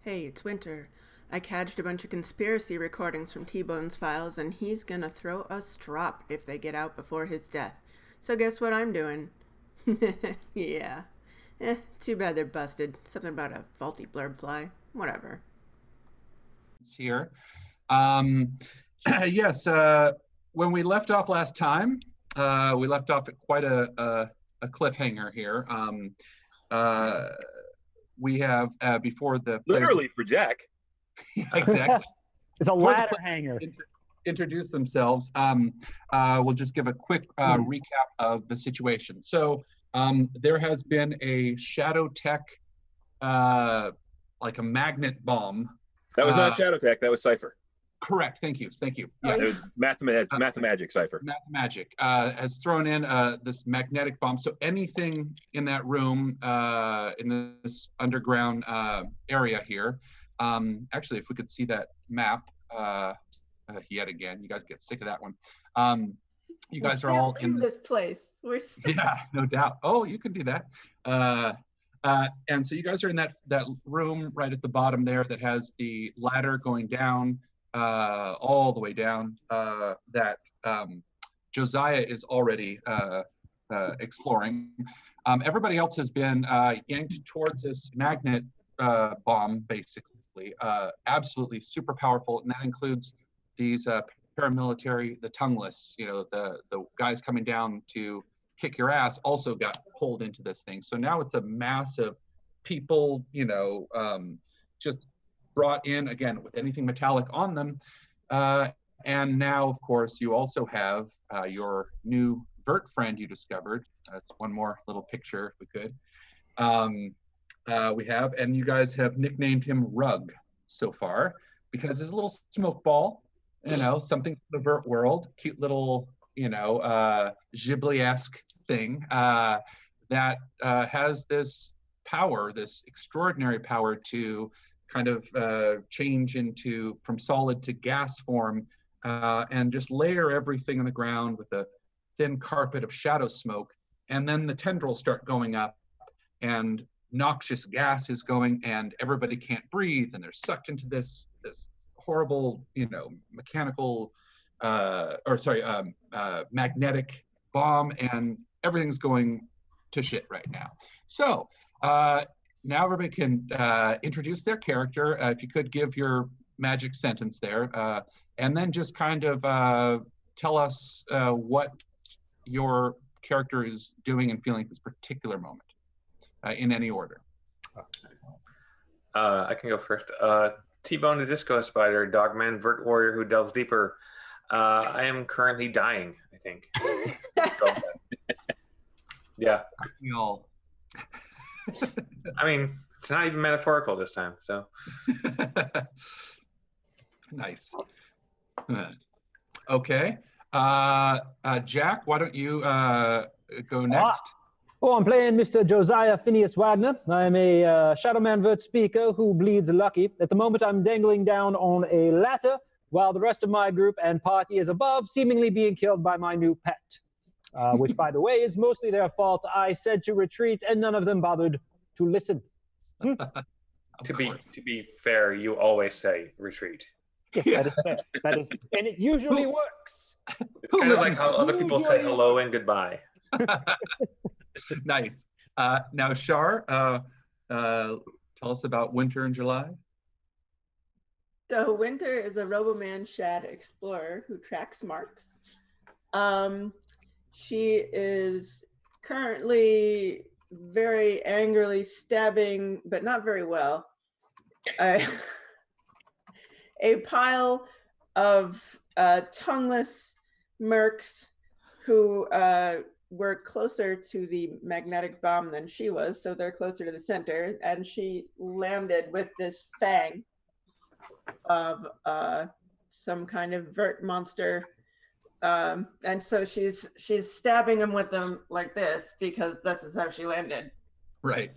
Hey, it's Winter. I cadged a bunch of conspiracy recordings from T-Bone's files, and he's gonna throw a strop if they get out before his death. So guess what I'm doing? Yeah. Too bad they're busted. Something about a faulty blurb fly. Whatever. It's here. Um, yes, when we left off last time, we left off at quite a cliffhanger here. Uh, we have before the players Literally for Jack. exactly It's a before the ladder players hanger. introduce themselves. We'll just give a quick recap of the situation. So there has been a shadow tech, like a magnet bomb. That was not Shadow Tech. That was Cypher. Correct. Thank you. It Yes. was Mathemagic Cypher. Magic has thrown in this magnetic bomb. So anything in that room, in this underground area here, actually, if we could see that map yet again, you guys get sick of that one. You guys are all in this place. Yeah, no doubt. Oh, you can do that. And so you guys are in that room right at the bottom there that has the ladder going down all the way down that Josiah is already exploring. Everybody else has been yanked towards this magnet bomb, basically. Absolutely super powerful, and that includes these paramilitary, the tongueless, the guys coming down to kick your ass also got pulled into this thing. So now it's a mass of people, just brought in again with anything metallic on them. And now, of course, you also have your new Vurt friend you discovered. That's one more little picture, if we could. We have, and you guys have nicknamed him Rug so far because his little smoke ball, something from the Vurt world, cute little, Ghibli-esque thing that has this power, this extraordinary power to kind of change from solid to gas form and just layer everything on the ground with a thin carpet of shadow smoke. And then the tendrils start going up and noxious gas is going and everybody can't breathe and they're sucked into this horrible, mechanical, magnetic bomb, and everything's going to shit right now. So now everybody can introduce their character. If you could give your magic sentence there, and then just kind of tell us what your character is doing and feeling at this particular moment, in any order. I can go first. T-Bone the Disco Spider, Dogman, Vurt Warrior who delves deeper. I am currently dying, I think. Yeah. I mean, it's not even metaphorical this time, so. Nice. Okay. Jack, why don't you go next? I'm playing Mr. Josiah Phineas Wagner. I'm a Shadowman Vurt speaker who bleeds lucky. At the moment, I'm dangling down on a ladder while the rest of my group and party is above, seemingly being killed by my new pet. Which, by the way, is mostly their fault. I said to retreat, and none of them bothered to listen. To be fair, you always say retreat. Yes, yeah. That is fair. That is, and it usually works. It's kind of like how other people say hello and goodbye. Nice. Now, Shar, tell us about Winter in July. So Winter is a Roboman Shad explorer who tracks marks. She is currently very angrily stabbing, but not very well, a pile of tongueless mercs who were closer to the magnetic bomb than she was, so they're closer to the center, and she landed with this fang of some kind of Vurt monster. And so she's stabbing him with them like this because this is how she landed. Right.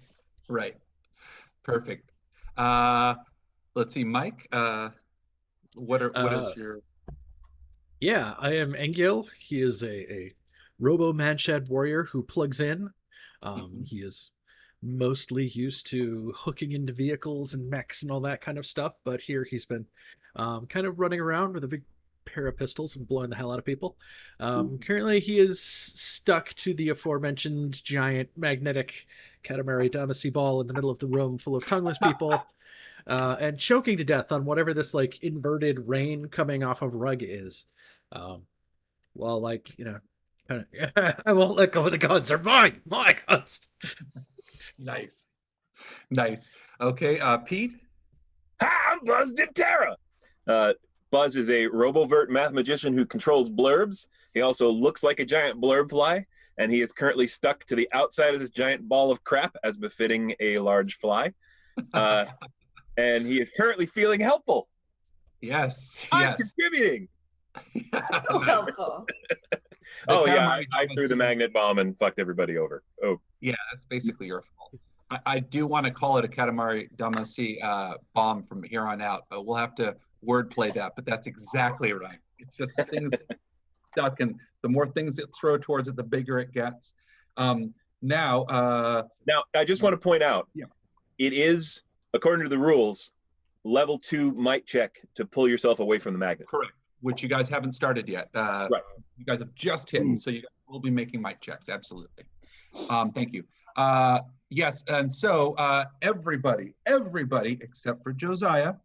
Perfect. Let's see, Mike. What is your? Yeah, I am Engil. He is a Robo Manshad warrior who plugs in. He is mostly used to hooking into vehicles and mechs and all that kind of stuff, but here he's been kind of running around with a big pair of pistols and blowing the hell out of people. Currently, he is stuck to the aforementioned giant magnetic Katamari Damacy ball in the middle of the room full of tongueless people, and choking to death on whatever this like inverted rain coming off of rug is. Well, like, you know, kind of, I won't let go of the guns. They're mine. My guns. Nice. Nice. Okay, Pete? Hi, I'm Buzz Diptera. Buzz is a RoboVert math magician who controls blurbs. He also looks like a giant blurb fly, and he is currently stuck to the outside of this giant ball of crap, as befitting a large fly. And he is currently feeling helpful. Yes. I'm Yes. contributing. So helpful. Oh, yeah, I threw the magnet bomb and fucked everybody over. Oh, Yeah, that's basically your fault. I do want to call it a Katamari Damacy bomb from here on out, but we'll have to wordplay that. But that's exactly right. It's just things stuck, and the more things it throw towards it, the bigger it gets. Now, I just want to point out, Yeah. it is, according to the rules, level 2 might check to pull yourself away from the magnet. correct, which you guys haven't started yet. Right. You guys have just hit, so you guys will be making mic checks. Absolutely. Thank you. Yes, and so everybody except for Josiah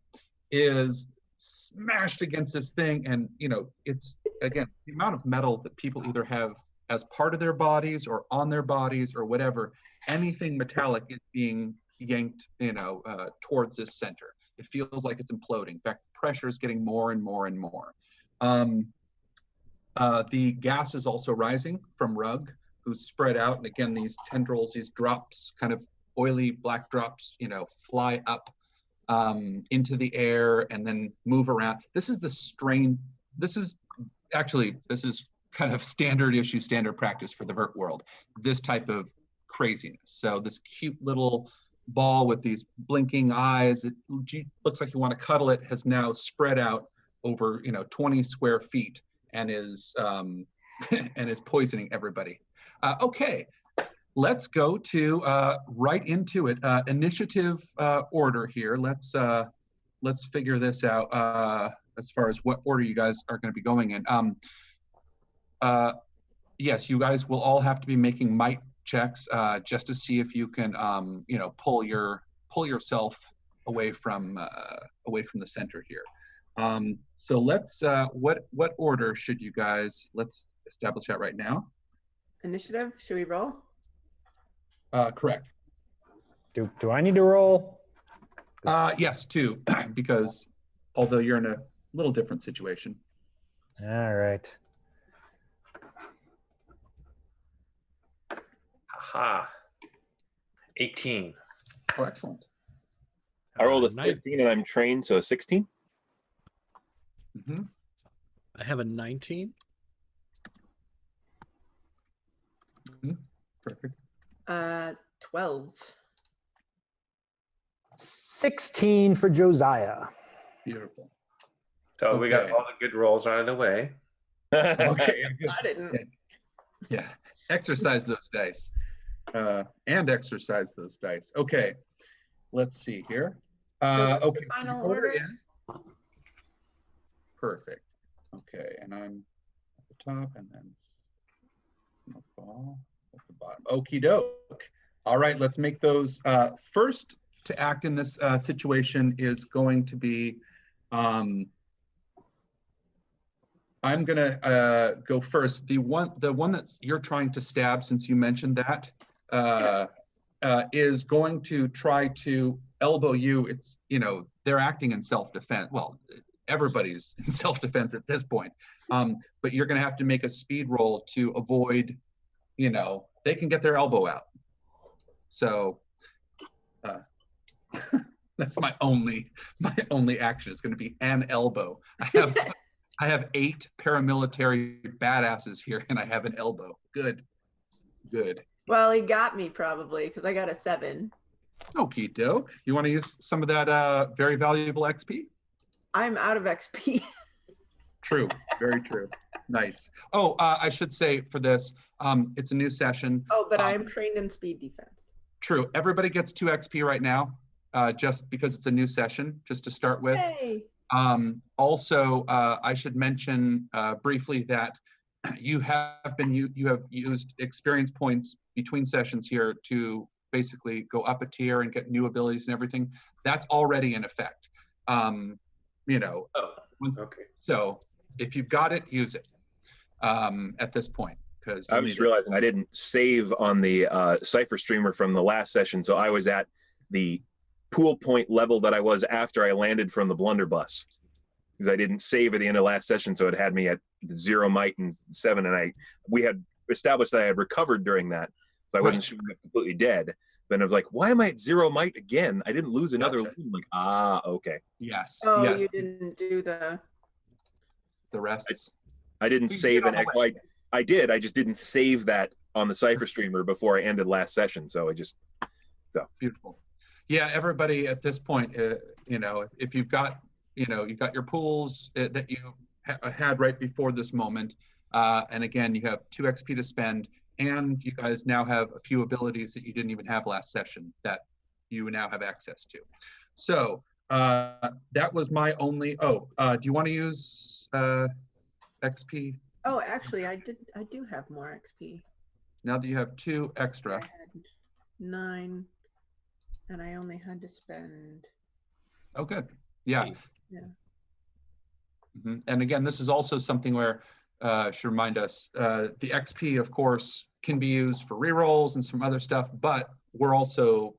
is smashed against this thing, and you know, it's again the amount of metal that people either have as part of their bodies or on their bodies or whatever. Anything metallic is being yanked, you know, towards this center. It feels like it's imploding. In fact, pressure is getting more and more and more. The gas is also rising from Rug, who's spread out, and again, these tendrils, these drops, kind of oily black drops, you know, fly up into the air and then move around. This is the strain. This is kind of standard practice for the Vurt world, this type of craziness. So this cute little ball with these blinking eyes, it looks like you want to cuddle it, has now spread out over, you know, 20 square feet and is and is poisoning everybody. Okay, let's go to right into it. Initiative order here. Let's figure this out as far as what order you guys are going to be going in. Yes, you guys will all have to be making might checks just to see if you can, you know, pull yourself away from the center here. So let's what order should you guys? Let's establish that right now. Initiative, should we roll? Correct. Do I need to roll? Yes, too, because although you're in a little different situation. All right. Aha. 18. Oh, excellent. I rolled a 9 13 and I'm trained, so 16. Mm-hmm. I have a 19. Mm-hmm. Perfect. 12. 16 for Josiah. Beautiful. So we got Okay. all the good rolls out of the way. Okay. I didn't. Yeah. Exercise those dice. And exercise those dice. Okay. Let's see here. what's the Okay. final the order? is perfect. Okay, and I'm at the top, and then snowball at the bottom. Okie doke. All right, let's make those. First to act in this situation is going to be. I'm gonna go first. The one that you're trying to stab, since you mentioned that, is going to try to elbow you. It's, you know, they're acting in self-defense. Well, everybody's in self-defense at this point. But you're going to have to make a speed roll to avoid, you know, they can get their elbow out. So that's my only action. It's going to be an elbow. I have 8 paramilitary badasses here, and I have an elbow. Good. Well, he got me probably because I got a 7. Okie doke. You want to use some of that very valuable XP? I'm out of XP. True. Very true. Nice. Oh, I should say for this, it's a new session. Oh, but I am trained in speed defense. True. Everybody gets 2 XP right now, just because it's a new session, just to start with. Yay! Also, I should mention briefly that you have used experience points between sessions here to basically go up a tier and get new abilities and everything. That's already in effect. You know. Oh, okay. So if you've got it, use it at this point. Because I was just realizing I didn't save on the Cypher streamer from the last session, so I was at the pool point level that I was after I landed from the blunderbuss, because I didn't save at the end of last session, so it had me at 0 might and 7, and we had established that I had recovered during that, so I wasn't shooting completely dead. But I was like, why am I at 0 might again? I didn't lose another loom. Like, okay. Yes. Oh, yes. you didn't do the rest. I didn't save an. I did. I just didn't save that on the Cypher streamer before I ended last session. So Beautiful. Yeah, everybody at this point, you know, if you've got, you know, you've got your pools that you had right before this moment, and again, you have 2 XP to spend, and you guys now have a few abilities that you didn't even have last session that you now have access to. So that was my only. Oh, do you want to use XP? Oh, actually, I do have more XP. Now that you have 2 extra. I had 9, and I only had to spend. Oh, good. Yeah. Yeah. Mm-hmm. And again, this is also something where should remind us the XP, of course, can be used for rerolls and some other stuff, but we're also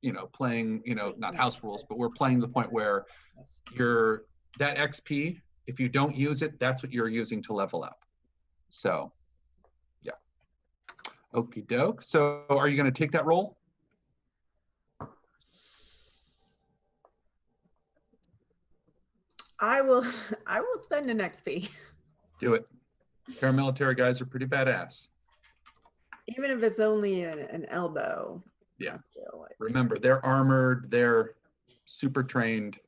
you know, playing, you know, not house rules, but we're playing the point where that XP, if you don't use it, that's what you're using to level up. So, yeah. Okie doke. So, are you going to take that roll? I will spend an XP. Do it. Paramilitary guys are pretty badass. Even if it's only an elbow. Yeah. I feel like. Remember, they're armored, they're super trained.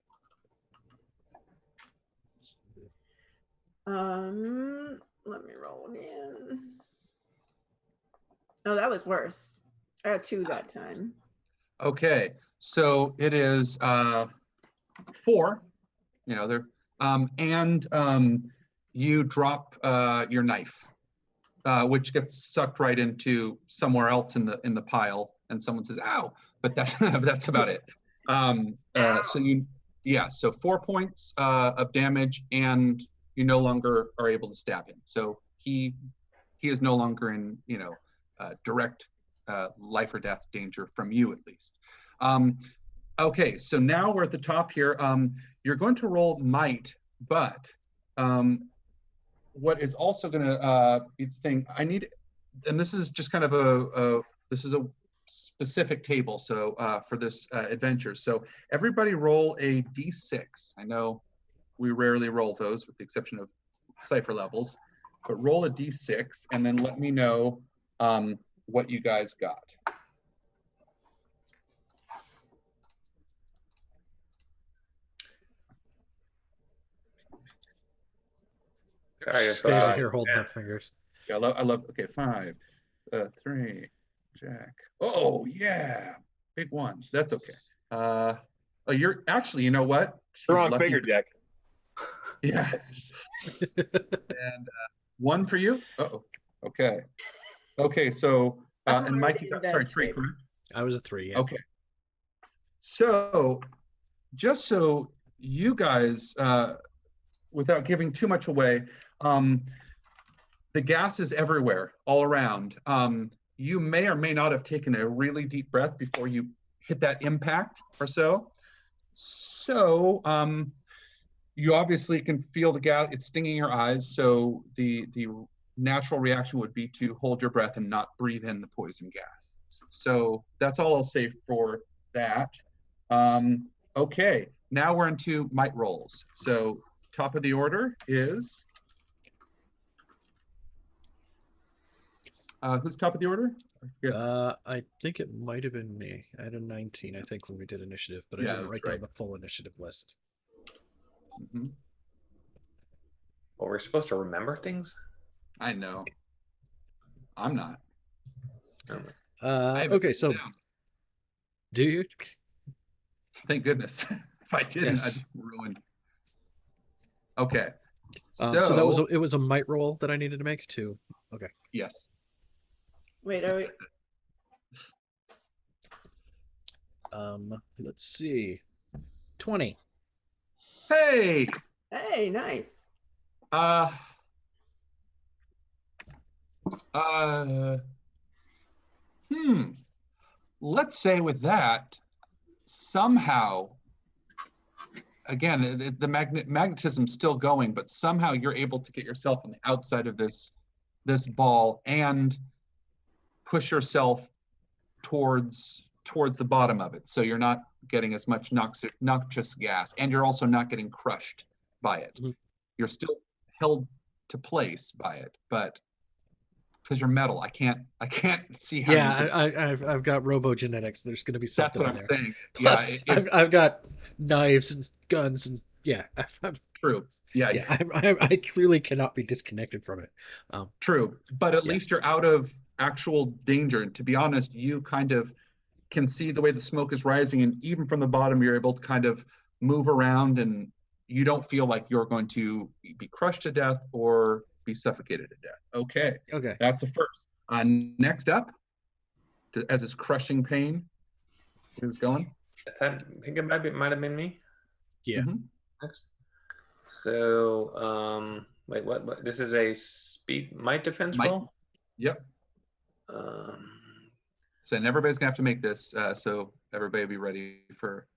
Let me roll again. Oh, that was worse. I got 2 that time. Okay, so it is 4. You know, they're and you drop your knife, which gets sucked right into somewhere else in the pile, and someone says, "Ow!" But that's about it. So 4 points of damage, and you no longer are able to stab him. So he is no longer in, you know, direct life or death danger from you, at least. Okay, so now we're at the top here. You're going to roll might, but what is also going to be the thing I need, and this is just kind of this is a specific table, so for this adventure. So everybody roll a d6. I know we rarely roll those, with the exception of cipher levels, but roll a d6 and then let me know what you guys got. Stay out here holding up fingers. Yeah, I love. Okay, 5, 3, jack. Oh yeah, big one. That's okay. Oh, you're actually. You know what? Strong finger, Jack. Yeah. And 1 for you. Uh-oh. Okay. Okay. So and Mike, you got 3. Correct? I was a 3. Yeah. Okay. So just so you guys, without giving too much away, the gas is everywhere, all around. You may or may not have taken a really deep breath before you hit that impact or so. So you obviously can feel the gas, it's stinging your eyes. So the natural reaction would be to hold your breath and not breathe in the poison gas. So that's all I'll say for that. Okay, now we're into might rolls. So top of the order is, who's top of the order? I think it might have been me. I had a 19, I think, when we did initiative, but I didn't write down the full initiative list. Mm-hmm. Well, we're supposed to remember things? I know. I'm not. have it Okay, so down. do you? Thank goodness. If I didn't, Yes. I'd be ruined. Okay. So that was it was a might roll that I needed to make too. Okay. Yes. Wait, are we? Let's see. 20. Hey. Hey, nice. Uh. Let's say with that, somehow, again, the magnetism's still going, but somehow you're able to get yourself on the outside of this ball and push yourself towards the bottom of it. So you're not getting as much noxious gas, and you're also not getting crushed by it. Mhm. You're still held to place by it, but because you're metal, I can't see how. Yeah, I've got robogenetics. There's going to be That's something what in I'm there. saying. Plus, Yeah, I've got knives and guns and yeah. true. Yeah, Yeah, I clearly cannot be disconnected from it. true. But at Yeah. least you're out of actual danger. And to be honest, you kind of can see the way the smoke is rising, and even from the bottom, you're able to kind of move around, and you don't feel like you're going to be crushed to death or be suffocated to death. Okay, Okay. that's a first. Next up, as this crushing pain is going. I think it might have been me. Yeah. Mhm. Next. So, wait, what? This is a speed might defense Might. roll? Yep. So everybody's gonna have to make this. So everybody be ready for.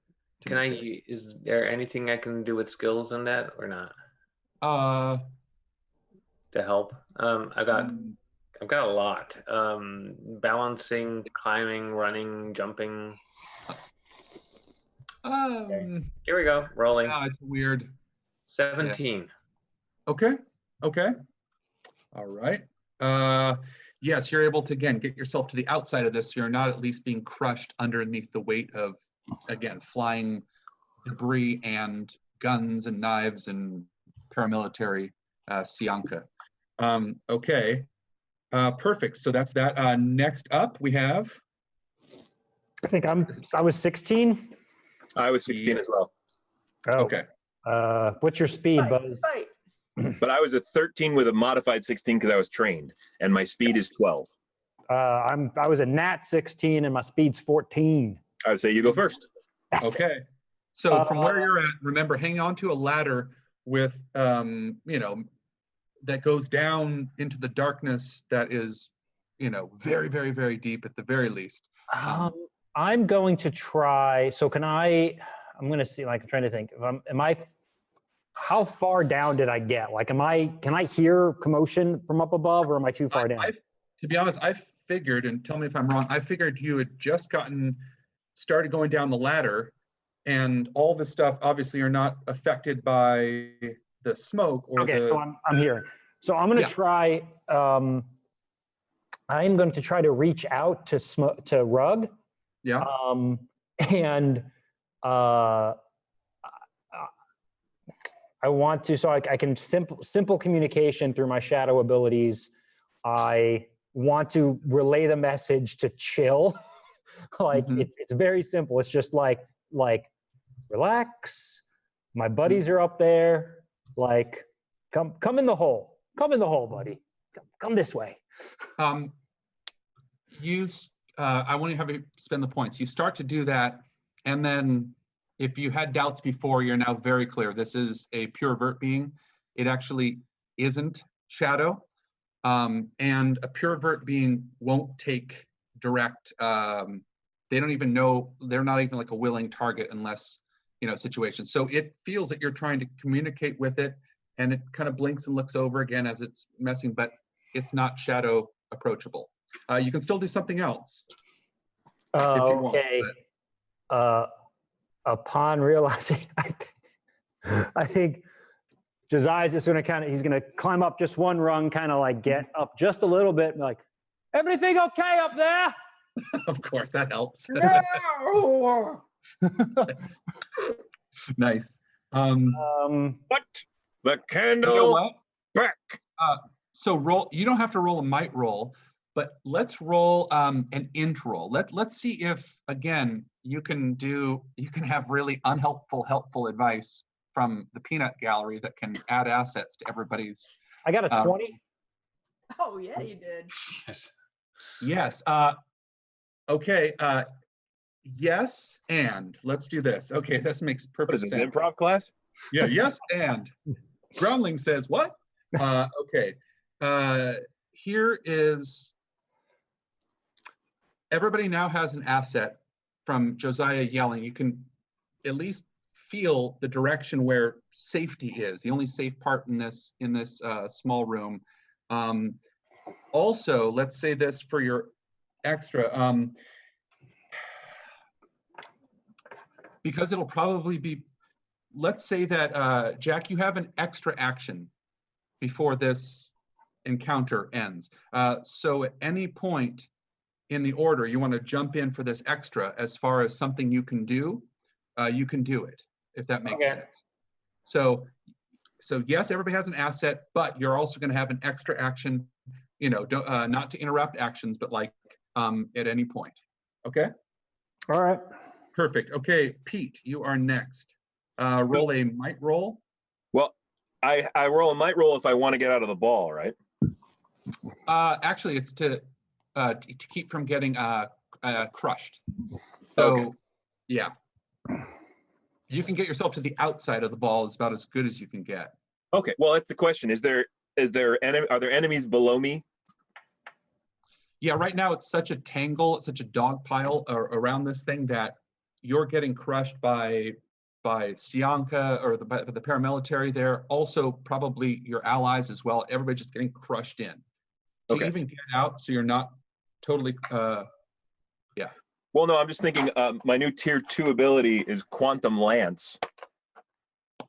Is there anything I can do with skills in that or not to help? I've got a lot. Balancing, climbing, running, jumping. Here we go. Rolling. Yeah, it's weird. 17. Okay. All right. Yes, you're able to again get yourself to the outside of this. So you're not at least being crushed underneath the weight of, again, flying debris and guns and knives and paramilitary Sianka. Okay. Perfect. So that's that. Next up, we have. I think I was 16. I was 16 as well. Oh. Okay. What's your speed, Buzz? Fight. But I was a 13 with a modified 16 because I was trained, and my speed is 12. I was a nat 16 and my speed's 14. I would say you go first. Okay. So from where you're at, remember, hang on to a ladder with, that goes down into the darkness that is, very, very, very deep at the very least. I'm going to try. So I'm going to see, like, I'm trying to think. How far down did I get? Like, can I hear commotion from up above, or am I too far down? To be honest, I figured, and tell me if I'm wrong, I figured you had just started going down the ladder, and all this stuff, obviously, you're not affected by the smoke or so I'm hearing. So I'm going to try, I'm going to try to reach out to Rug. Yeah. And I want to, so I can simple communication through my shadow abilities. I want to relay the message to chill. It's very simple. It's just like relax. My buddies are up there. Like, come in the hole. Come in the hole, buddy. Come this way. I want to have you spend the points. You start to do that, and then if you had doubts before, you're now very clear. This is a pure Vurt being. It actually isn't shadow, and a pure Vurt being won't take direct. They don't even know. They're not even like a willing target unless situation. So it feels that you're trying to communicate with it, and it kind of blinks and looks over again as it's messing, but it's not shadow approachable. You can still do something else. Okay. Upon realizing, I think Josiah's just going to he's going to climb up just one rung, kind of like get up just a little bit, and like, everything okay up there? Of course, that helps. No! Nice. What? The candle You know what? back. So roll. You don't have to roll a might roll. But let's roll an int roll. Let's see if, again, you can have really helpful advice from the peanut gallery that can add assets to everybody's. I got a 20. Oh yeah, you did. Yes. Okay. Yes, and let's do this. Okay, this makes What perfect is this, sense. improv class? Yeah. Yes, and Groundling says what? Okay. Here is. Everybody now has an asset from Josiah yelling. You can at least feel the direction where safety is, the only safe part in this small room. Also, let's say this for your extra, because it'll probably be, let's say that, Jack, you have an extra action before this encounter ends. So at any point in the order, you want to jump in for this extra as far as something you can do it, if that makes sense. So yes, everybody has an asset, but you're also going to have an extra action, not to interrupt actions, but like at any point. Okay? All right. Perfect. Okay, Pete, you are next. Roll a might roll. Well, I roll a might roll if I want to get out of the ball, right? Actually, it's to keep from getting crushed. So, okay. Yeah. You can get yourself to the outside of the ball is about as good as you can get. Okay. Well, that's the question. Are there enemies below me? Yeah, right now it's such a tangle, it's such a dog pile around this thing that you're getting crushed by Sianka or the paramilitary there. Also, probably your allies as well. Everybody just getting crushed in. To even get out, so you're not totally. Yeah. Well, no, I'm just thinking. My new tier 2 ability is Quantum Lance.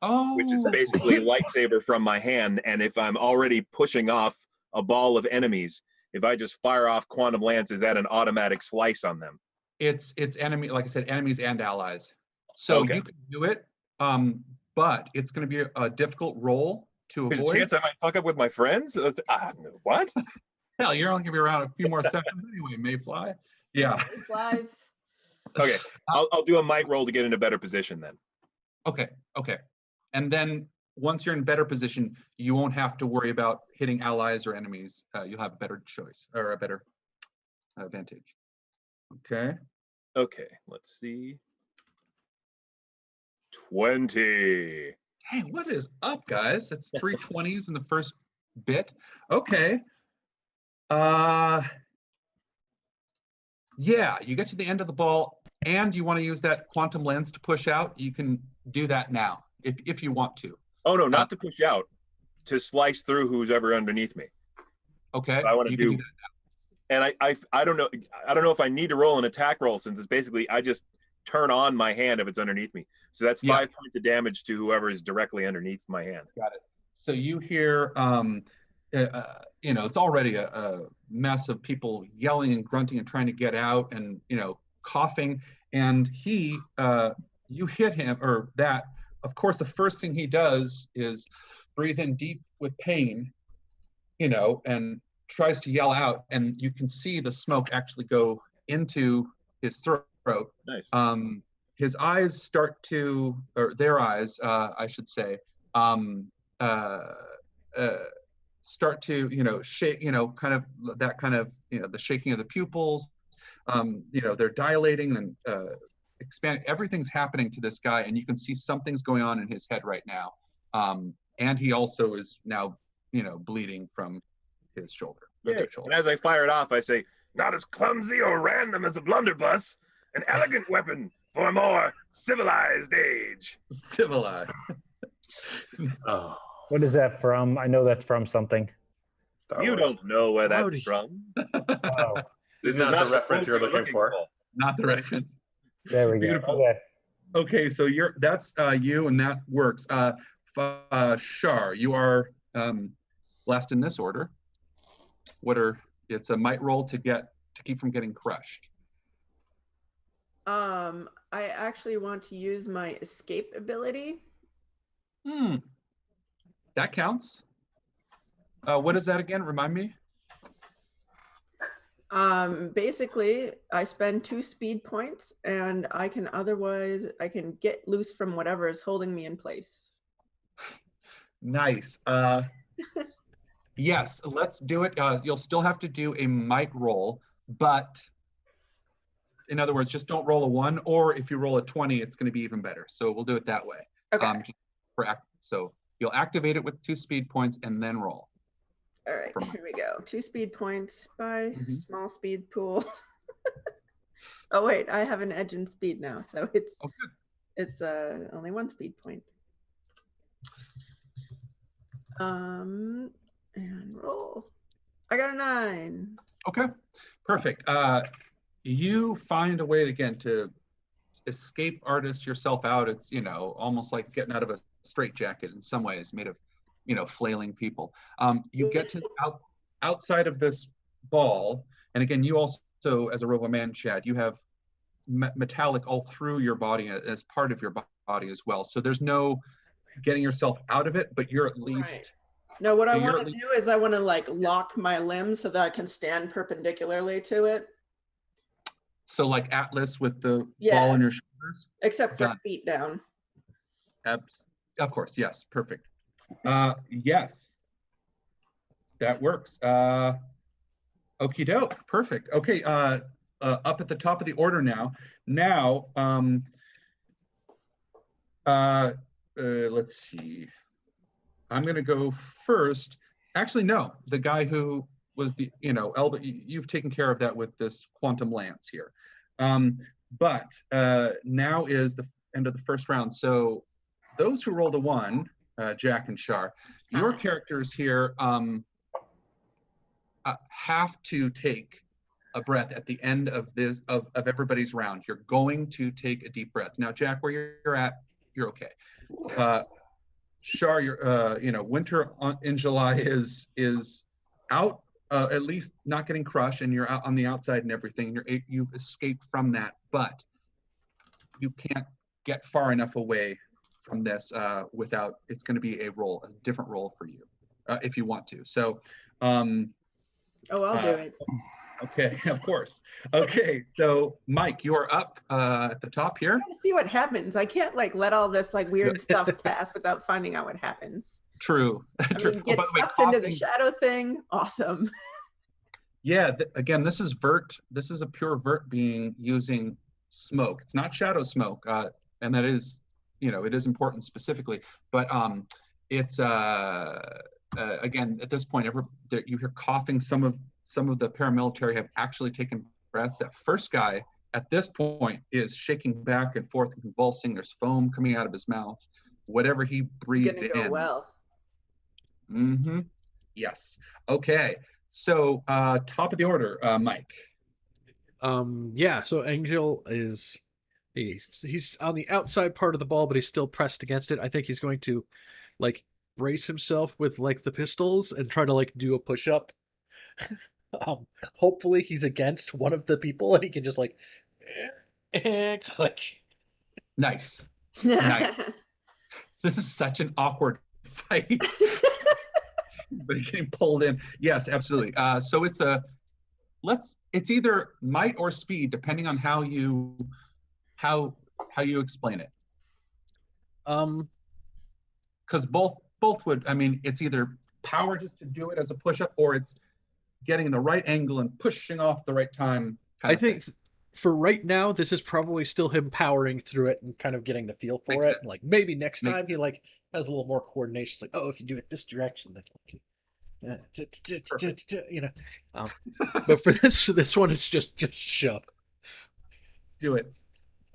Oh. Which is basically lightsaber from my hand, and if I'm already pushing off a ball of enemies, if I just fire off Quantum Lance, is that an automatic slice on them? It's enemy, like I said, enemies and allies. So you can do it, but it's going to be a difficult roll to avoid. There's a chance I might fuck up with my friends? What? Hell, you're only going to be around a few more seconds anyway, Mayfly. Yeah. Mayflies. Okay, I'll do a might roll to get in a better position then. Okay. And then once you're in better position, you won't have to worry about hitting allies or enemies. You'll have a better choice or a better advantage. Okay, let's see. 20. Hey, what is up, guys? It's 3 20s in the first bit. Okay. Yeah, you get to the end of the ball and you want to use that quantum lens to push out. You can do that now if you want to. Oh no, not to push out, to slice through who's ever underneath me. Okay. I want to do that now. And I don't know if I need to roll an attack roll, since it's basically I just turn on my hand if it's underneath me. So that's 5 points of damage to whoever is directly underneath my hand. Got it. So you hear, it's already a mess of people yelling and grunting and trying to get out and, coughing. And you hit him or that. Of course, the first thing he does is breathe in deep with pain, and tries to yell out. And you can see the smoke actually go into his throat. Nice. His eyes start to, or their eyes, I should say, start to, shake, kind of that kind of, the shaking of the pupils. They're dilating and expanding. Everything's happening to this guy, and you can see something's going on in his head right now. And he also is now, bleeding from his shoulder. Yeah. And as I fire it off, I say, "Not as clumsy or random as a blunderbuss, an elegant weapon for a more civilized age." Civilized. Oh. What is that from? I know that's from something. Star You Wars. don't know where that's from. Oh, This is not the the reference you're looking for. Not the reference. there we go. Beautiful. Okay. Okay, so that's you, and that works. Shar, you are last in this order. It's a might roll to keep from getting crushed. I actually want to use my escape ability. That counts. What is that again? Remind me. Basically, I spend 2 speed points, and I can get loose from whatever is holding me in place. Nice. Yes, let's do it. You'll still have to do a might roll, but in other words, just don't roll a 1, or if you roll a 20, it's going to be even better. So we'll do it that way. Okay. So you'll activate it with 2 speed points and then roll. All right, here we go. 2 speed points by small speed pool. Oh wait, I have an edge in speed now, so it's only 1 speed point. And roll. I got a 9. Okay, perfect. You find a way again to escape artist yourself out. It's, almost like getting out of a straitjacket in some ways, made of, flailing people. You get to outside of this ball, and again, you also, as a Robo-Man, Chad, you have metallic all through your body as part of your body as well. So there's no getting yourself out of it, but you're at least. Right. No, what I want to do is I want to like lock my limbs so that I can stand perpendicularly to it. So like Atlas with the ball on your shoulders? Except for feet down. Of course, yes, perfect. Yes, that works. Okie doke, perfect. Okay, up at the top of the order now. Now, let's see. I'm gonna go first. Actually, no, the guy who was the, Elba, you've taken care of that with this quantum lance here. But now is the end of the first round. So those who rolled a 1, Jack and Shar, your characters here have to take a breath at the end of this of everybody's round. You're going to take a deep breath. Now, Jack, where you're at, you're okay. Shar, winter in July is out, at least not getting crushed, and you're out on the outside and everything. You've escaped from that, but you can't get far enough away from this without. It's going to be a different role for you, if you want to. So, I'll do it. Okay, of course. Okay, so Mike, you are up at the top here. I gotta see what happens. I can't like let all this like weird stuff pass without finding out what happens. True. I mean, get sucked into the shadow thing. Awesome. Yeah. Again, this is Vurt. This is a pure Vurt being using smoke. It's not shadow smoke, and that is, it is important specifically. But it's again at this point, you hear coughing. Some of the paramilitary have actually taken breaths. That first guy at this point is shaking back and forth and convulsing. There's foam coming out of his mouth. Whatever he breathed in. Go well. Mm-hmm. Yes. Okay. So top of the order, Mike. Yeah. So Angel he's on the outside part of the ball, but he's still pressed against it. I think he's going to like brace himself with like the pistols and try to like do a push-up. Hopefully he's against one of the people and he can just like click. Nice. Nice. This is such an awkward fight. But he's getting pulled in. Yes, absolutely. So it's either might or speed, depending on how you explain it. Because both would, I mean, it's either power just to do it as a push-up, or it's getting the right angle and pushing off the right time. I think for right now, this is probably still him powering through it and kind of getting the feel for it. Like maybe next time he like has a little more coordination. It's like, oh, if you do it this direction, then but for this one, it's just shove. Do it.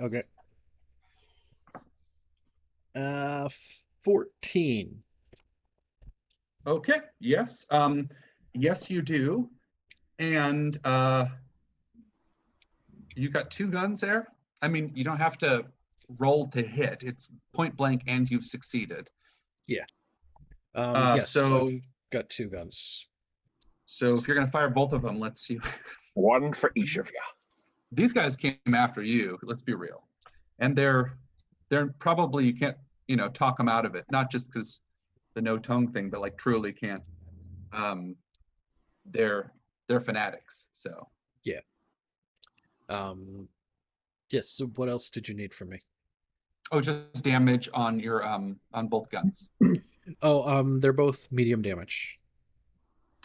Okay. 14. Okay. Yes. Yes, you do. And you got 2 guns there. I mean, you don't have to roll to hit. It's point blank, and you've succeeded. Yeah. Yes, so I've got 2 guns. So if you're gonna fire both of them, let's see. 1 for each of you. These guys came after you. Let's be real, and they're probably, you can't talk them out of it. Not just because the no tongue thing, but like truly can't. They're fanatics. So Yes. So what else did you need from me? Oh, just damage on your on both guns. Oh, they're both medium damage.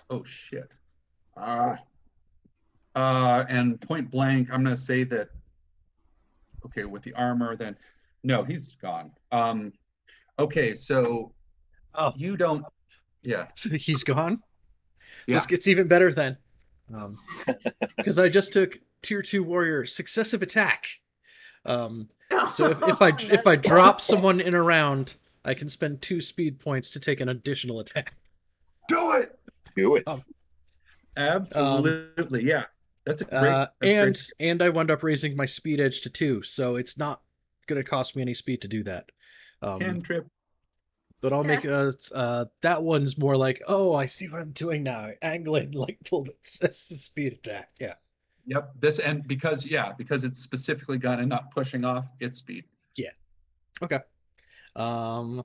Oh shit. And point blank, I'm gonna say that. Okay, with the armor, then no, he's gone. Okay, so Oh, you don't. Yeah, so he's gone. yeah. This gets even better then, because I just took tier 2 warrior successive attack. So if I drop someone in a round, I can spend 2 speed points to take an additional attack. Do it. Do it. Absolutely, yeah. That's a great. That's great. And I wound up raising my speed edge to 2, so it's not going to cost me any speed to do that. Cantrip. But I'll make that one's more like, oh, I see what I'm doing now. Angling like full speed attack. Yeah. Yep. This and because it's specifically gun and not pushing off its speed. Yeah. Okay. And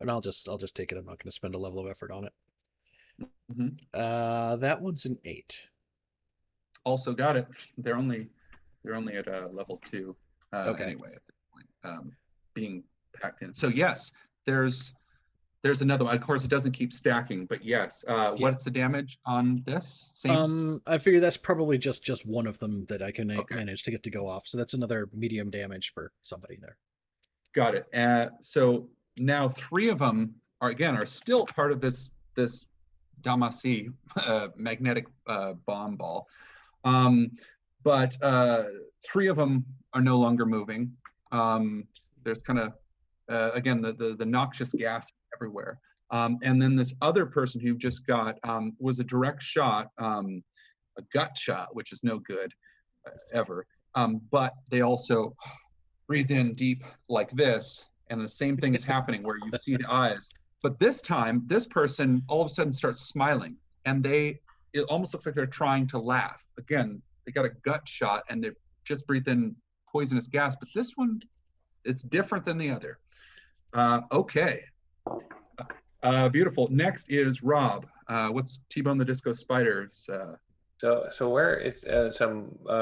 I'll just take it. I'm not going to spend a level of effort on it. That one's an 8. Also got it. They're only at level 2. Okay. Anyway, at this point, being packed in. So yes, there's another one. Of course, it doesn't keep stacking, but yes. What's the damage on this? Same. I figure that's probably just one of them that I can manage to get to go off. So that's another medium damage for somebody there. Got it. So now 3 of them are still part of this Damasi magnetic bomb ball, but 3 of them are no longer moving. There's kind of again the noxious gas everywhere, and then this other person who just got was a direct shot, a gut shot, which is no good ever. But they also breathe in deep like this, and the same thing is happening where you see the eyes. But this time, this person all of a sudden starts smiling, and it almost looks like they're trying to laugh. Again, they got a gut shot, and they just breathe in poisonous gas. But this one, it's different than the other. Okay. Beautiful. Next is Rob. What's T-Bone the Disco Spider's? So where is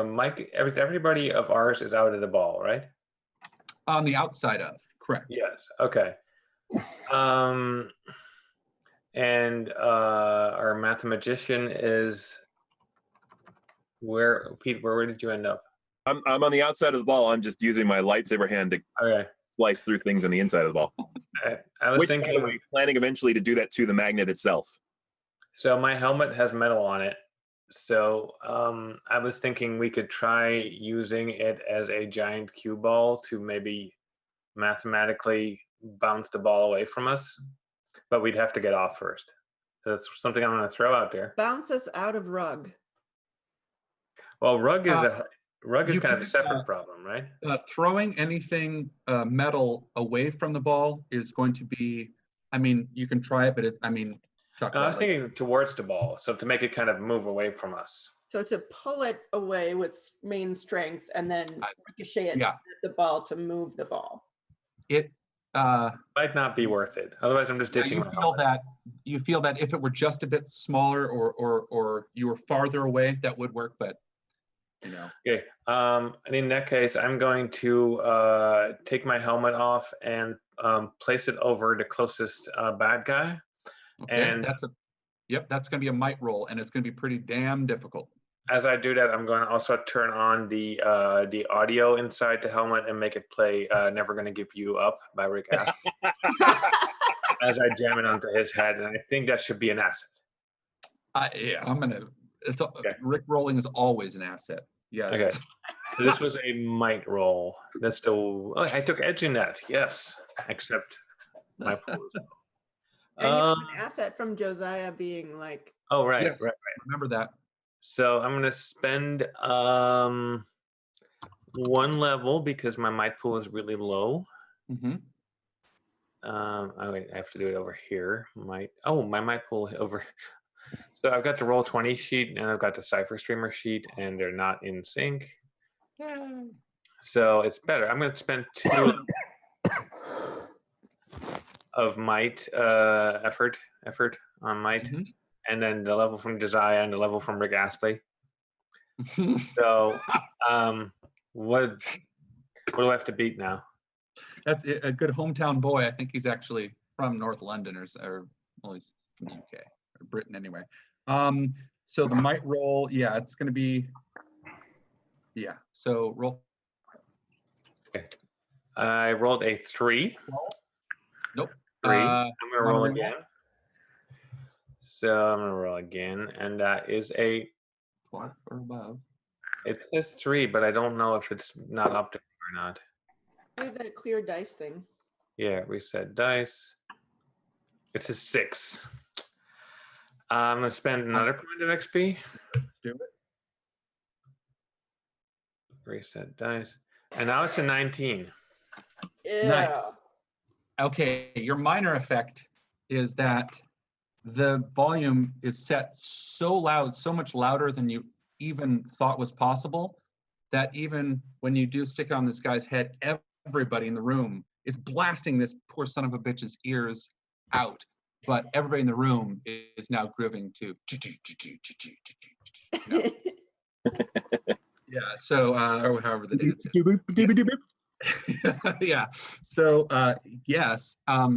Mike? Everybody of ours is out of the ball, right? On the outside of, correct. Yes. Okay. And our mathematician is where? Pete, where did you end up? I'm on the outside of the ball. I'm just using my lightsaber hand to slice through things on the inside of the ball. I was thinking, by the way, planning eventually to do that to the magnet itself. So my helmet has metal on it. So I was thinking we could try using it as a giant cue ball to maybe mathematically bounce the ball away from us, but we'd have to get off first. So that's something I'm going to throw out there. Bounce us out of rug. Well, rug is kind of a separate problem, right? Throwing anything metal away from the ball is going to be, I mean, you can try it, but I was thinking towards the ball, so to make it kind of move away from us. So to pull it away with main strength and then ricochet it at the ball to move the ball. It might not be worth it. Otherwise, I'm just ditching. You feel that if it were just a bit smaller or you were farther away, that would work, but you know. Okay. And in that case, I'm going to take my helmet off and place it over the closest bad guy. Okay, and that's going to be a might roll, and it's going to be pretty damn difficult. As I do that, I'm going to also turn on the audio inside the helmet and make it play "Never Gonna Give You Up" by Rick Astley as I jam it onto his head, and I think that should be an asset. Rick rolling is always an asset. Yes. Okay. So this was a might roll. That's I took edge in that. Yes, except my pool. And you have an asset from Josiah being like. Oh right, yes, right. Remember that. So I'm gonna spend 1 level because my might pool is really low. Mm-hmm. Oh wait, I have to do it over here. My might pool over. So I've got the Roll20 sheet and I've got the Cypher Streamer sheet, and they're not in sync. Yay. So it's better. I'm gonna spend 2 of might effort on might. Mm-hmm. and then the level from Josiah and the level from Rick Astley. So, what do I have to beat now? That's a good hometown boy. I think he's actually from North London, or well, he's from the UK or Britain anyway. So the might roll, yeah, it's going to be, yeah. So roll. Okay. I rolled a 3. Nope. 3. I'm gonna roll re-roll? again. So I'm gonna roll again, and that is a 12 or above. It says 3, but I don't know if it's not optimal or not. Do the clear dice thing. Yeah, reset dice. It's a 6. I'm gonna spend another point of XP. Do it. Reset dice, and now it's a 19. Yeah. Nice. Okay, your minor effect is that the volume is set so loud, so much louder than you even thought was possible, that even when you do stick it on this guy's head, everybody in the room is blasting this poor son of a bitch's ears out. But everybody in the room is now grooving to. No. Yeah, so, or however the dance is. Yeah, so, yes. Let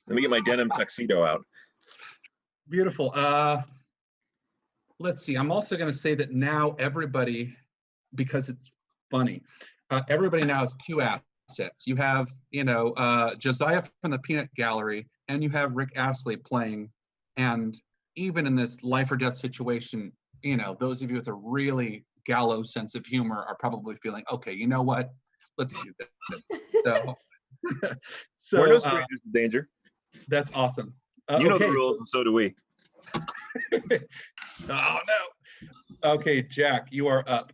me get my denim tuxedo out. Beautiful. Let's see. I'm also going to say that now everybody, because it's funny, everybody now has 2 assets. You have, Josiah from the Peanut Gallery, and you have Rick Astley playing. And even in this life or death situation, those of you with a really gallows sense of humor are probably feeling, okay, you know what? Let's do this. So We're no strangers to danger. That's awesome. You know the rules, and so do we. Oh no. Okay, Jack, you are up.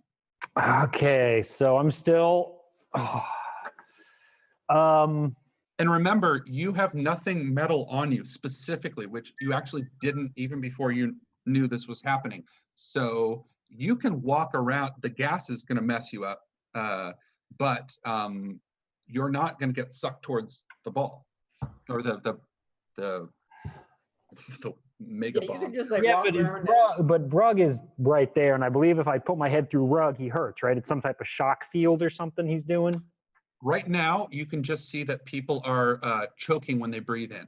Okay, so I'm still. And remember, you have nothing metal on you specifically, which you actually didn't even before you knew this was happening. So you can walk around. The gas is going to mess you up, but you're not going to get sucked towards the ball or the mega Yeah, bomb. you can just like Yeah, walk but, around. but Rug is right there, and I believe if I put my head through Rug, he hurts, right? It's some type of shock field or something he's doing. Right now, you can just see that people are choking when they breathe in.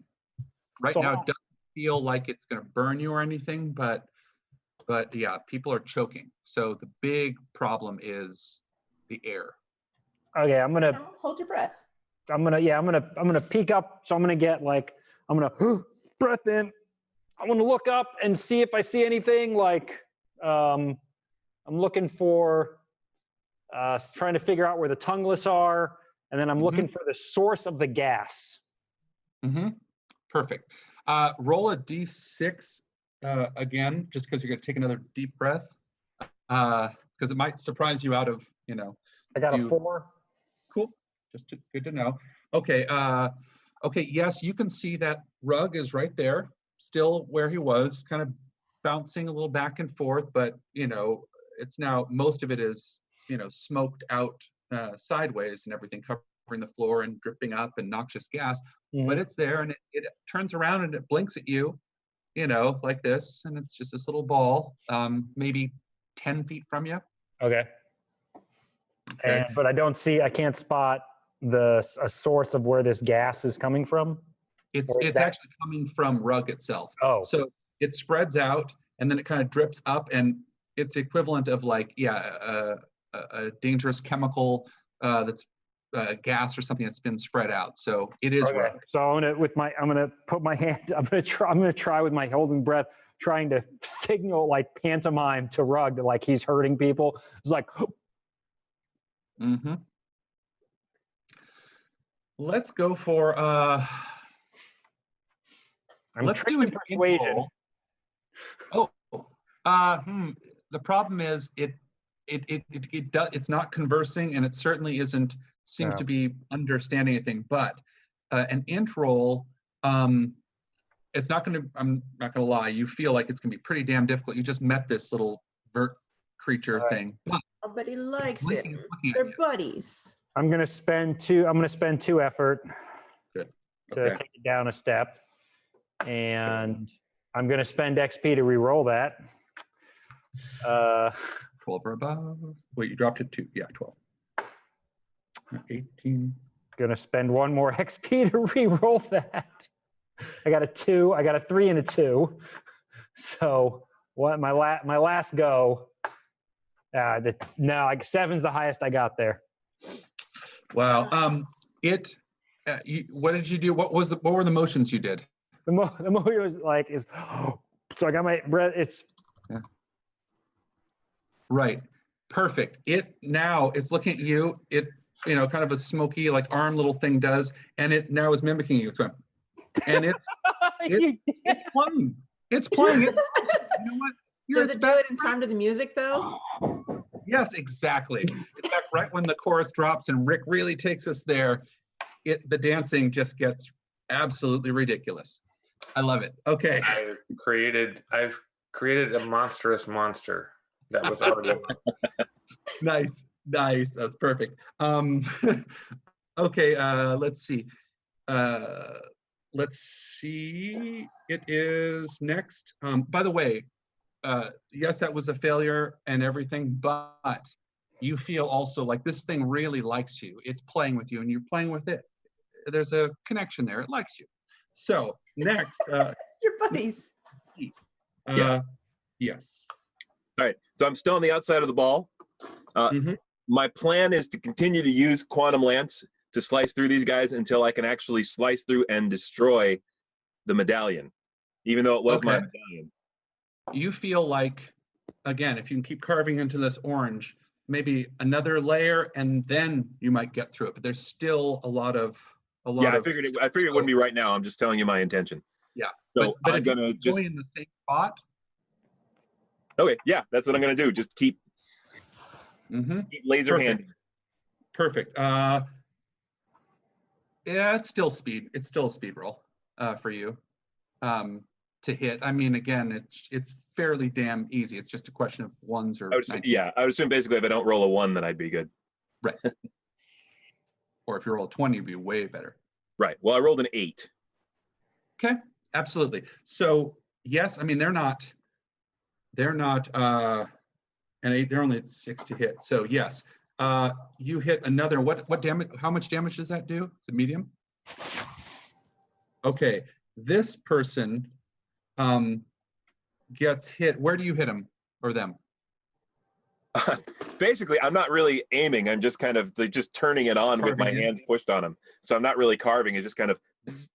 Right So now, how- it doesn't feel like it's going to burn you or anything, but yeah, people are choking. So the big problem is the air. Okay, I'm gonna Hold your breath. I'm gonna peek up. So I'm gonna get like, I'm gonna breath in. I want to look up and see if I see anything like, I'm looking for, trying to figure out where the tongueless are. And then I'm looking for the source of the gas. Perfect. Roll a D6 again, just because you're going to take another deep breath, because it might surprise you out of, I got a 4. Cool. Just good to know. Okay. Okay. Yes, you can see that Rug is right there, still where he was, kind of bouncing a little back and forth, but it's now, most of it is, smoked out sideways and everything, covering the floor and dripping up and noxious gas. But it's there, and it turns around and it blinks at you, like this, and it's just this little ball, maybe 10 feet from you. Okay. But I can't spot a source of where this gas is coming from. It's actually coming from Rug itself. Oh. So it spreads out, and then it kind of drips up, and it's equivalent of like, a dangerous chemical that's gas or something that's been spread out. So it is Okay. Rug. So I'm gonna put my hand. I'm gonna try with my holding breath, trying to signal like pantomime to Rug that like he's hurting people. It's like. Let's go for let's do an persuasion. The problem is it's not conversing, and it certainly seems to be understanding anything, but an int roll, it's not going to, I'm not going to lie, you feel like it's going to be pretty damn difficult. You just met this little Vurt creature thing. But nobody likes it. They're buddies. I'm gonna spend 2 effort Good. to take it down a step, and I'm going to spend XP to re-roll that. 12 or above. Wait, you dropped it to, yeah, 12. 18. Going to spend one more XP to re-roll that. I got a 2, I got a 3 and a 2. So what my last go, no, like 7's the highest I got there. Wow. What did you do? What were the motions you did? The movie was like, so I got my breath, it's. Yeah. Right. Perfect. It now is looking at you. It, kind of a smoky, like arm little thing does, and it now is mimicking you. And it's playing. It's playing. You know what? Does it do it in time to the music though? Yes, exactly. In fact, right when the chorus drops and Rick really takes us there, the dancing just gets absolutely ridiculous. I love it. Okay. I've created a monstrous monster that was already. Nice. That's perfect. Okay. Let's see. It is next. By the way, yes, that was a failure and everything, but you feel also like this thing really likes you. It's playing with you and you're playing with it. There's a connection there. It likes you. So next. Your buddies. Yeah. Yes. All right. So I'm still on the outside of the ball. My plan is to continue to use Quantum Lance to slice through these guys until I can actually slice through and destroy the medallion, even though it was my medallion. You feel like, again, if you can keep carving into this orange, maybe another layer, and then you might get through it. But there's still a lot of. I figured it wouldn't be right now. I'm just telling you my intention. Yeah. So but I'm gonna just going in the same spot. Okay. Yeah, that's what I'm gonna do. Just keep laser handing. Perfect. Yeah, it's still speed. It's still a speed roll for you to hit. I mean, again, it's fairly damn easy. It's just a question of ones or. I would assume basically if I don't roll a 1, then I'd be good. Right. Or if you roll a 20, it'd be way better. Right. Well, I rolled an 8. Okay. Absolutely. So yes, I mean they're not an 8. They're only at 6 to hit. So yes. You hit another, what damage, how much damage does that do? Is it medium? Okay, this person gets hit. Where do you hit him or them? Basically, I'm not really aiming. I'm just kind of just turning it on with my hands pushed on him. So I'm not really carving. It's just kind of. Bzz,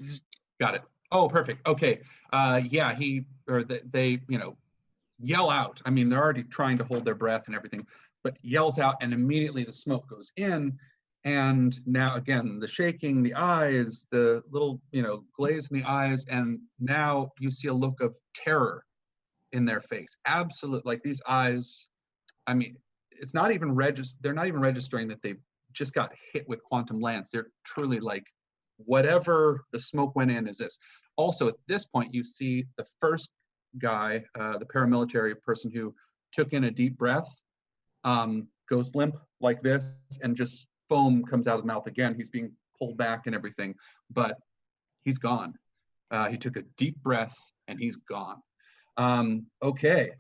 bzz. Got it. Oh, perfect. Okay. Yeah, they yell out. I mean, they're already trying to hold their breath and everything, but yells out, and immediately the smoke goes in. And now again, the shaking, the eyes, the little, glaze in the eyes, and now you see a look of terror in their face. Absolute, like these eyes. I mean, it's not even they're not even registering that they've just got hit with Quantum Lance. They're truly like, whatever the smoke went in is this. Also, at this point, you see the first guy, the paramilitary person who took in a deep breath, goes limp like this, and just foam comes out of the mouth again. He's being pulled back and everything, but he's gone. He took a deep breath and he's gone. Okay.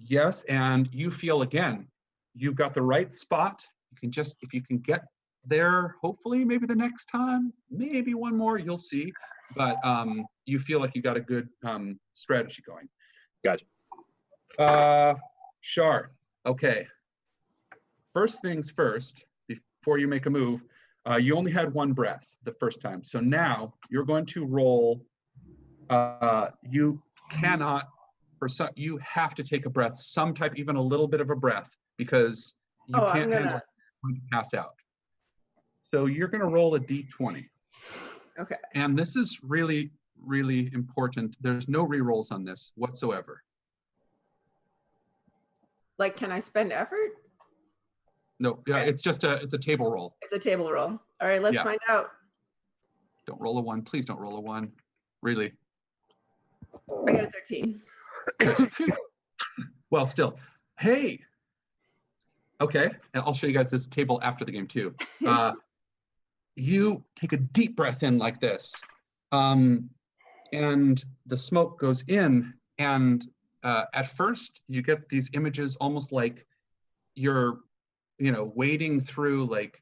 Yes, and you feel again, you've got the right spot. You can just, if you can get there, hopefully maybe the next time, maybe one more, you'll see. But you feel like you got a good strategy going. Gotcha. Shar, okay. First things first, before you make a move, you only had one breath the first time. So now you're going to roll, you cannot, you have to take a breath, some type, even a little bit of a breath, because you can't handle it, you're going to pass out. So you're going to roll a d20. Okay. And this is really, really important. There's no re-rolls on this whatsoever. Like, can I spend effort? No, yeah, it's just it's a table roll. It's a table roll. All right, let's find out. Don't roll a 1. Please don't roll a 1. Really. I got a 13. Well, still. Hey. Okay, and I'll show you guys this table after the game too. You take a deep breath in like this. and the smoke goes in, and at first you get these images almost like you're, wading through like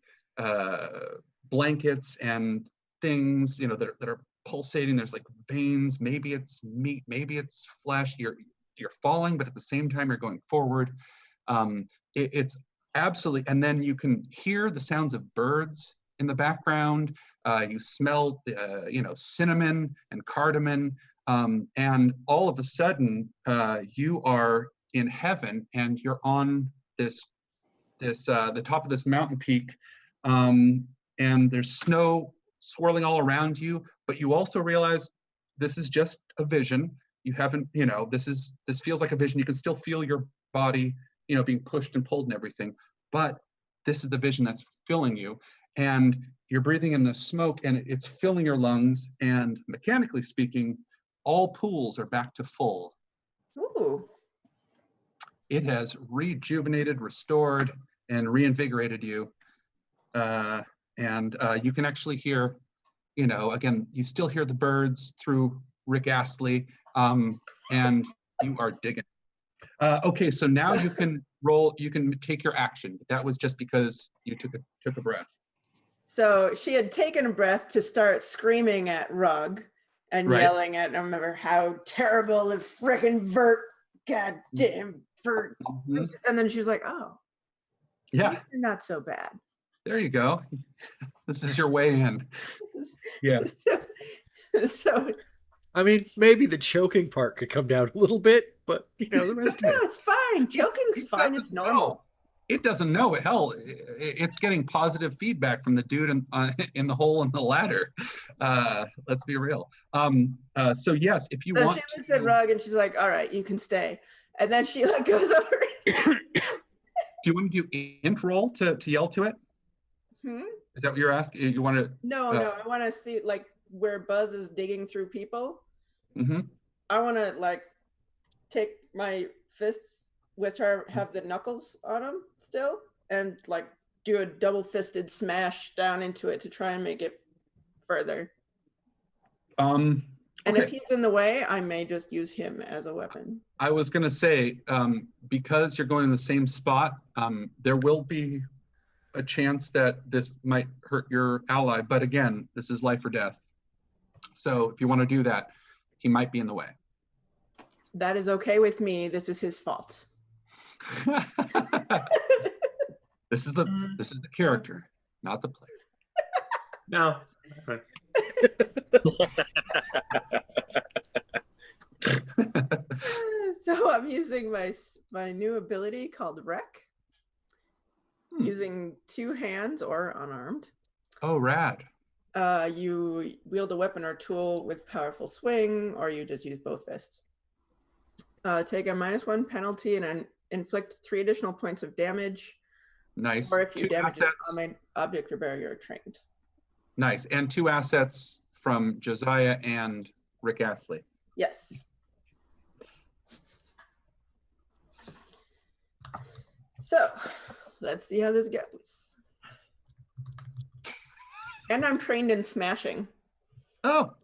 blankets and things, that are pulsating. There's like veins. Maybe it's meat. Maybe it's flesh. You're falling, but at the same time you're going forward. It's absolutely. And then you can hear the sounds of birds in the background. You smell, cinnamon and cardamom. And all of a sudden, you are in heaven, and you're on the top of this mountain peak, and there's snow swirling all around you. But you also realize this is just a vision. You haven't, this feels like a vision. You can still feel your body, being pushed and pulled and everything. But this is the vision that's filling you, and you're breathing in the smoke, and it's filling your lungs. And mechanically speaking, all pools are back to full. Ooh. It has rejuvenated, restored, and reinvigorated you. And you can actually hear, again, you still hear the birds through Rick Astley, and you are digging. Okay, so now you can roll, you can take your action. That was just because you took a breath. So she had taken a breath to start screaming at Rug and yelling at him about how terrible the frickin' Vurt, goddamn Vurt. Mm-hmm. And then she was like, oh, yeah, you're not so bad. There you go. This is your way in. Yeah. So I mean, maybe the choking part could come down a little bit, but the rest of it. It's fine. Choking's fine. It's normal. It doesn't know. Hell, it's getting positive feedback from the dude in the hole in the ladder. Let's be real. So yes, if you want. She looks at Rug and she's like, "All right, you can stay." And then she goes over. Do you want to do int roll to yell to it? Is that what you're asking? You want to? No. I want to see where Buzz is digging through people. Mm-hmm. I want to take my fists, which have the knuckles on them still, and do a double-fisted smash down into it to try and make it further. And if he's in the way, I may just use him as a weapon. I was gonna say, because you're going in the same spot, there will be a chance that this might hurt your ally, but again, this is life or death. So if you want to do that, he might be in the way. That is okay with me. This is his fault. This is the character, not the player. No. So I'm using my new ability called Wreck. Using 2 hands or unarmed. Oh, rad. You wield a weapon or tool with powerful swing, or you just use both fists. Take a -1 penalty and inflict 3 additional points of damage. Nice. Or if you 2 damage assets. a common object or barrier trained. Nice. And 2 assets from Josiah and Rick Astley. Yes. So let's see how this goes. And I'm trained in smashing. Oh,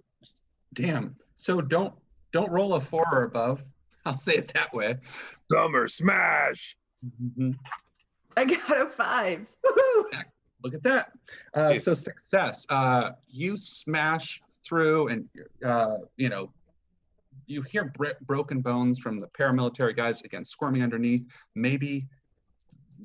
damn. So don't roll a 4 or above. I'll say it that way. Summer smash. Mm-hmm. I got a 5. Look at that. So success. You smash through, and you hear broken bones from the paramilitary guys, again squirming underneath. Maybe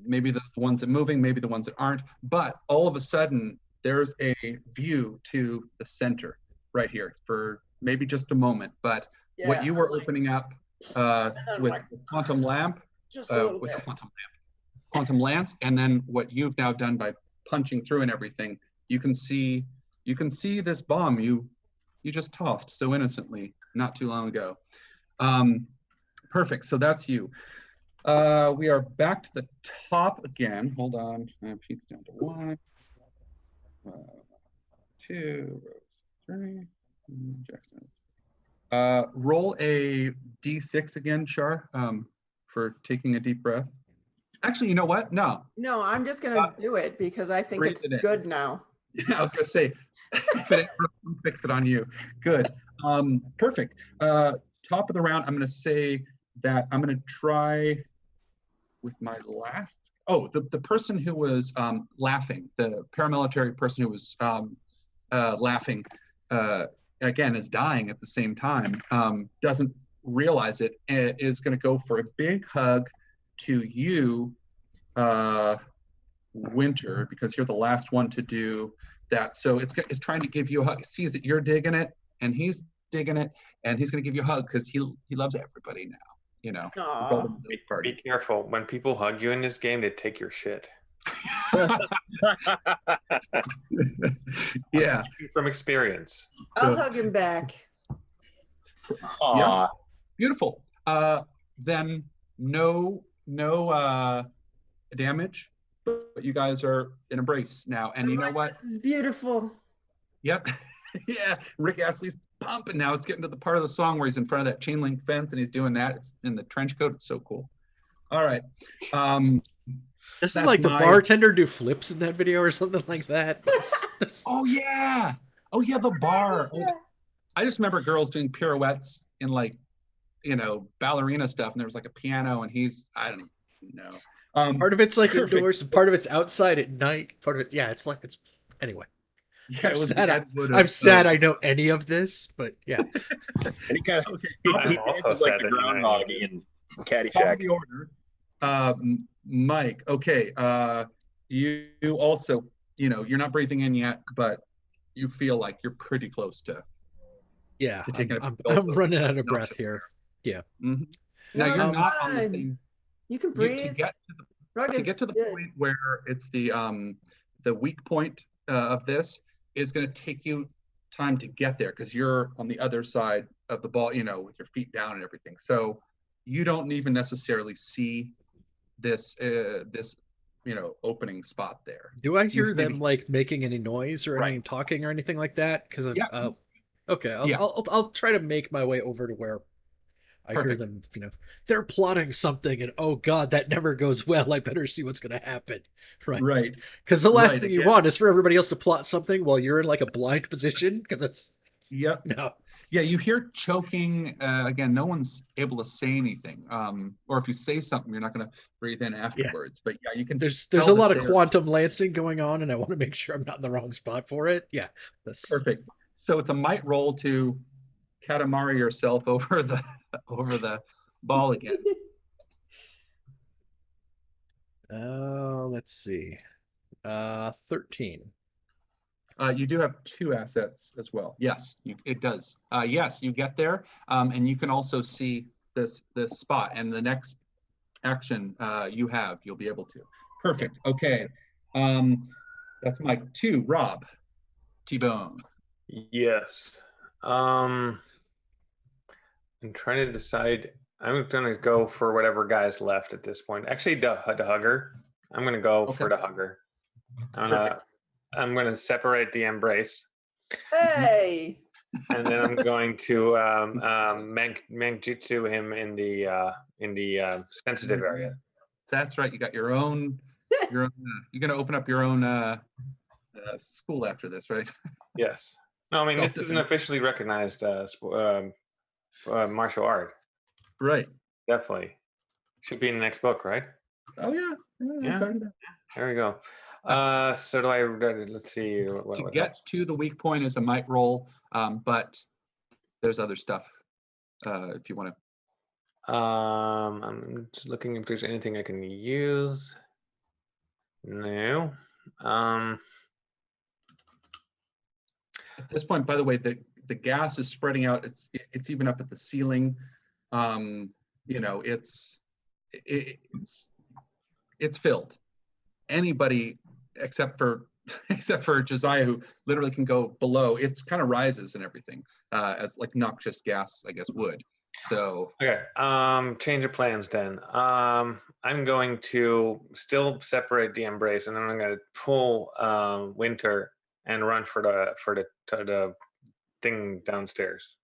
the ones that moving, maybe the ones that aren't. But all of a sudden, there's a view to the center right here for maybe just a moment. But what you were opening up with the quantum lamp, quantum lance, and then what you've now done by punching through and everything, you can see this bomb you just tossed so innocently not too long ago. Perfect. So that's you. We are back to the top again. Hold on. Pete's down to 1, 2, 3. Jackson. Roll a d6 again, Char, for taking a deep breath. Actually, you know what? No, I'm just gonna do it because I think it's good now. Yeah, I was gonna say, if it ain't broken, fix it on you. Good. Perfect. Top of the round, I'm going to say that I'm going to try with my last. Oh, the person who was laughing, the paramilitary person who was laughing, again, is dying at the same time, doesn't realize it, and is going to go for a big hug to you, Winter, because you're the last one to do that. So it's trying to give you a hug. It sees that you're digging it, and he's digging it, and he's going to give you a hug because he loves everybody now. You know, be careful when people hug you in this game; they take your shit. Yeah, from experience. I'll hug him back. Yeah, beautiful. Then no damage, but you guys are in a brace now, and you know what? This is beautiful. Yep. Yeah, Rick Astley's pumping now. It's getting to the part of the song where he's in front of that chain link fence and he's doing that. It's in the trench coat. It's so cool. All right. Doesn't like the bartender do flips in that video or something like that? Oh yeah. Oh yeah, the bar. Yeah. I just remember girls doing pirouettes in like, you know, ballerina stuff, and there was like a piano, and I don't know. Part of it's like indoors, and part of it's outside at night. Part of it, yeah, it's anyway. Yeah, I'm sad I know any of this, but yeah. And he kind of he dances like the groundhog in Caddyshack. The order. Mike, okay. You also, you know, you're not breathing in yet, but you feel like you're pretty close to. Yeah, I'm running out of breath here. Yeah. Mm-hmm. Now you're not on the same. You can breathe. To get to the point where it's the weak point of this is going to take you time to get there because you're on the other side of the ball, you know, with your feet down and everything. So you don't even necessarily see this you know, opening spot there. Do I hear them like making any noise or any talking or anything like that? Because okay, I'll try to make my way over to where I hear them. You know, they're plotting something, and oh god, that never goes well. I better see what's going to happen. Right. Because the last thing you want is for everybody else to plot something while you're in like a blind position. Because it's no. Yeah, you hear choking. Again, no one's able to say anything. Or if you say something, you're not going to breathe in afterwards. But yeah, you can. There's a lot of quantum lancing going on, and I want to make sure I'm not in the wrong spot for it. Yeah, that's perfect. So it's a might roll to Katamari yourself over the ball again. Let's see. 13. You do have 2 assets as well. Yes, it does. Yes, you get there, and you can also see this spot. And the next action you'll be able to. Perfect. Okay, that's Mike. 2. Rob, T-Bone. Yes. I'm trying to decide. I'm gonna go for whatever guy's left at this point. Actually, the hugger. I'm gonna go for the hugger. I'm gonna separate the embrace. Hey. And then I'm going to Manjutsu him in the sensitive area. That's right. You got your own. You're gonna open up your own school after this, right? Yes. No, I mean this is an officially recognized martial art. Right. Definitely. Should be in the next book, right? Oh yeah. There we go. So do I? Let's see. To get to the weak point is a might roll, but there's other stuff if you want to. I'm just looking if there's anything I can use. No. At this point, by the way, the gas is spreading out. It's even up at the ceiling. You know, it's filled. Anybody except for Josiah, who literally can go below, it's kind of rises and everything as like noxious gas, I guess, would. So okay, change of plans then. I'm going to still separate the embrace, and then I'm going to pull Winter and run for the thing downstairs.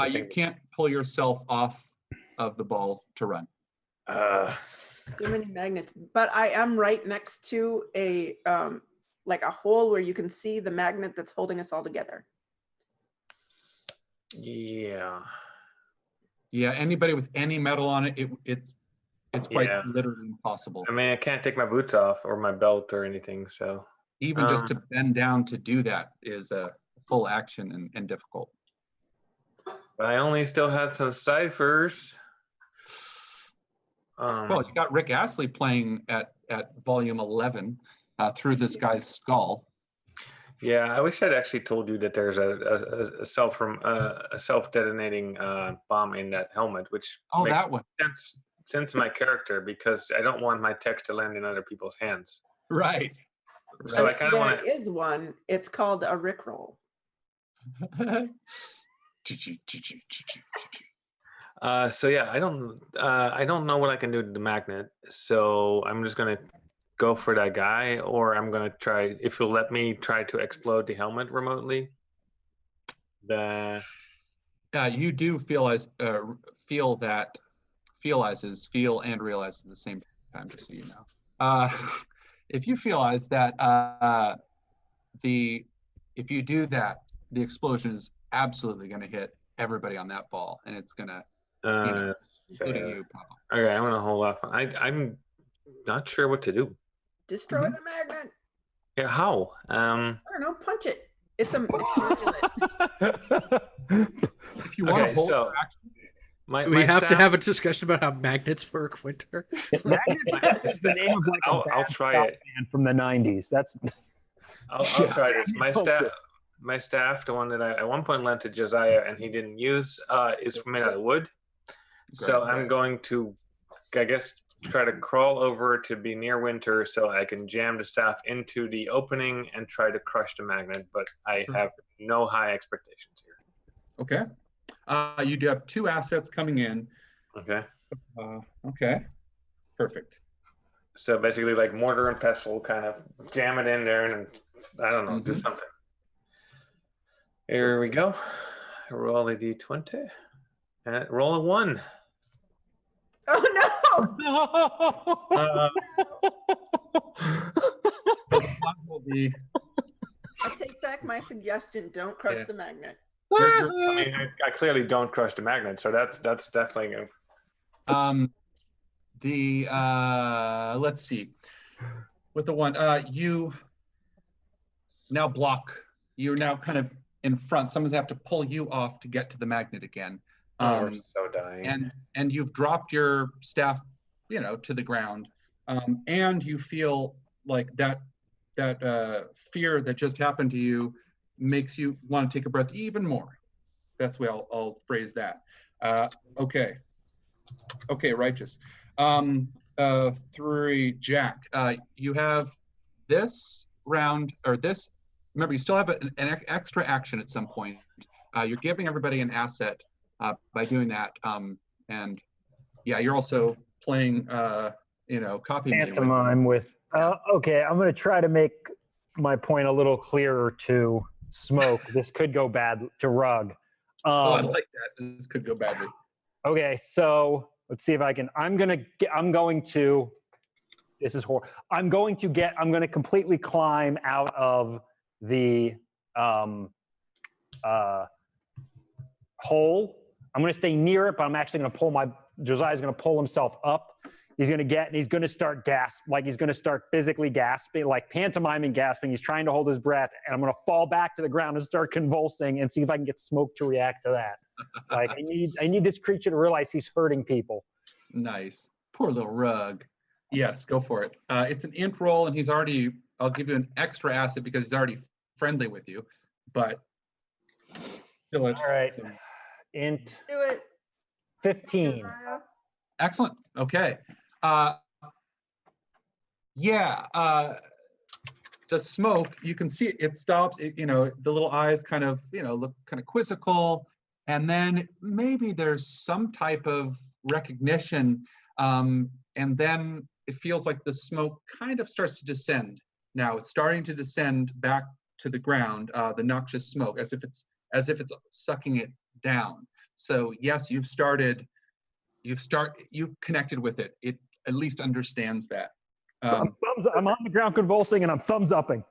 You can't pull yourself off of the ball to run. Too many magnets, but I am right next to a like a hole where you can see the magnet that's holding us all together. Yeah. Yeah, anybody with any metal on it, it's quite Yeah. literally impossible. I mean, I can't take my boots off or my belt or anything, so. Even just to bend down to do that is a full action and difficult. But I only still had some ciphers. Well, you got Rick Astley playing at volume 11 through this guy's skull. Yeah, I wish I'd actually told you that there's a self-detonating bomb in that helmet, which makes that one. sense my character, because I don't want my text to land in other people's hands. Right. So I kind of want to. There is one. It's called a Rickroll. So yeah, I don't know what I can do to the magnet. So I'm just gonna go for that guy, or I'm gonna try, if you'll let me try to explode the helmet remotely. You do feel and realize at the same time, just so you know. If you realize that if you do that, the explosion is absolutely going to hit everybody on that ball, and it's going to, including you, Papa. Okay, I'm gonna hold off. I'm not sure what to do. Destroy the magnet. Yeah, how? I don't know. Punch it. It's a amulet. If you want to hold action, we have to have a discussion about how magnets work, Winter. Magnets is the name of like I'll try it from the 90s. That's. I'll try this. My staff, the one that I at one point lent to Josiah and he didn't use, is made out of wood. So I'm going to, I guess, try to crawl over to be near Winter so I can jam the staff into the opening and try to crush the magnet. But I have no high expectations here. Okay. You do have 2 assets coming in. Okay. Okay. Perfect. So basically, like mortar and pestle, kind of jam it in there, and I don't know, do something. Here we go. Roll a d20 and roll a 1. Oh no! I take back my suggestion. Don't crush the magnet. I mean, I clearly don't crush the magnet, so that's definitely good. Let's see. With the 1, you now block. You're now kind of in front. Someone's have to pull you off to get to the magnet again. We're so dying. And you've dropped your staff, to the ground, and you feel like that fear that just happened to you makes you want to take a breath even more. That's the way I'll phrase that. Okay, righteous. 3, Jack. You have this round, or this. Remember, you still have an extra action at some point. You're giving everybody an asset by doing that. And yeah, you're also playing, copy pantomime with. Okay, I'm going to try to make my point a little clearer to Smoke. This could go bad to Rug. I like that. This could go badly. Okay, so let's see if I can. This is horrible. I'm going to completely climb out of the hole. I'm going to stay near it, but I'm actually going to Josiah's going to pull himself up. He's going to start he's going to start physically gasping, like pantomiming gasping. He's trying to hold his breath, and I'm going to fall back to the ground and start convulsing and see if I can get Smoke to react to that. Like I need this creature to realize he's hurting people. Nice. Poor little Rug. Yes, go for it. It's an int roll, and I'll give you an extra asset because he's already friendly with you, but still. All right. Int. Do it. 15. Excellent. Okay. The smoke, you can see it stops, the little eyes kind of, look kind of quizzical. And then maybe there's some type of recognition. And then it feels like the smoke kind of starts to descend. Now it's starting to descend back to the ground, the noxious smoke, as if it's sucking it down. So yes, you've connected with it. It at least understands that. I'm on the ground convulsing and I'm thumbs upping.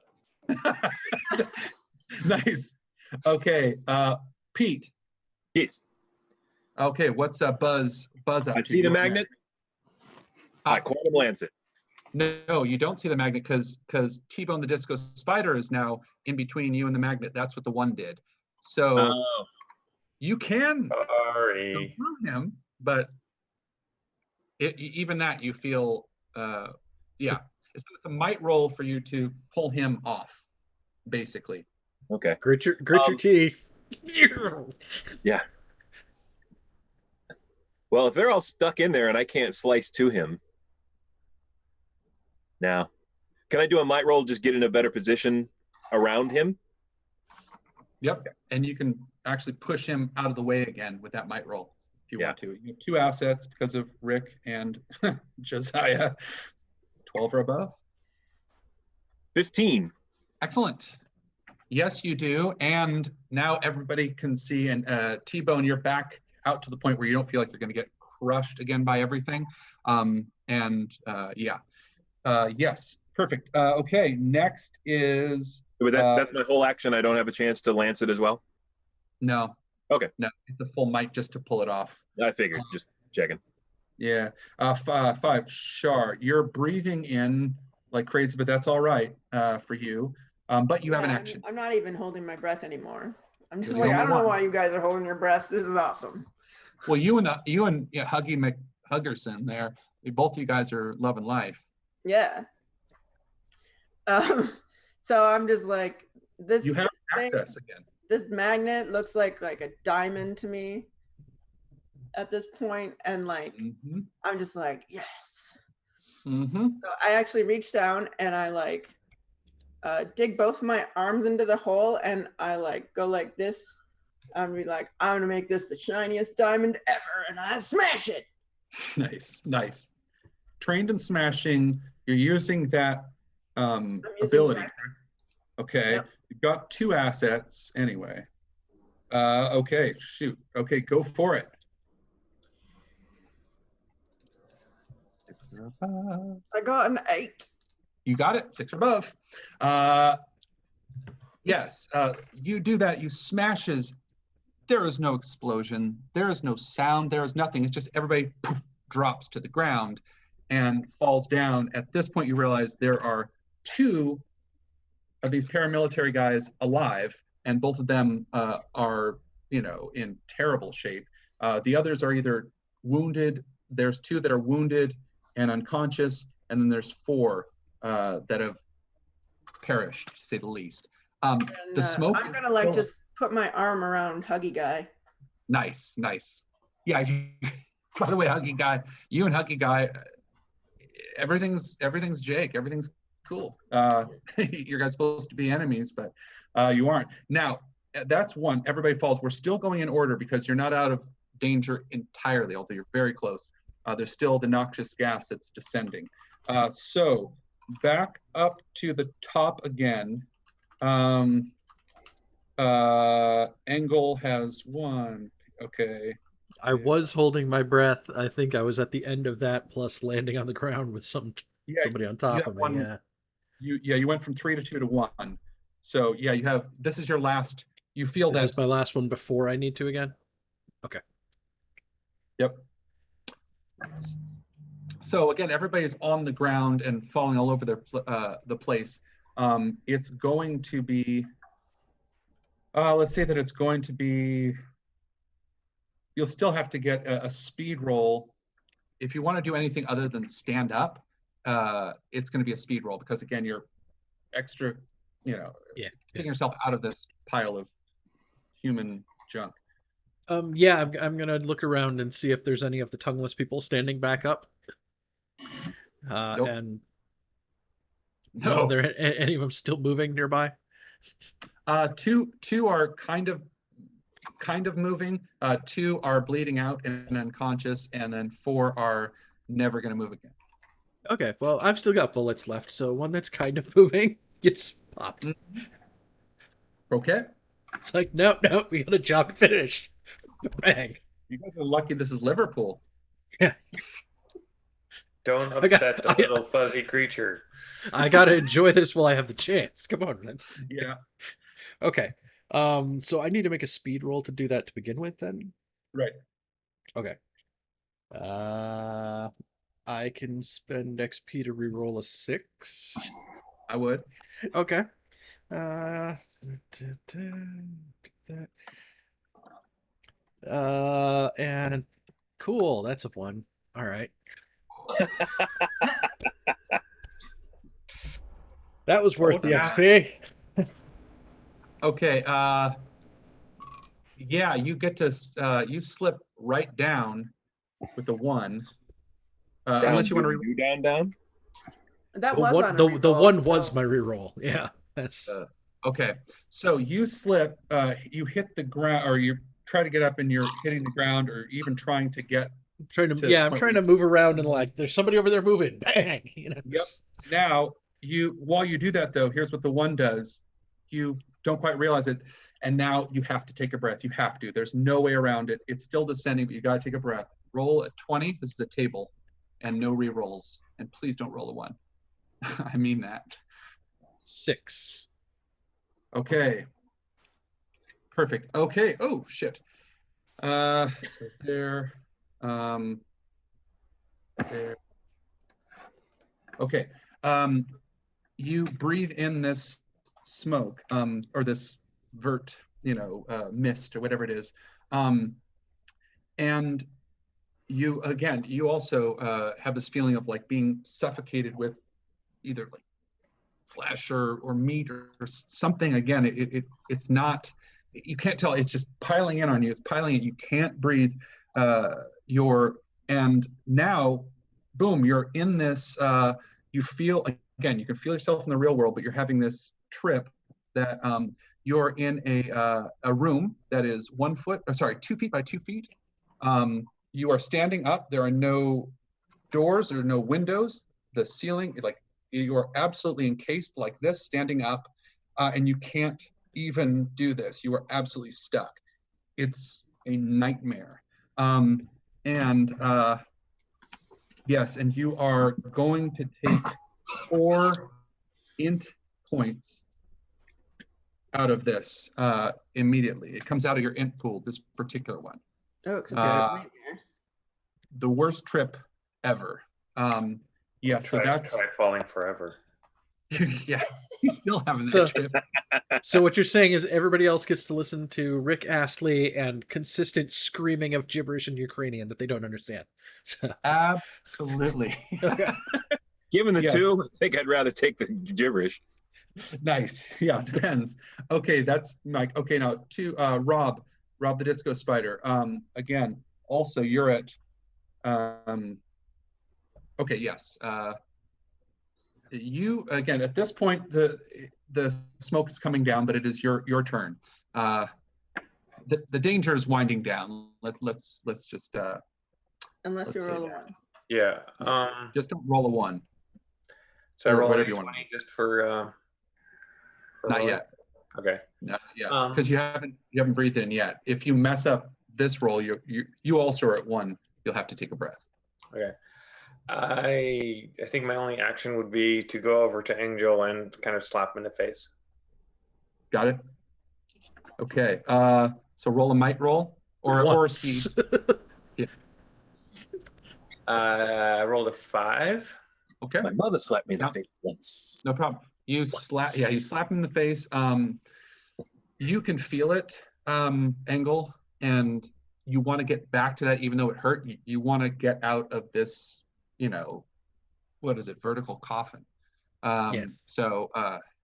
Nice. Okay, Pete. Yes. Okay, what's Buzz up I to? see the magnet. I quantum lance it. No, you don't see the magnet because T-Bone the Disco Spider is now in between you and the magnet. That's what the one did. So you can go Sorry. through him, but even that you feel, yeah. It's a might roll for you to pull him off, basically. Okay. Grit your teeth. Yeah. Well, if they're all stuck in there and I can't slice to him, now, can I do a might roll, just get in a better position around him? Yep, and you can actually push him out of the way again with that might roll if you want to. You have 2 assets because of Rick and Josiah. 12 or above. 15. Excellent. Yes, you do. And now everybody can see. And T-Bone, you're back out to the point where you don't feel like you're going to get crushed again by everything. Yes, perfect. Okay, next is. But that's my whole action. I don't have a chance to lance it as well. No. Okay. No, it's a full might just to pull it off. I figured. Just checking. Yeah. 5. Shar, you're breathing in like crazy, but that's all right for you. But you have an action. I'm not even holding my breath anymore. I'm just You're like, the I don't only know one. why you guys are holding your breaths. This is awesome. Well, you and Huggy McHuggerson there, both of you guys are loving life. Yeah. So I'm just like, this. You have thing, access again. This magnet looks like a diamond to me at this point, and like I'm just like, yes. So I actually reached down and I like dig both my arms into the hole, and I like go like this. I'm like, I'm gonna make this the shiniest diamond ever, and I smash it. Nice. Trained in smashing, you're using that ability. That. Okay, Yep. You've got 2 assets anyway. Okay, shoot. Okay, go for it. I got an 8. You got it, 6 or above. Yes, you do that. You smashes. There is no explosion. There is no sound. There is nothing. It's just everybody poof, drops to the ground and falls down. At this point, you realize there are 2 of these paramilitary guys alive, and both of them are, in terrible shape. The others are either wounded. There's 2 that are wounded and unconscious, and then there's 4 that have perished, to say the least. The smoke. I'm gonna like just put my arm around Huggy Guy. Nice. Yeah. By the way, Huggy Guy, you and Huggy Guy, everything's Jake. Everything's cool. You guys supposed to be enemies, but you aren't. Now, that's 1. Everybody falls. We're still going in order because you're not out of danger entirely, although you're very close. There's still the noxious gas that's descending. So back up to the top again. Engel has 1. Okay. I was holding my breath. I think I was at the end of that, plus landing on the ground with somebody on top of me. 1. You went from 3 to 2 to 1. So yeah, you have. This is your last. You feel this that. This is my last one before I need to again. Okay. Yep. So again, everybody's on the ground and falling all over the place. It's going to be. Let's say that it's going to be. You'll still have to get a speed roll. If you want to do anything other than stand up, it's going to be a speed roll because again, you're extra, taking yourself out of this pile of human junk. Yeah, I'm gonna look around and see if there's any of the tongueless people standing back up. Nope. And no, are there any of them still moving nearby? 2 are kind of moving. 2 are bleeding out and unconscious, and then 4 are never going to move again. Okay, well, I've still got bullets left, so one that's kind of moving gets popped. Okay. It's like, no, we got a job to finish. Bang. You guys are lucky this is Liverpool. Yeah. Don't upset the little fuzzy creature. I gotta enjoy this while I have the chance. Come on, man. Yeah. Okay. So I need to make a speed roll to do that to begin with, then. Right. Okay. I can spend XP to reroll a 6. I would. Okay. That. And cool. That's a 1. All right. That was worth the XP. Okay. Yeah, you get to you slip right down with the 1. Unless you want to. You down. That The was one, on a the reroll, one so- was my reroll. Yeah, that's Okay, so you slip. You hit the ground, or you try to get up, and you're hitting the ground, or even trying to get. I'm trying to. to Yeah, the I'm point trying where to move around and like, there's somebody over there moving. Bang. You know. Yep. Now while you do that though, here's what the 1 does. You don't quite realize it, and now you have to take a breath. You have to. There's no way around it. It's still descending, but you got to take a breath. Roll a 20. This is a table, and no re-rolls. And please don't roll a 1. I mean that. 6. Okay. Perfect. Okay. Oh shit. So there. There. Okay. You breathe in this smoke, or this vurt, mist or whatever it is, and you also have this feeling of like being suffocated with either like flesh or meat or something. Again, it's not, you can't tell. It's just piling in on you. It's piling in. You can't breathe. And now, boom, you're in this. You feel, again, you can feel yourself in the real world, but you're having this trip that you're in a room that is 2 feet by 2 feet. You are standing up. There are no doors or no windows. The ceiling, like, you are absolutely encased like this, standing up, and you can't even do this. You are absolutely stuck. It's a nightmare. Yes, and you are going to take 4 int points out of this immediately. It comes out of your int pool, this particular one. Oh, because you're a nightmare. The worst trip ever. Yeah, so that's try falling forever. yeah, he's still having that trip. So what you're saying is everybody else gets to listen to Rick Astley and consistent screaming of gibberish in Ukrainian that they don't understand. So. Absolutely. Okay. Given the 2, I think I'd rather take the gibberish. Nice. Yeah, depends. Okay, that's Mike. Okay, now to Rob the Disco Spider. Again, also you're at okay, yes. You again at this point the smoke is coming down, but it is your turn. The danger is winding down. Let's just Unless you roll a 1. Yeah. just don't roll a 1. So I roll whatever you 20 want. just for Not yet. Okay. Not yet. Because you haven't breathed in yet. If you mess up this roll, you also are at 1. You'll have to take a breath. Okay. I think my only action would be to go over to Angel and kind of slap him in the face. Got it? Okay. So roll a might roll or speed. Yeah. I rolled a 5. Okay. My mother slapped me in the face once. No problem. You slap him in the face. You can feel it, Angle, and you want to get back to that even though it hurt. You want to get out of this, what is it, vertical coffin. Yeah. So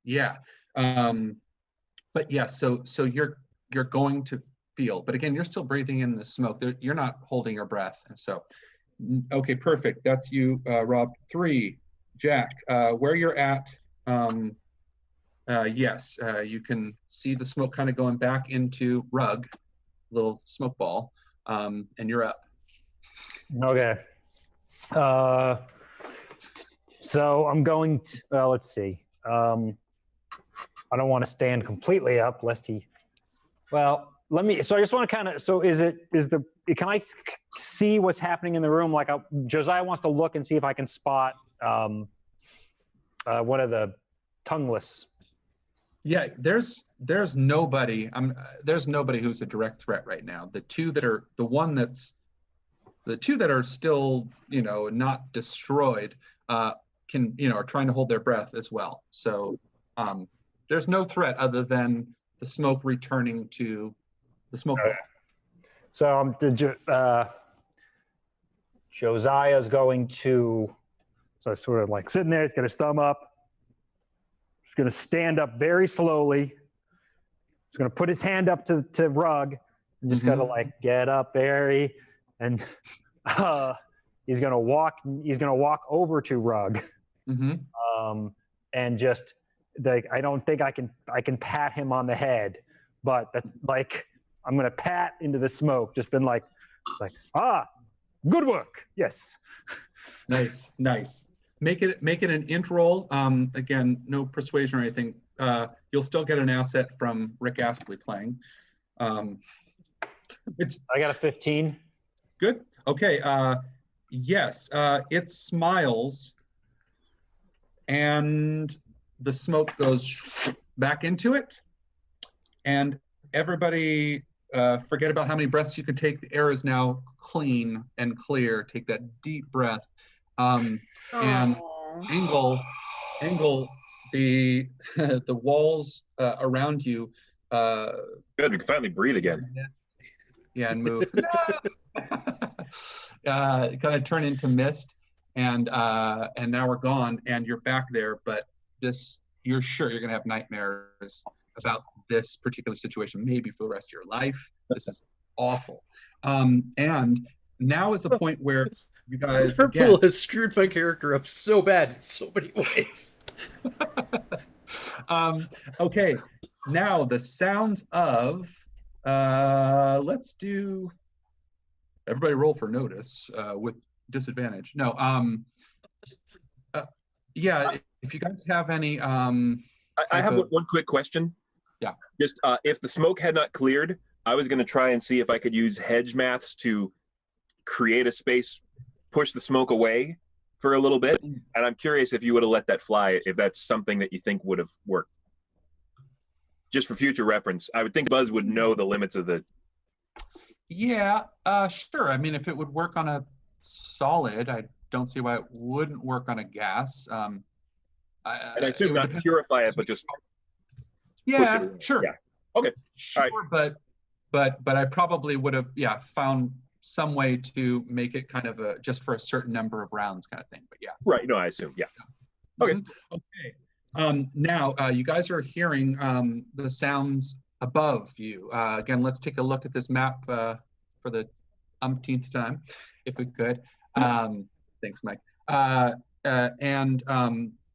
yeah. But yeah, so you're going to feel, but again, you're still breathing in the smoke. You're not holding your breath. So okay, perfect. That's you, Rob. 3, Jack, where you're at. Yes, you can see the smoke kind of going back into Rug, little smoke ball, and you're up. Okay. So I'm going to, let's see. I don't want to stand completely up lest he, well, so I just want to kind of, so can I see what's happening in the room? Like Josiah wants to look and see if I can spot, what are the tongueless? Yeah, there's nobody. There's nobody who's a direct threat right now. The two that are still, not destroyed, are trying to hold their breath as well. So there's no threat other than the smoke returning to the smoke ball. So Josiah's going to, so sort of like sitting there, he's got his thumb up. He's going to stand up very slowly. He's going to put his hand up to Rug and just kind of like, get up, Barry. And he's going to walk over to Rug. And just like, I don't think I can pat him on the head, but like, I'm going to pat into the smoke, just been like, good work. Yes. Nice. Make it an int roll. Again, no persuasion or anything. You'll still get an asset from Rick Astley playing. I got a 15. Good. Okay. Yes. It smiles, and the smoke goes back into it, and everybody forget about how many breaths you can take. The air is now clean and clear. Take that deep breath. And angle the walls around you. Good, we can finally breathe again. Yeah, and move. Kind of turn into mist, and now we're gone, and you're back there. But you're sure you're gonna have nightmares about this particular situation, maybe for the rest of your life. This is awful. And now is the point where you guys Purple has screwed my character up so bad in so many ways. Okay, now the sounds of let's do everybody roll for notice with disadvantage. No, yeah, if you guys have any I have one quick question. Yeah. Just if the smoke had not cleared, I was going to try and see if I could use hedge maths to create a space, push the smoke away for a little bit. And I'm curious if you would have let that fly, if that's something that you think would have worked. Just for future reference, I would think Buzz would know the limits of the... Yeah, sure. I mean, if it would work on a solid, I don't see why it wouldn't work on a gas. And I assume not purify it, but just... Yeah, sure. Yeah. Okay. Sure, right. But I probably would have, found some way to make it kind of just for a certain number of rounds kind of thing. But yeah. Right. No, I assume. Yeah. Okay. Okay. Now you guys are hearing the sounds above you. Again, let's take a look at this map for the umpteenth time, if we could. Thanks, Mike.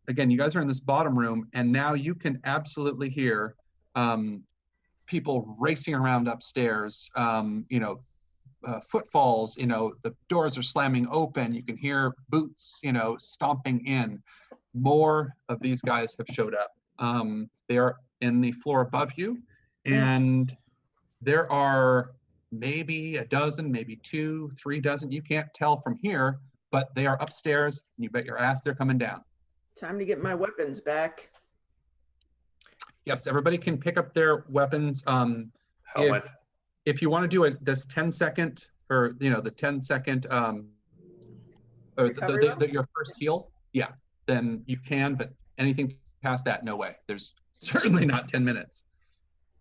Again, you guys are in this bottom room, and now you can absolutely hear people racing around upstairs, footfalls, the doors are slamming open. You can hear boots, stomping in. More of these guys have showed up. They are in the floor above you, and there are maybe a dozen, maybe 2, 3 dozen. You can't tell from here, but they are upstairs, and you bet your ass they're coming down. Time to get my weapons back. Yes, everybody can pick up their weapons. If you want to do this 10-second, or the 10-second, or your first heal, then you can. But anything past that, no way. There's certainly not 10 minutes.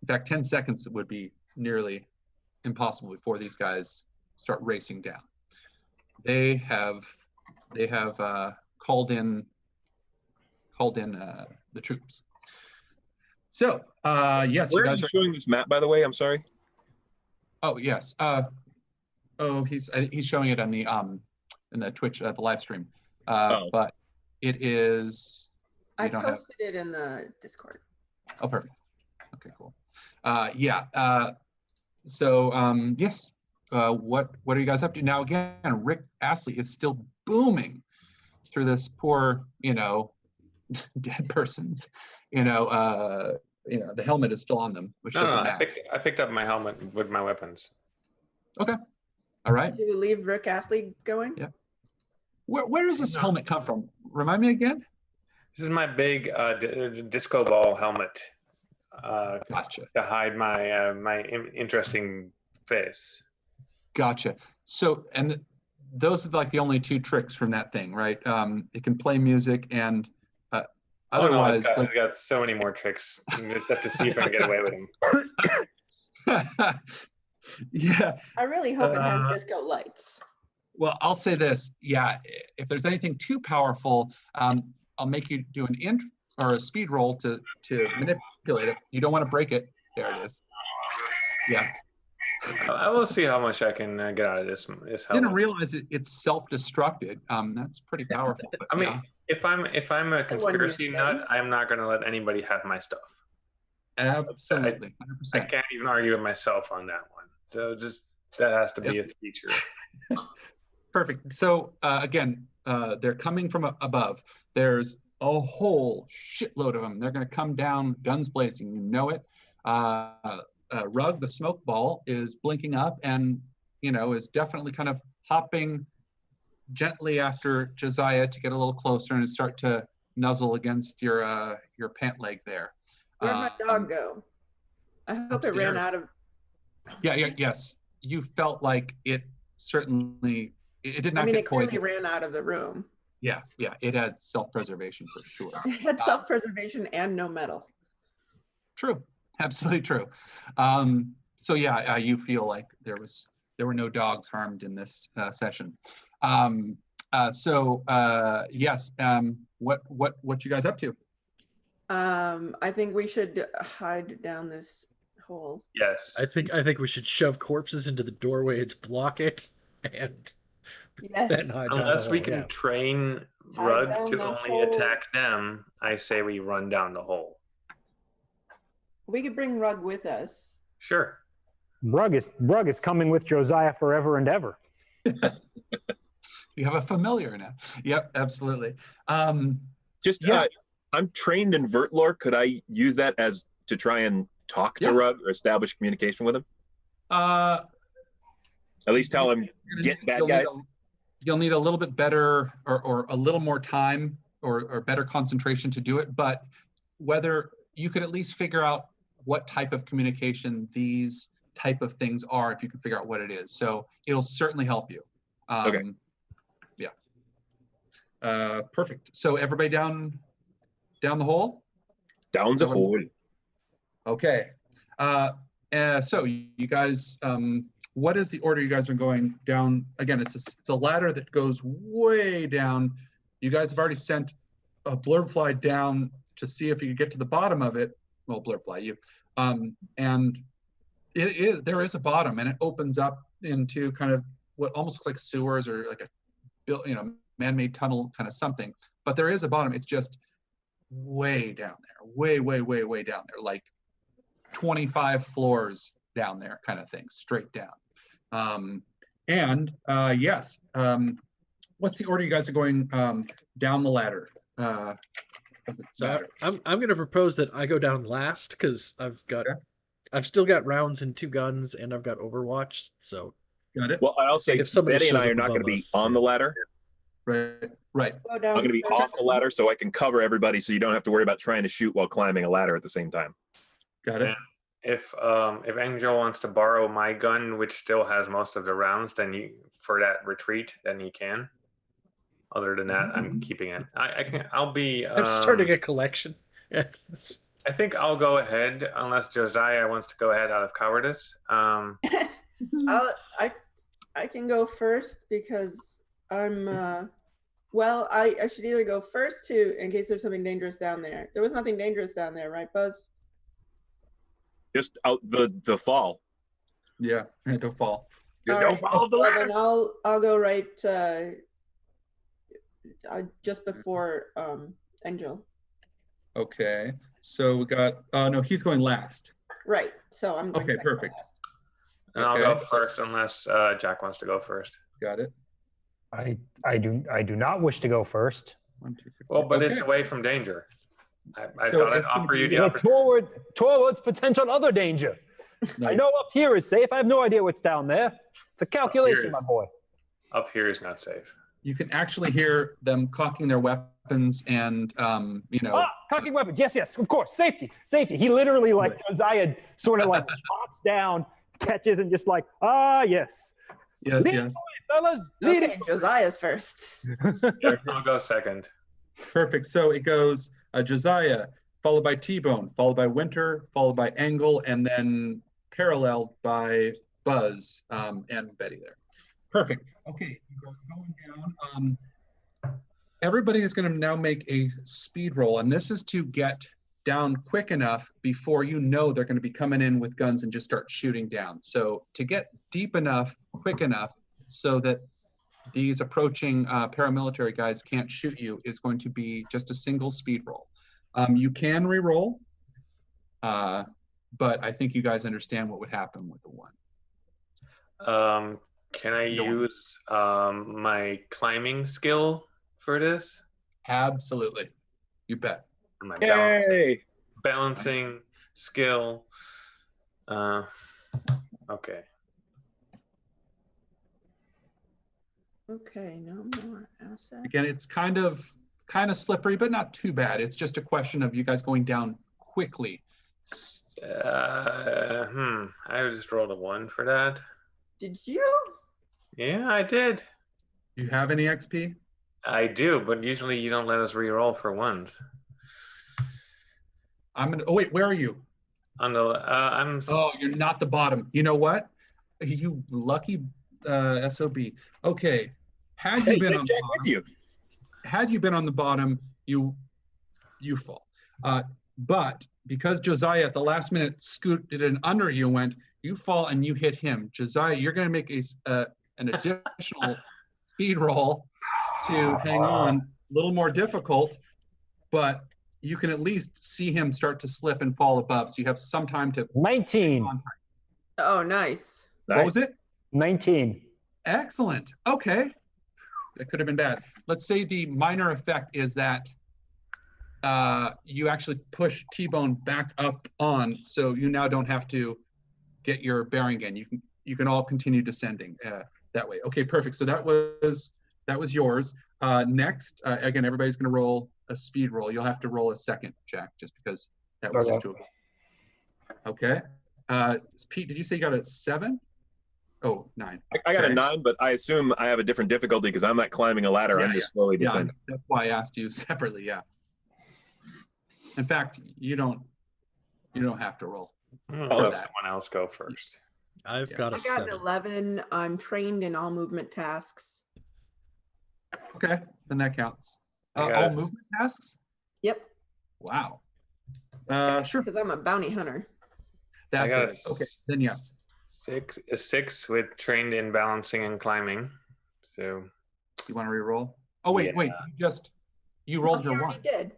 In fact, 10 seconds would be nearly impossible before these guys start racing down. They have called in the troops. So yes, where you guys are you showing this map, by the way? I'm sorry. Oh yes. He's showing it on the in the Twitch the live stream. But it is. I posted it in the Discord. Oh, perfect. Okay, cool. So yes. What are you guys up to now? Again, Rick Astley is still booming through this poor, dead person's, the helmet is still on them, which doesn't matter. I picked up my helmet with my weapons. Okay. All right. Did you leave Rick Astley going? Yeah. Where does this helmet come from? Remind me again. This is my big disco ball helmet. Gotcha. to hide my interesting face. Gotcha. So, and those are like the only two tricks from that thing, right? It can play music and otherwise, it's got so many more tricks. You just have to see if I can get away with them. Yeah. I really hope it has disco lights. Well, I'll say this. Yeah, if there's anything too powerful, I'll make you do an int or a speed roll to manipulate it. You don't want to break it. There it is. Yeah. I will see how much I can get out of this helmet. Didn't realize it's self-destructed. That's pretty powerful. But, I mean, yeah. if I'm a conspiracy nut, I'm not going to let anybody have my stuff. Absolutely, 100%. I can't even argue with myself on that one. So just that has to be a feature. Perfect. So again, they're coming from above. There's a whole shitload of them. They're going to come down, guns blazing. You know it. Rug, the smoke ball, is blinking up and, is definitely kind of hopping gently after Josiah to get a little closer and start to nuzzle against your pant leg there. Where'd my dog go? I hope upstairs. it ran out of... Yes. You felt like it certainly, it did not I mean, get it clearly poisoned. ran out of the room. Yeah, it had self-preservation for sure. It had self-preservation and no metal. True, absolutely true. So yeah, you feel like there were no dogs harmed in this session. Yes, what you guys up to? I think we should hide down this hole. Yes. I think we should shove corpses into the doorway to block it, and Yes. then hide down Unless the we hole. can train Hide Rug down to the only hole. attack them, I say we run down the hole. We could bring Rug with us. Sure. Rug is coming with Josiah forever and ever. You have a familiar now. Yep, absolutely. I'm trained in Vurt lore. Could I use that to try and talk to Rug or establish communication with him? At least tell him, get bad guys. You'll need a little bit better or a little more time or better concentration to do it, but whether you could at least figure out what type of communication these type of things are, if you can figure out what it is. So it'll certainly help you. Okay. Yeah. Perfect. So everybody down the hole? Down the hole. Okay. So you guys, what is the order you guys are going down? Again, it's a ladder that goes way down. You guys have already sent a blurb fly down to see if you could get to the bottom of it. Well, blurb fly, you. And there is a bottom, and it opens up into kind of what almost looks like sewers or like a man-made tunnel kind of something. But there is a bottom. It's just way down there, way down there, like 25 floors down there kind of thing, straight down. Yes, what's the order you guys are going down the ladder? So I'm going to propose that I go down last because I've still got rounds and 2 guns, and I've got Overwatch. So got it. Well, I'll say Betty and I are not going to be on the ladder. Right. Go down I'm going to be off the ladder so I can cover everybody, so you don't have to worry about trying to shoot while climbing a ladder at the same time. Got it. If Angel wants to borrow my gun, which still has most of the rounds, then for that retreat, then he can. Other than that, I'm keeping it. I'll be. I'm starting a collection. I think I'll go ahead unless Josiah wants to go ahead out of cowardice. I can go first because I'm. I should either go first in case there's something dangerous down there. There was nothing dangerous down there, right, Buzz? Just out the fall. Yeah, don't fall. Just don't follow the ladder. Then I'll go right just before Angel. Okay, so we got. No, he's going last. Right. So I'm going perfect. last. And I'll go first unless Jack wants to go first. Got it. I do not wish to go first. 1, 2, 3. Well, but it's away from danger. I thought I'd offer you the opportunity. Towards potential other danger. No. I know up here is safe. I have no idea what's down there. It's a calculation, my boy. Up here is not safe. You can actually hear them cocking their weapons weapons and cocking weapons. Yes, of course. Safety. He literally, like, Josiah sort of like chops down, catches, and just like, yes. Yes. Lead away, fellas. Lead Okay, Josiah's first. Eric will go second. Perfect. So it goes Josiah, followed by T-Bone, followed by Winter, followed by Angle, and then paralleled by Buzz and Betty there. Perfect. Okay, going down. Everybody is going to now make a speed roll, and this is to get down quick enough before you know they're going to be coming in with guns and just start shooting down. So to get deep enough, quick enough, so that these approaching paramilitary guys can't shoot you is going to be just a single speed roll. You can re-roll, but I think you guys understand what would happen with the one. Can I use my climbing skill for this? Absolutely. You bet. My Yay! balancing skill. Okay. Okay, no more assets. Again, it's kind of slippery, but not too bad. It's just a question of you guys going down quickly. I just rolled a 1 for that. Did you? Yeah, I did. Do you have any XP? I do, but usually you don't let us re-roll for ones. Oh wait, where are you? On the I'm. Oh, you're not the bottom. You know what? You lucky SOB. Okay, had you been on the bottom, had you been on the bottom, you fall. But because Josiah at the last minute scooted in under you, you fall and you hit him. Josiah, you're going to make an additional speed roll to hang on. A little more difficult, but you can at least see him start to slip and fall above, so you have some time to 19. Oh, nice. What was it? 19. Excellent. Okay. That could have been bad. Let's say the minor effect is that you actually push T-Bone back up on, so you now don't have to get your bearing again. You can all continue descending that way. Okay, perfect. So that was yours. Next, again, everybody's going to roll a speed roll. You'll have to roll a second, Jack, just because that was just doable. Okay. Pete, did you say you got a 7? Oh, 9. I got a 9, but I assume I have a different difficulty because I'm not climbing a ladder. I'm just slowly descending. That's why I asked you separately. Yeah. In fact, you don't have to roll. Let someone else go first. I got an 7. 11. I'm trained in all movement tasks. Okay, then that counts. All movement tasks? Yep. Wow. Sure. Because I'm a bounty hunter. That's right. Okay, then yes. 6 with trained in balancing and climbing. So you want to re-roll? Oh wait, you rolled your 1. Did.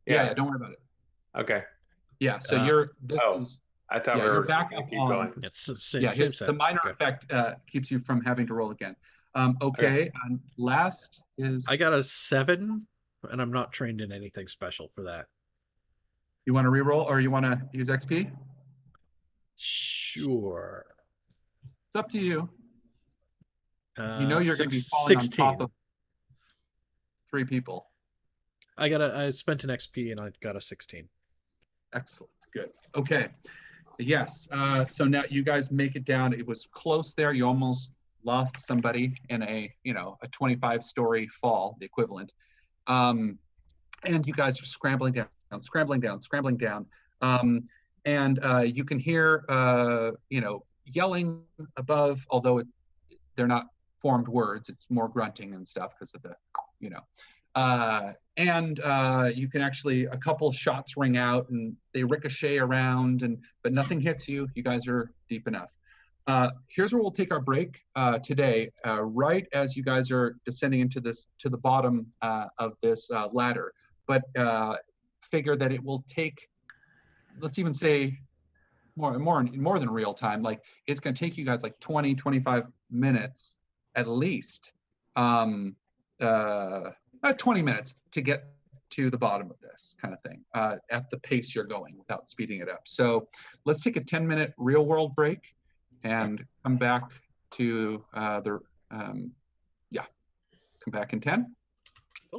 Yeah, don't worry about it. Okay. Yeah, so I thought we were back up keep on. going. It's the same, the minor effect keeps you from having to roll again. Okay. And last is. I got a 7, and I'm not trained in anything special for that. You want to re-roll or you want to use XP? Sure. It's up to you. You know you're going to be falling 16. on top of 3 people. I spent an XP and I got a 16. Excellent. Good. Okay. Yes. So now you guys make it down. It was close there. You almost lost somebody in a 25-story fall, the equivalent. And you guys are scrambling down. And you can hear, yelling above, although they're not formed words. It's more grunting and stuff because of the, and you can actually, a couple shots ring out and they ricochet around, but nothing hits you. You guys are deep enough. Here's where we'll take our break today, right as you guys are descending into to the bottom of this ladder. But figure that it will take, let's even say more than real time. Like it's going to take you guys like 20, 25 minutes at least. 20 minutes to get to the bottom of this kind of thing at the pace you're going without speeding it up. So let's take a 10-minute real world break and come back to come back in 10.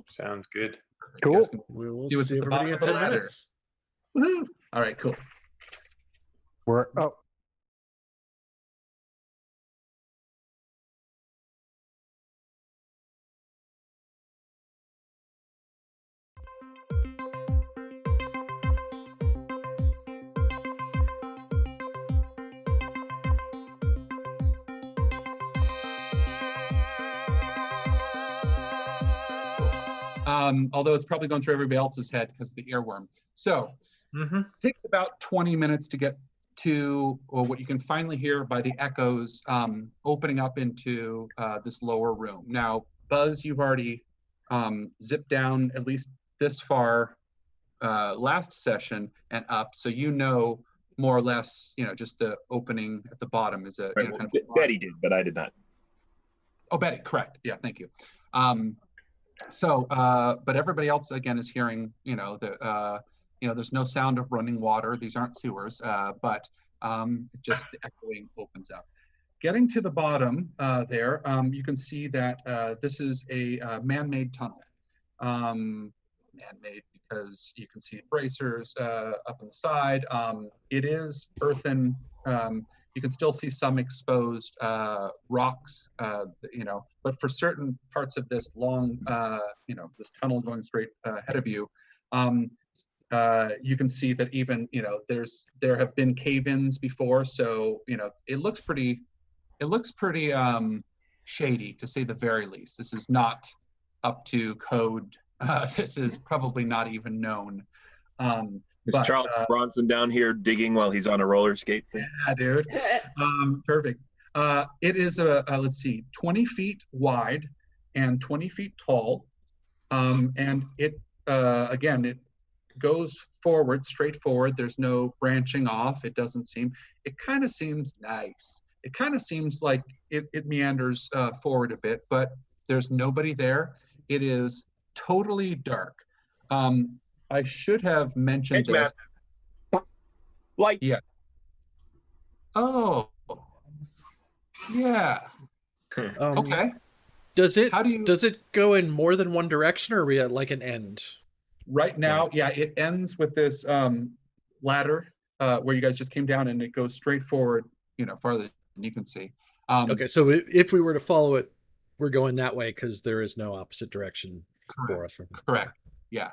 Sounds good. You guys Cool. can We will see what's see at the bottom everybody in of the 10 ladder. minutes. Woohoo! All right, cool. We're oh. Although it's probably going through everybody else's head because of the earworm. So it takes about 20 minutes to get to what you can finally hear by the echoes opening up into this lower room. Now, Buzz, you've already zipped down at least this far last session and up, so you know more or less, just the opening at the bottom is a Right, well, Betty did, but I did not. Oh, Betty, correct. Yeah, thank you. But everybody else again is hearing, there's no sound of running water. These aren't sewers, but just the echoing opens up. Getting to the bottom there, you can see that this is a man-made tunnel. Man-made because you can see bracers up on the side. It is earthen. You can still see some exposed rocks, but for certain parts of this long, this tunnel going straight ahead of you, you can see that even, there have been cave-ins before, so, it looks pretty shady, to say the very least. This is not up to code. This is probably not even known. Is Charles Bronson down here digging while he's on a roller skate thing? Yeah, dude. Perfect. It is let's see, 20 feet wide and 20 feet tall. And it, again, it goes forward, straight forward. There's no branching off. It kind of seems nice. It kind of seems like it meanders forward a bit, but there's nobody there. It is totally dark. I should have mentioned this. Light. Yeah. Oh. Yeah. Okay. Does it go in more than one direction, or are we at like an end? Right now, yeah, it ends with this ladder where you guys just came down, and it goes straight forward, farther than you can see. Okay, so if we were to follow it, we're going that way because there is no opposite direction for us. Correct. Yeah.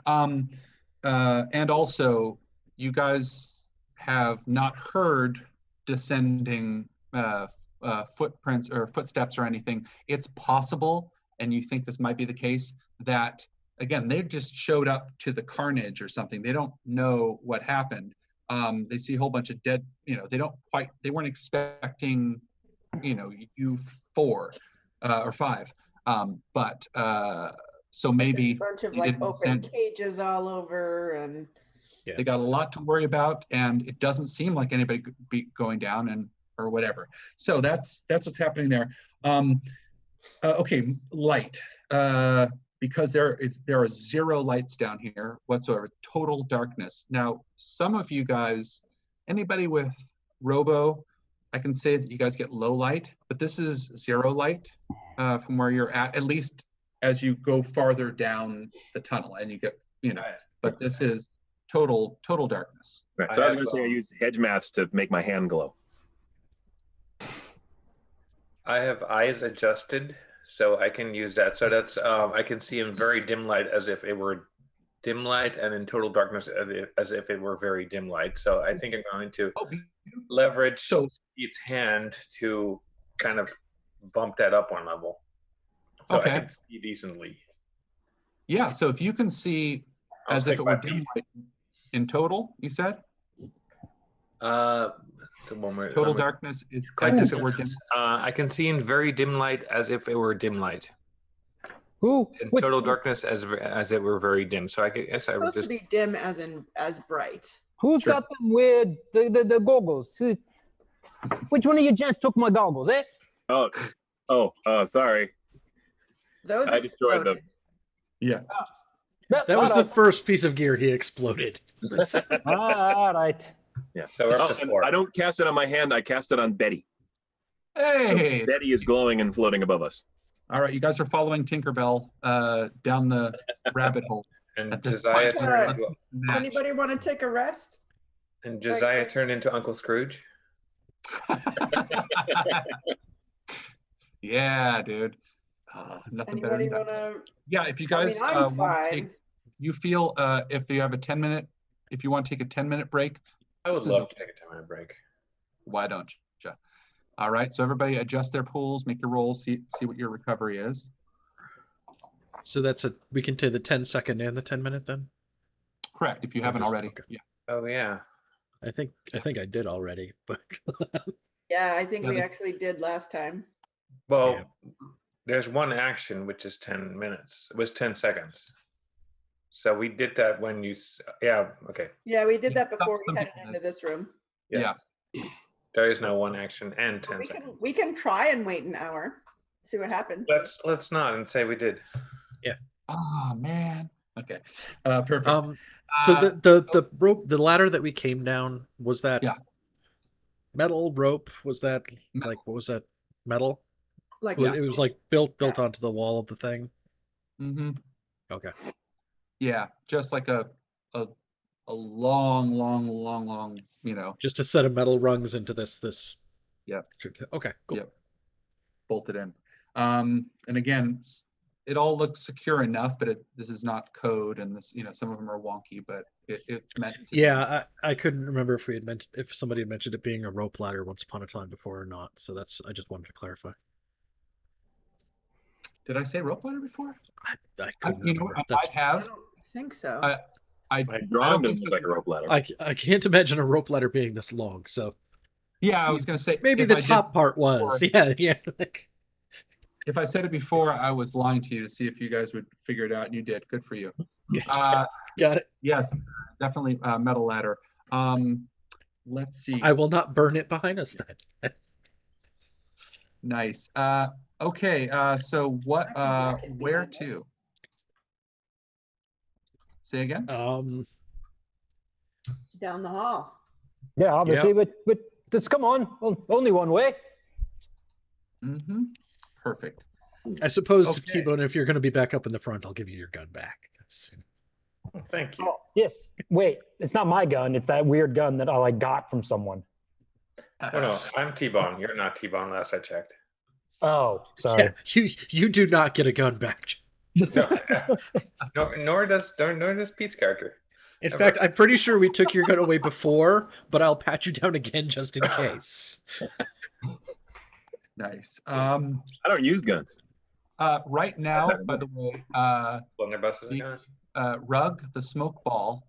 And also, you guys have not heard descending footprints or footsteps or anything. It's possible, and you think this might be the case, that, again, they just showed up to the carnage or something. They don't know what happened. They see a whole bunch of dead, they weren't expecting, you 4 or 5. So maybe a bunch of like open cages all over, and they got a lot to worry about, and it doesn't seem like anybody could be going down or whatever. So that's what's happening there. Okay, light. Because there are 0 lights down here whatsoever. Total darkness. Now, some of you guys, anybody with Robo, I can say that you guys get low light, but this is 0 light from where you're at least as you go farther down the tunnel, and you get, but this is total darkness. Right. So I was going to say I use hedge maths to make my hand glow. I have eyes adjusted, so I can use that. So that's I can see in very dim light as if it were dim light, and in total darkness as if it were very dim light. So I think I'm going to leverage its hand to kind of bump that up one level, so I can see decently. Yeah. So if you can see as if it were dim light in total, you said. Total darkness is as if it were dim. I can see in very dim light as if it were dim light. Who? In total darkness as it were very dim. So I guess I would just to be dim as bright. Who's got them weird the goggles? Which one of you gents took my goggles, eh? Oh, sorry. I destroyed them. Yeah. That was the first piece of gear he exploded. All right. Yeah. So we're up to 4. I don't cast it on my hand. I cast it on Betty. Hey. So Betty is glowing and floating above us. All right, you guys are following Tinkerbell down the rabbit hole. And At this Josiah point, turned Does into anybody want to take a rest? turned into Uncle Scrooge. Yeah, dude. Nothing better Anybody than that. want to? Yeah, if you I guys mean, I'm want to fine. take, you feel if you have a 10-minute, if you want to take a 10-minute break, I would this is love okay. to take a 10-minute break. Why don't you? All right, so everybody adjust their pools, make your rolls, see what your recovery is. So we can take the 10-second and the 10-minute then? Correct, if you haven't already. Okay. Yeah. Oh yeah. I think I did already, but Yeah, I think we Yeah. actually did last time. Well, there's one action which is 10 minutes. It was 10 seconds. So we did that when you. Yeah. Okay. Yeah, we did Yeah, that before some we headed people into this room. Yeah. There is no one action and 10 We seconds. can try and wait an hour, see what happens. Let's not and say we did. Oh man. Okay. Perfect. So the rope, the ladder that we came down, was that metal rope? Was that Metal. like, what was that? Metal? Like It was like built Yeah. onto the wall of the thing. Mm-hmm. Okay. Yeah, just like a long, Just a set of metal rungs into this. Yep. Okay. Cool. Yep. Bolted in. And again, it all looks secure enough, but this is not code, and this, some of them are wonky, but it's meant to. Yeah, I couldn't remember if somebody had mentioned it being a rope ladder once upon a time before or not. So I just wanted to clarify. Did I say rope ladder before? I couldn't remember. I might I have. don't think so. I Drawing don't them think like a rope ladder. I can't imagine a rope ladder being this long. So Yeah, I was going to say maybe if the I did top part was. before- Yeah. If I said it before, I was lying to you to see if you guys would figure it out, and you did. Good for you. Got it. Yes, definitely metal ladder. Let's see. I will not burn it behind us then. Nice. Okay. So what? Where to? Say again. Down the hall. Yeah, obviously, but just come on. Only one way. Mm-hmm. Perfect. I suppose, Okay. T-Bone, if you're going to be back up in the front, I'll give you your gun back. Oh, thank you. Oh, yes. Wait, it's not my gun. It's that weird gun that I got from someone. Oh no, I'm T-Bone. You're not T-Bone. Last I checked. Oh, sorry. Yeah, you do not get a gun back. No, nor does Pete's character. In fact, I'm pretty sure we took your gun away before, but I'll pat you down again just in case. Nice. I don't use guns. Right now, by the way, Blunderbusses again. Rug, the smoke ball,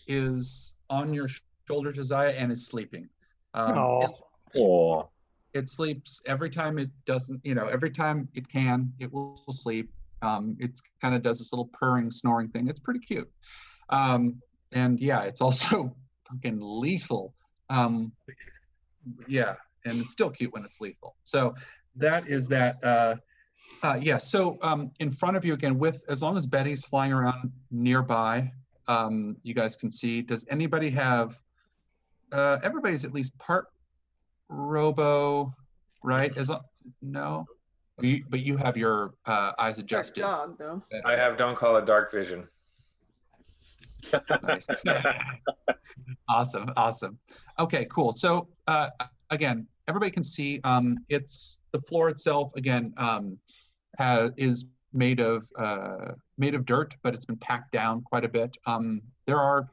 is on your shoulder, Josiah, and is sleeping. Oh. It sleeps every time it doesn't, every time it can, it will sleep. It kind of does this little purring, snoring thing. It's pretty cute. And yeah, it's also fucking lethal. Yeah, and it's still cute when it's lethal. So that is that. Yeah, so in front of you again, as long as Betty's flying around nearby, you guys can see. Does anybody have? Everybody's at least part robo, right? No, but you have your eyes adjusted. Dog though. I have don't call it dark vision. Nice. Awesome. Okay, cool. So again, everybody can see. It's the floor itself. Again, is made of dirt, but it's been packed down quite a bit. There are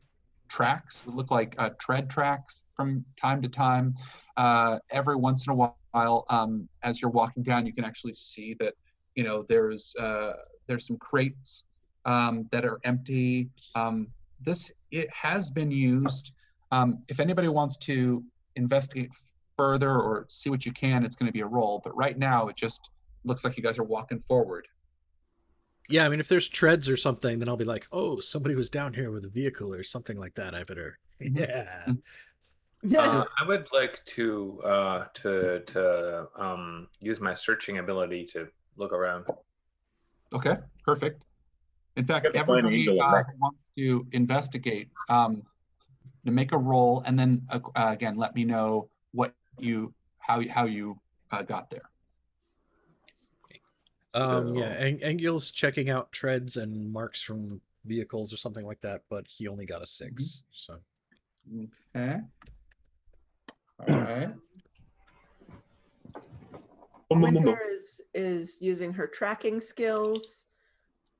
tracks that look like tread tracks from time to time. Every once in a while, as you're walking down, you can actually see that there's some crates that are empty. It has been used. If anybody wants to investigate further or see what you can, it's going to be a roll. But right now, it just looks like you guys are walking forward. Yeah, I mean, if there's treads or something, then I'll be like, oh, somebody was down here with a vehicle or something like that. I better. Yeah. I would like to use my searching ability to look around. Okay, perfect. In fact, You have to find an everybody eagle and wreck. wants to investigate, to make a roll, and then again, let me know how you got there. Yeah, Engil's checking out treads and marks from vehicles or something like that, but he only got a 6. So Okay. All right. Winter is using her tracking skills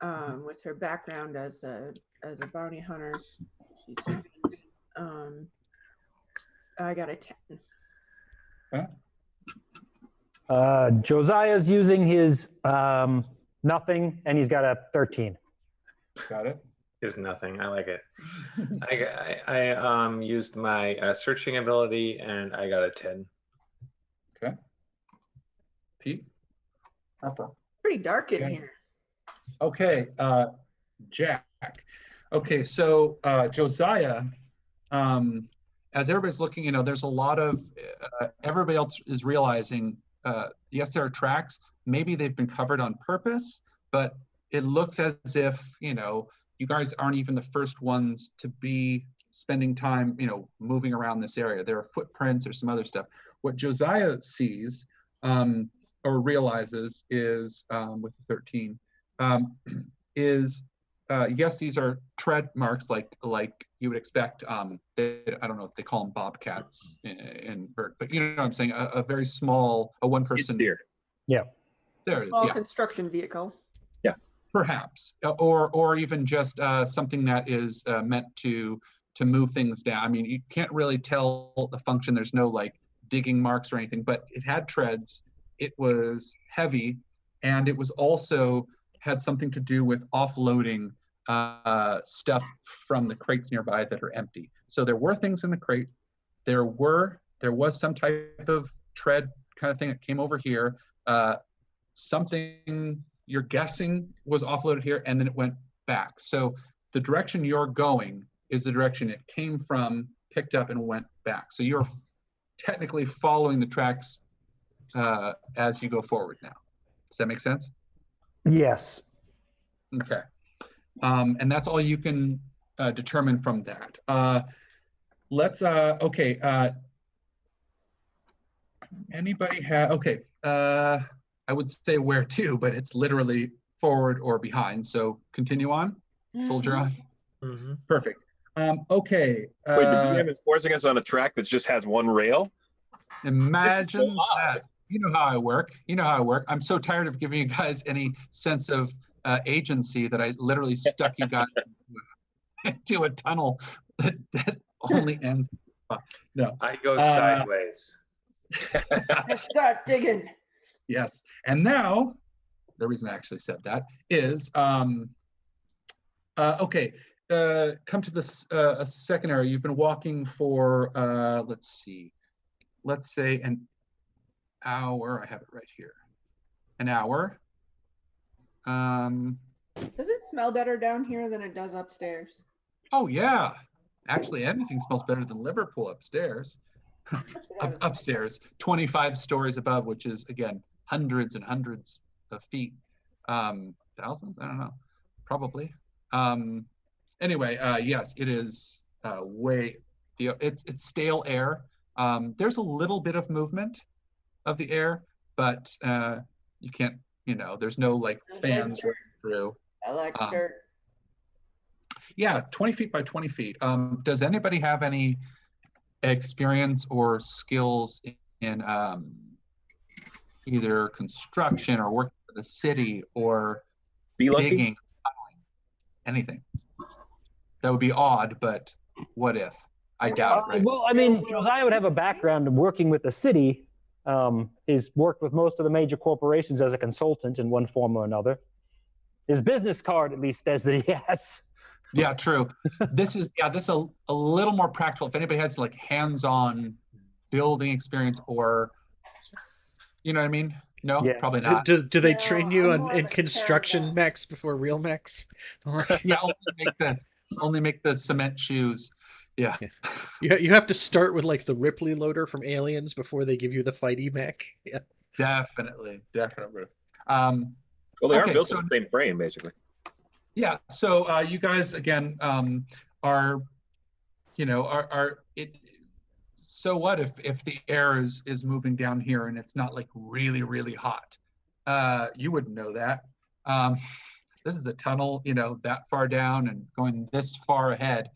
with her background as a bounty hunter. She's I got a 10. Okay. Josiah's using his nothing, and he's got a 13. Got it. Is nothing. I like it. I used my searching ability, and I got a 10. Okay. Pete? Harper. Pretty dark in here. Okay, Jack. Okay, so Josiah, as everybody's looking, you know, there's a lot of, everybody else is realizing, yes, there are tracks. Maybe they've been covered on purpose, but it looks as if, you know, you guys aren't even the first ones to be spending time, you know, moving around this area. There are footprints or some other stuff. What Josiah sees or realizes is, with the 13, is yes, these are tread marks like you would expect. I don't know if they call them bobcats in Vurt, but you know what I'm saying. A very small, a one-person. Yeah. There it is. Small Yeah. construction vehicle. Yeah. Perhaps, or even just something that is meant to move things down. I mean, you can't really tell the function. There's no like digging marks or anything, but it had treads. It was heavy, and it was also had something to do with offloading stuff from the crates nearby that are empty. So there were things in the crate. There was some type of tread kind of thing that came over here. Something you're guessing was offloaded here, and then it went back. So the direction you're going is the direction it came from, picked up, and went back. So you're technically following the tracks as you go forward now. Does that make sense? Yes. Okay. And that's all you can determine from that. Anybody have, okay. I would say where to, but it's literally forward or behind. So continue on, soldier on. Mm-hmm. Perfect. Okay. Wait, the DM is forcing us on a track that just has one rail? Imagine that. You know how I work. I'm so tired of giving you guys any sense of agency that I literally stuck you guys into a tunnel that only ends. No. I go sideways. Start digging. Yes. And now, the reason I actually said that is, okay, come to this second area. You've been walking for, let's say an hour. I have it right here. An hour. Does it smell better down here than it does upstairs? Oh, yeah. Actually, anything smells better than Liverpool upstairs. Upstairs, 25 stories above, which is, again, hundreds and hundreds of feet. Thousands? I don't know. Probably. Anyway, yes, it is it's stale air. There's a little bit of movement of the air, but you can't, you know, there's no like fans running through. I like dirt. Yeah, 20 feet by 20 feet. Does anybody have any experience or skills in either construction or working for the city or digging, anything? That would be odd, but what if? I doubt it, right? Well, I mean, Josiah would have a background of working with the city. He's worked with most of the major corporations as a consultant in one form or another. His business card at least says that he has. Yeah, true. This is a little more practical. If anybody has like hands-on building experience or, you know what I mean? No, Yeah. probably not. Do they No, train you I'm more in of a construction caravan. mechs before real mechs? Yeah, only make the cement shoes. Yeah. You have to start with like the Ripley loader from Aliens before they give you the fighty mech. Yeah. Definitely. Well, they are Okay, built so- in the same frame, basically. Yeah. So you guys again are, you know, are it. So what if the air is moving down here and it's not like really, really hot? You wouldn't know that. This is a tunnel, that far down and going this far ahead.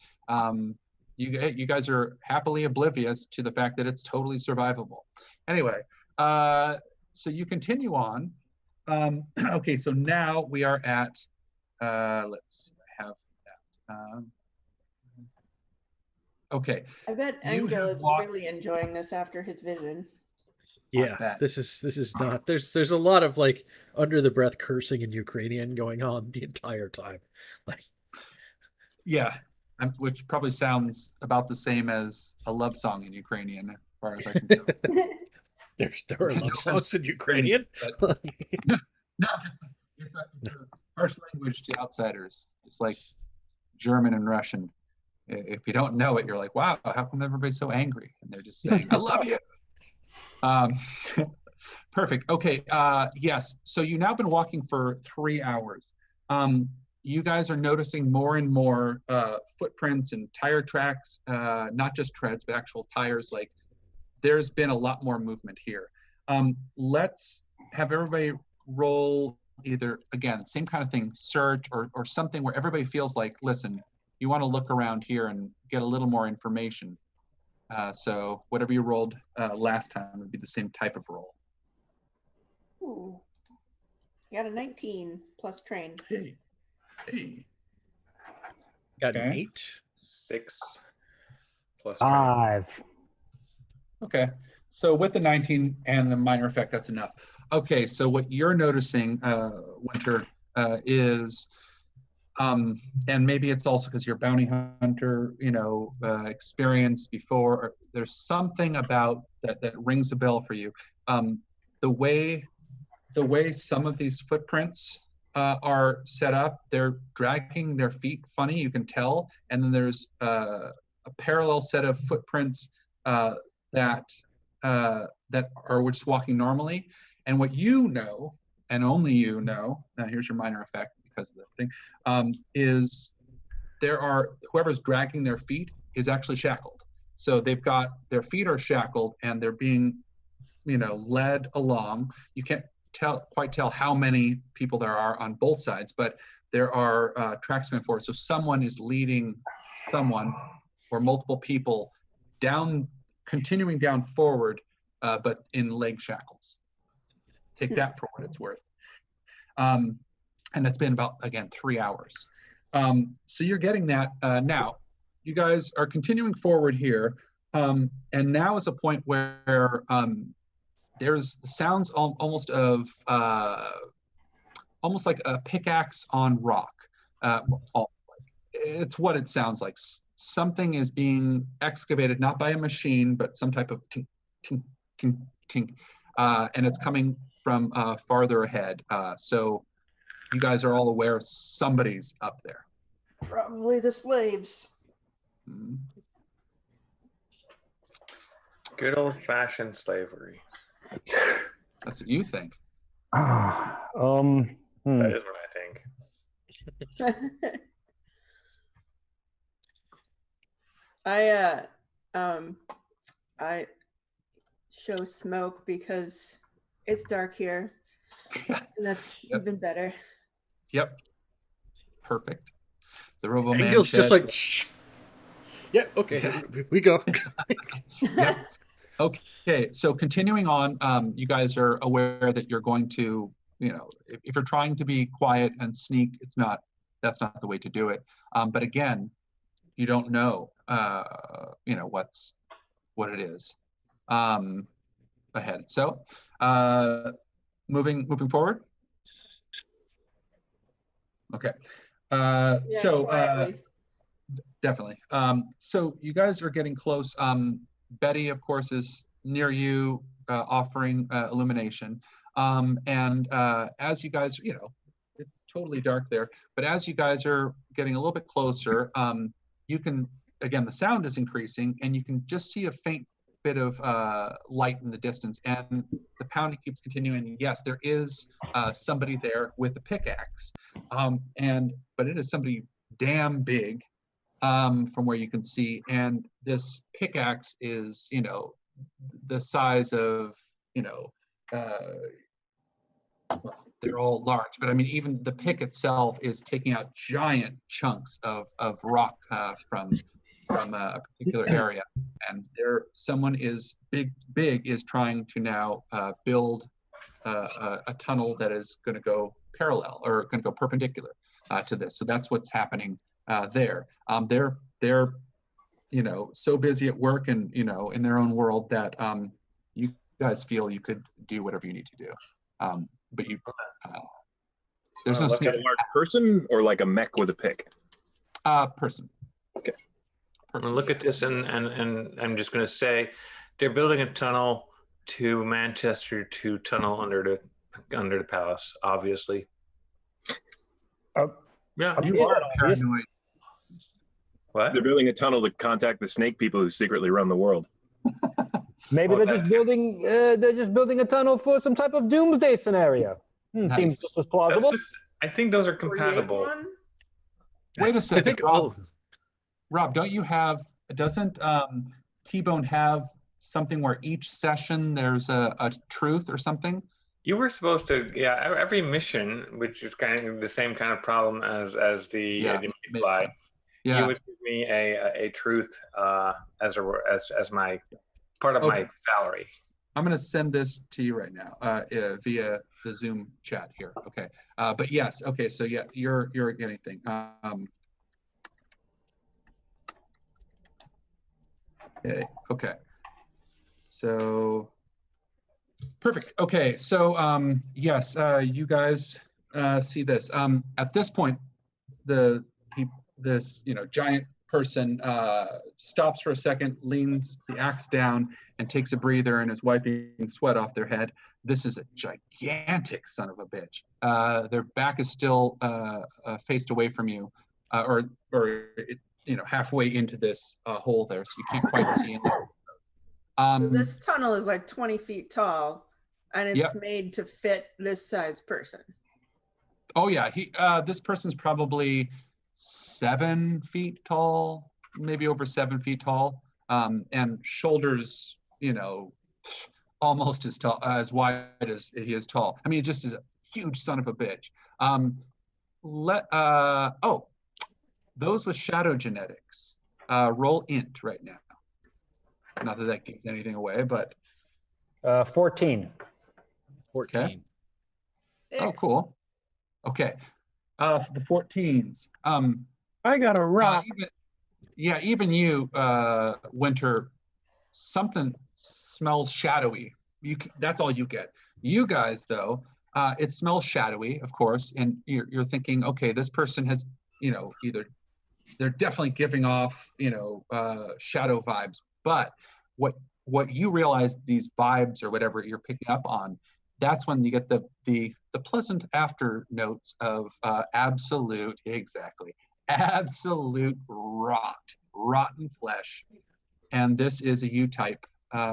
You guys are happily oblivious to the fact that it's totally survivable. Anyway, so you continue on. Okay, so now we are at, let's have that. Okay. I bet Angel is really enjoying this after his vision. Yeah, this is not. There's a lot of like under the breath cursing in Ukrainian going on the entire time. Like, yeah, which probably sounds about the same as a love song in Ukrainian, as far as I can tell. there are love songs in Ukrainian. But, no, it's a harsh language to outsiders. It's like German and Russian. If you don't know it, you're like, wow, how come everybody's so angry? And they're just saying, I love you. Perfect. Okay. Yes. So you've now been walking for 3 hours. You guys are noticing more and more footprints and tire tracks, not just treads, but actual tires. Like there's been a lot more movement here. Let's have everybody roll either, again, same kind of thing, search or something where everybody feels like, listen, you want to look around here and get a little more information. So whatever you rolled last time would be the same type of roll. Ooh. You got a 19 plus train. Hey. Got an 8. 6 plus 5. Okay. So with the 19 and the minor effect, that's enough. Okay. So what you're noticing, Winter, is, and maybe it's also because you're a bounty hunter, experience before, or there's something about that rings a bell for you. The way some of these footprints are set up, they're dragging their feet funny, you can tell, and then there's a parallel set of footprints that are just walking normally. And what you know, and only you know, here's your minor effect because of the thing, is whoever's dragging their feet is actually shackled. So they've got, their feet are shackled and they're being, led along. You can't quite tell how many people there are on both sides, but there are tracks going forward. So someone is leading someone or multiple people down, continuing down forward, but in leg shackles. Take that for what it's worth. And it's been about, again, 3 hours. So you're getting that now. You guys are continuing forward here. And now is a point where there's sounds almost like a pickaxe on rock. It's what it sounds like. Something is being excavated, not by a machine, but some type of tink, tink, tink, tink. And it's coming from farther ahead. So you guys are all aware somebody's up there. Probably the slaves. Mm. Good old-fashioned slavery. That's what you think. That is what I think. I show smoke because it's dark here. And that's even better. Yep. Perfect. The Robo Man Angel's said, just like, shh. Yeah, okay, Yeah. we go. Yep. Okay, so continuing on, you guys are aware that you're going to, if you're trying to be quiet and sneak, that's not the way to do it. But again, you don't know, what it is ahead. So, moving forward. Okay. Definitely. So you guys are getting close. Betty, of course, is near you, offering illumination. And as you guys, it's totally dark there, but as you guys are getting a little bit closer, you can, again, the sound is increasing and you can just see a faint bit of light in the distance, and the pounding keeps continuing. Yes, there is somebody there with a pickaxe, but it is somebody damn big. From where you can see, and this pickaxe is, the size of, they're all large, but I mean, even the pick itself is taking out giant chunks of rock from a particular area, and someone is big is trying to now build a tunnel that is going to go parallel or going to go perpendicular to this. So that's what's happening there. They're so busy at work and in their own world that you guys feel you could do whatever you need to do. But you there's no sneak. A large person or like a mech with a pick? Person. Okay. I'm gonna look at this and I'm just gonna say they're building a tunnel to Manchester to tunnel under the palace, obviously. Yeah. You are paranoid. What? They're building a tunnel to contact the snake people who secretly run the world. Maybe they're just building a tunnel for some type of doomsday scenario. Nice. Seems just as plausible. I think those are compatible. Wait a second. I think Rob, doesn't T-Bone have something where each session there's a truth or something? You were supposed to, every mission, which is kind of the same kind of problem as the fly. Yeah. You would give me a truth as my part of my salary. I'm going to send this to you right now via the Zoom chat here. Okay. But yes. Okay. So yeah, you're getting thing. Okay. So perfect. Okay. So yes, you guys see this. At this point, this giant person stops for a second, leans the axe down, and takes a breather and is wiping sweat off their head. This is a gigantic son of a bitch. Their back is still faced away from you, or halfway into this hole there, so you can't quite see it. So this tunnel is like 20 feet tall, and it's made to fit this size person. Oh yeah, this person's probably 7 feet tall, maybe over 7 feet tall, and shoulders, almost as tall, as wide as he is tall. I mean, he just is a huge son of a bitch. Those with shadow genetics, roll int right now. Not that gives anything away, but 14. 14. Okay. Oh, cool. Okay. The 14s. I got a rock. Even you, Winter, something smells shadowy. That's all you get. You guys, though, it smells shadowy, of course, and you're thinking, okay, this person has, either they're definitely giving off, shadow vibes. But what you realize, these vibes or whatever you're picking up on, that's when you get the pleasant after notes of absolute rotten flesh. And this is a U-type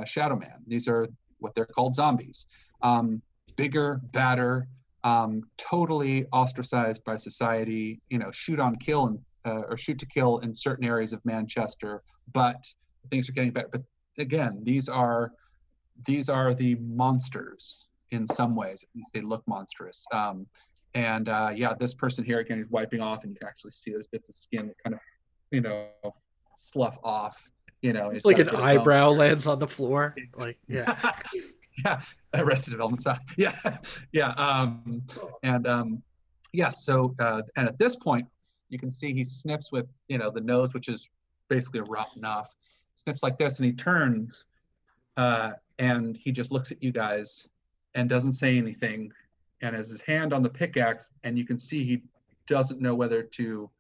shadow man. These are what they're called zombies. Bigger, badder, totally ostracized by society, shoot to kill in certain areas of Manchester, but things are getting better. But again, these are the monsters in some ways. At least they look monstrous. This person here, again, is wiping off, and you can actually see there's bits of skin that kind of, slough off. It's like an eyebrow lands on the floor. Like, yeah. Yeah, Arrested Development style. Yeah. So and at this point, you can see he sniffs with, the nose, which is basically rotten off. Sniffs like this, and he turns, and he just looks at you guys and doesn't say anything, and has his hand on the pickaxe, and you can see he doesn't know what to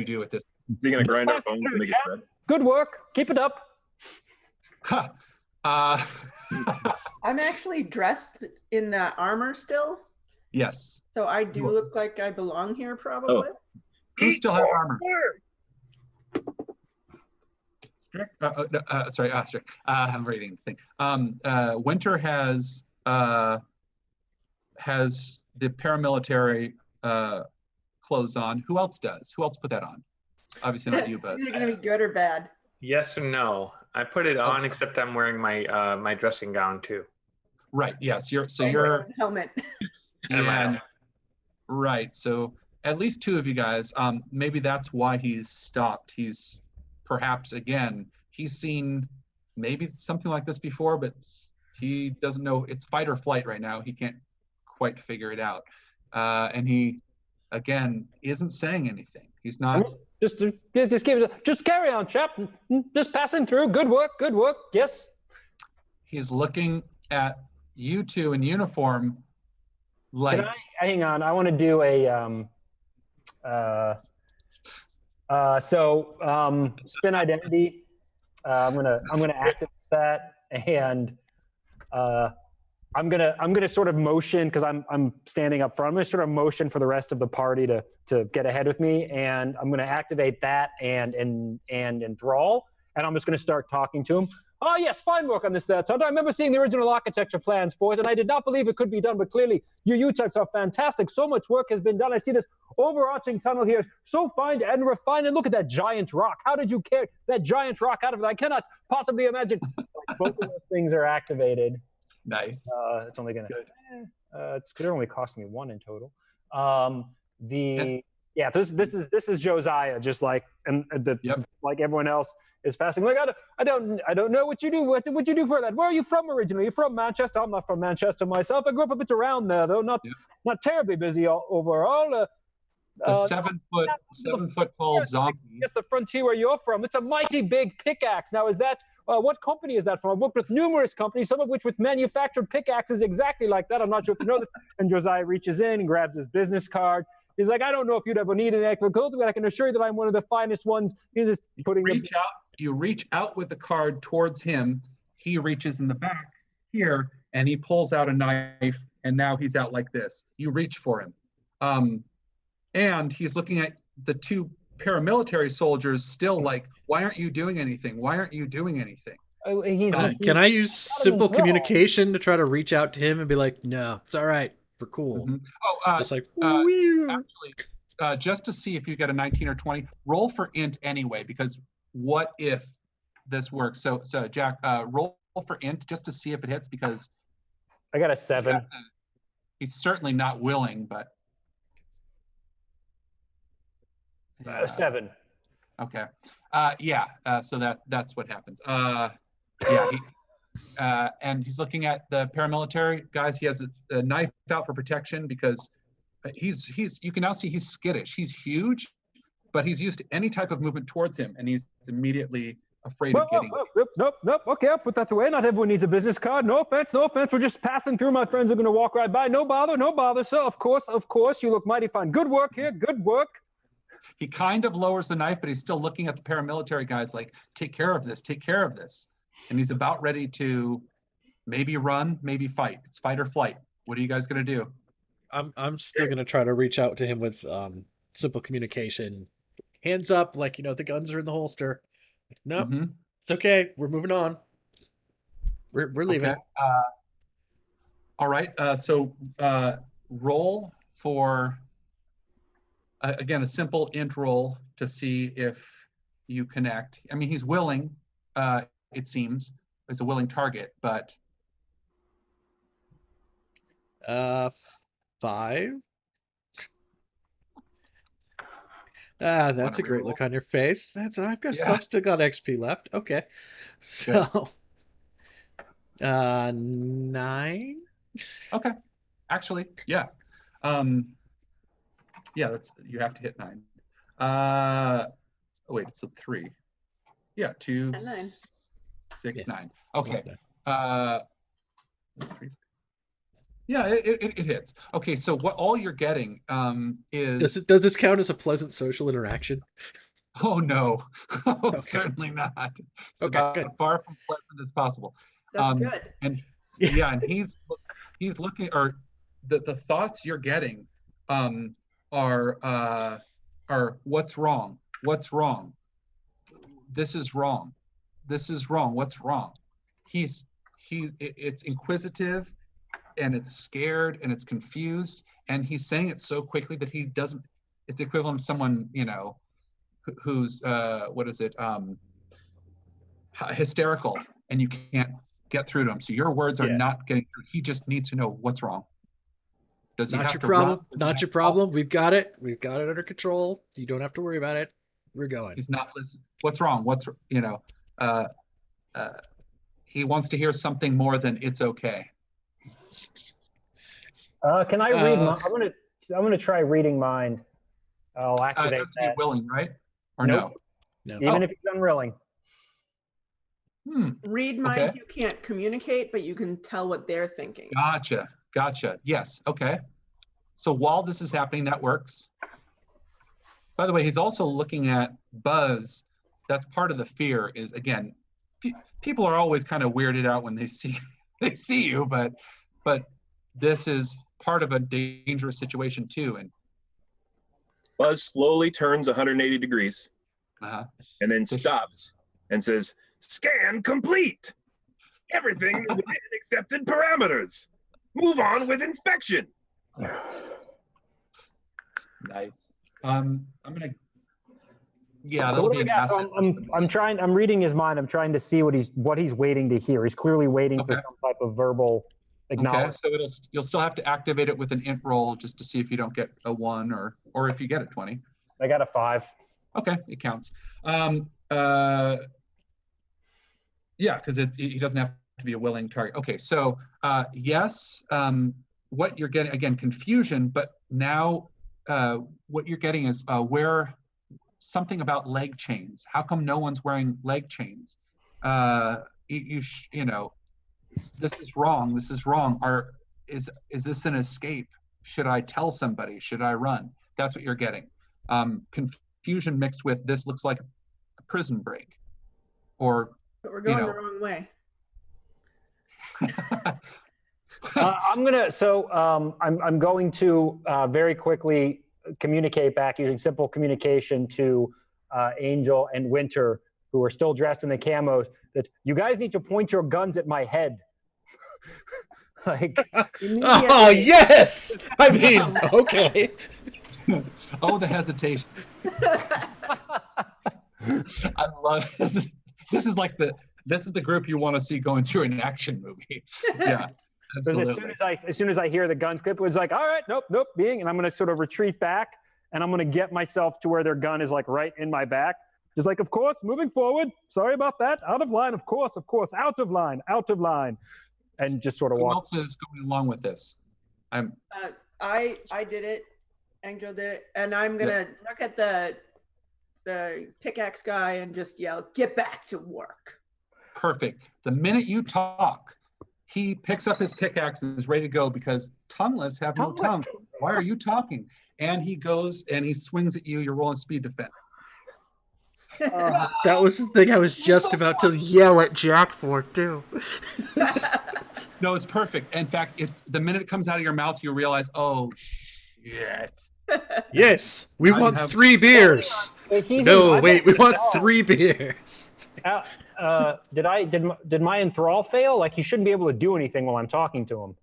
do with this. Is he gonna grind our bones to make it red? Good work. Keep it up. I'm actually dressed in that armor still. Yes. So I do look like I belong here, probably. Who still has armor? Sorry, Strick. I'm reading the thing. Winter has the paramilitary clothes on. Who else does? Who else put that on? Obviously not you, but It's either gonna be good or bad. Yes and no. I put it on, except I'm wearing my my dressing gown too. Right. Yes. You're helmet. yeah. Right. So at least two of you guys. Maybe that's why he's stopped. He's perhaps he's seen maybe something like this before, but he doesn't know. It's fight or flight right now. He can't quite figure it out, and he isn't saying anything. He's not. Just carry on, chap. Just passing through. Good work. Yes. He's looking at you two in uniform. Like, hang on. I want to do a spin identity. I'm gonna activate that, and I'm gonna sort of motion because I'm standing up front. I'm gonna sort of motion for the rest of the party to get ahead with me, and I'm gonna activate that and enthrall, and I'm just gonna start talking to him. Oh yes, fine work on this there, Tunt. I remember seeing the original architecture plans for it, and I did not believe it could be done, but clearly you types are fantastic. So much work has been done. I see this overarching tunnel here, so fine and refined, and look at that giant rock. How did you carry that giant rock out of it? I cannot possibly imagine. Both of those things are activated. Nice. It's only gonna. It's gonna only cost me 1 in total. This is Josiah, just like like everyone else is passing. Like I don't know what you do. What you do for that? Where are you from originally? You're from Manchester. I'm not from Manchester myself. I grew up a bit around there, though. Not terribly busy overall. A 7 foot tall zombie. Yes, the frontier where you're from. It's a mighty big pickaxe. Now, is that what company is that from? I've worked with numerous companies, some of which with manufactured pickaxes exactly like that. I'm not sure if you know this. And Josiah reaches in and grabs his business card. He's like, I don't know if you'd ever need an agriculture, but I can assure you that I'm one of the finest ones. He's just putting You reach out with the card towards him. He reaches in the back here, and he pulls out a knife, and now he's out like this. You reach for him. And he's looking at the two paramilitary soldiers still like, why aren't you doing anything? Why aren't you doing anything? Can I use simple communication to try to reach out to him and be like, no, it's all right. We're cool. Mm-hmm. Just like, actually, just to see if you get a 19 or 20, roll for int anyway, because what if this works? So Jack, roll for int just to see if it hits, because I got a 7. He's certainly not willing, but 7. Okay. So that's what happens. And he's looking at the paramilitary guys. He has a knife out for protection because he's you can now see he's skittish. He's huge, but he's used to any type of movement towards him, and he's immediately afraid of getting. Nope. Okay, I'll put that away. Not everyone needs a business card. No offense. We're just passing through. My friends are going to walk right by. No bother. So of course, you look mighty fine. Good work here. Good work. He kind of lowers the knife, but he's still looking at the paramilitary guys like, take care of this. And he's about ready to maybe run, maybe fight. It's fight or flight. What are you guys going to do? I'm still going to try to reach out to him with simple communication. Hands up, like, the guns are in the holster. No, It's okay. We're moving on. We're leaving. Okay. All right. So roll for... again, a simple int roll to see if you connect. I mean, he's willing, it seems. He's a willing target, but... 5. That's a great look on your face. I've got still got XP left. Okay. So, 9. Okay. Actually, yeah. You have to hit 9. Wait, it's a 3. Yeah, 2, and 9. 6, 9. Okay. 3, 6. Yeah, it hits. Okay, so what all you're getting is... Does this count as a pleasant social interaction? Oh, no. Certainly not. It's about good. Far from pleasant as possible. That's good. And and he's looking, or the thoughts you're getting are what's wrong? What's wrong? This is wrong. This is wrong. What's wrong? It's inquisitive, and it's scared, and it's confused, and he's saying it so quickly that he doesn't. It's equivalent to someone who's hysterical, and you can't get through to him. So your words are Yeah. not getting through. He just needs to know what's wrong. Does he Not have your to problem. run? Does he Not have your to problem. We've got it. We've got it under control. You don't have to worry about it. We're going. He's not listening. What's wrong? He wants to hear something more than it's okay. Can I read? I'm gonna try reading mind. I'll You activate have to be that. willing, right? Or Nope. No. Even if he's unwilling. Read mind, Okay. you can't communicate, but you can tell what they're thinking. Gotcha. Yes. Okay. So while this is happening, that works. By the way, he's also looking at Buzz. That's part of the fear is, again, people are always kind of weirded out when they see you, but this is part of a dangerous situation too. And Buzz slowly turns 180 degrees and then stops and says, "Scan complete. Everything within accepted parameters. Move on with inspection." Nice. I'm gonna. Yeah, So that'll be an asset. I'm reading his mind. I'm trying to see what he's waiting to hear. He's clearly waiting for some type of verbal acknowledgement. Okay, so you'll still have to activate it with an int roll just to see if you don't get a 1 or if you get a 20. I got a 5. Okay, it counts. Yeah, because he doesn't have to be a willing target. Okay, so yes, what you're getting, again, confusion, but now what you're getting is where something about leg chains. How come no one's wearing leg chains? You know, this is wrong. This is wrong. Is this an escape? Should I tell somebody? Should I run? That's what you're getting. Confusion mixed with this looks like a prison break, or But we're going the wrong way. I'm going to very quickly communicate back using simple communication to Angel and Winter, who are still dressed in the camos, that you guys need to point your guns at my head. Like, oh yes! I mean, okay. Oh, the hesitation. I love this. This is the group you want to see going through an action movie. Yeah. Absolutely. As soon as I hear the guns clip, it's like, all right, nope, and I'm going to sort of retreat back, and I'm going to get myself to where their gun is like right in my back. Just like, of course, moving forward. Sorry about that. Out of line, of course, out of line, and just sort of walk. Who else is going along with this? I did it. Angel did it, and I'm gonna look at the pickaxe guy and just yell, "Get back to work." Perfect. The minute you talk, he picks up his pickaxe and is ready to go because tongueless have no tongue. Why are you talking? And he goes and he swings at you. You're rolling speed defense. That was the thing I was just about to yell at Jack for too. No, it's perfect. In fact, it's the minute it comes out of your mouth, you realize, oh shit. Yes, we want 3 beers. No, wait, we want 3 beers. Did my enthrall fail? Like, he shouldn't be able to do anything while I'm talking to him.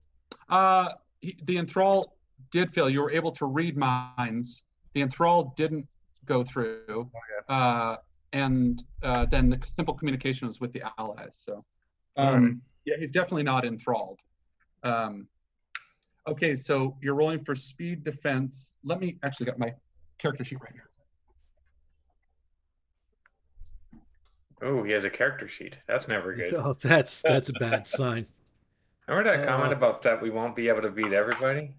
The enthrall did fail. You were able to read minds. The enthrall didn't go through. Okay. And then the simple communication was with the allies. So, yeah, he's definitely not enthralled. Okay, so you're rolling for speed defense. Let me actually get my character sheet right here. Oh, he has a character sheet. That's never good. Oh, that's a bad sign. Remember that comment about that we won't be able to beat everybody?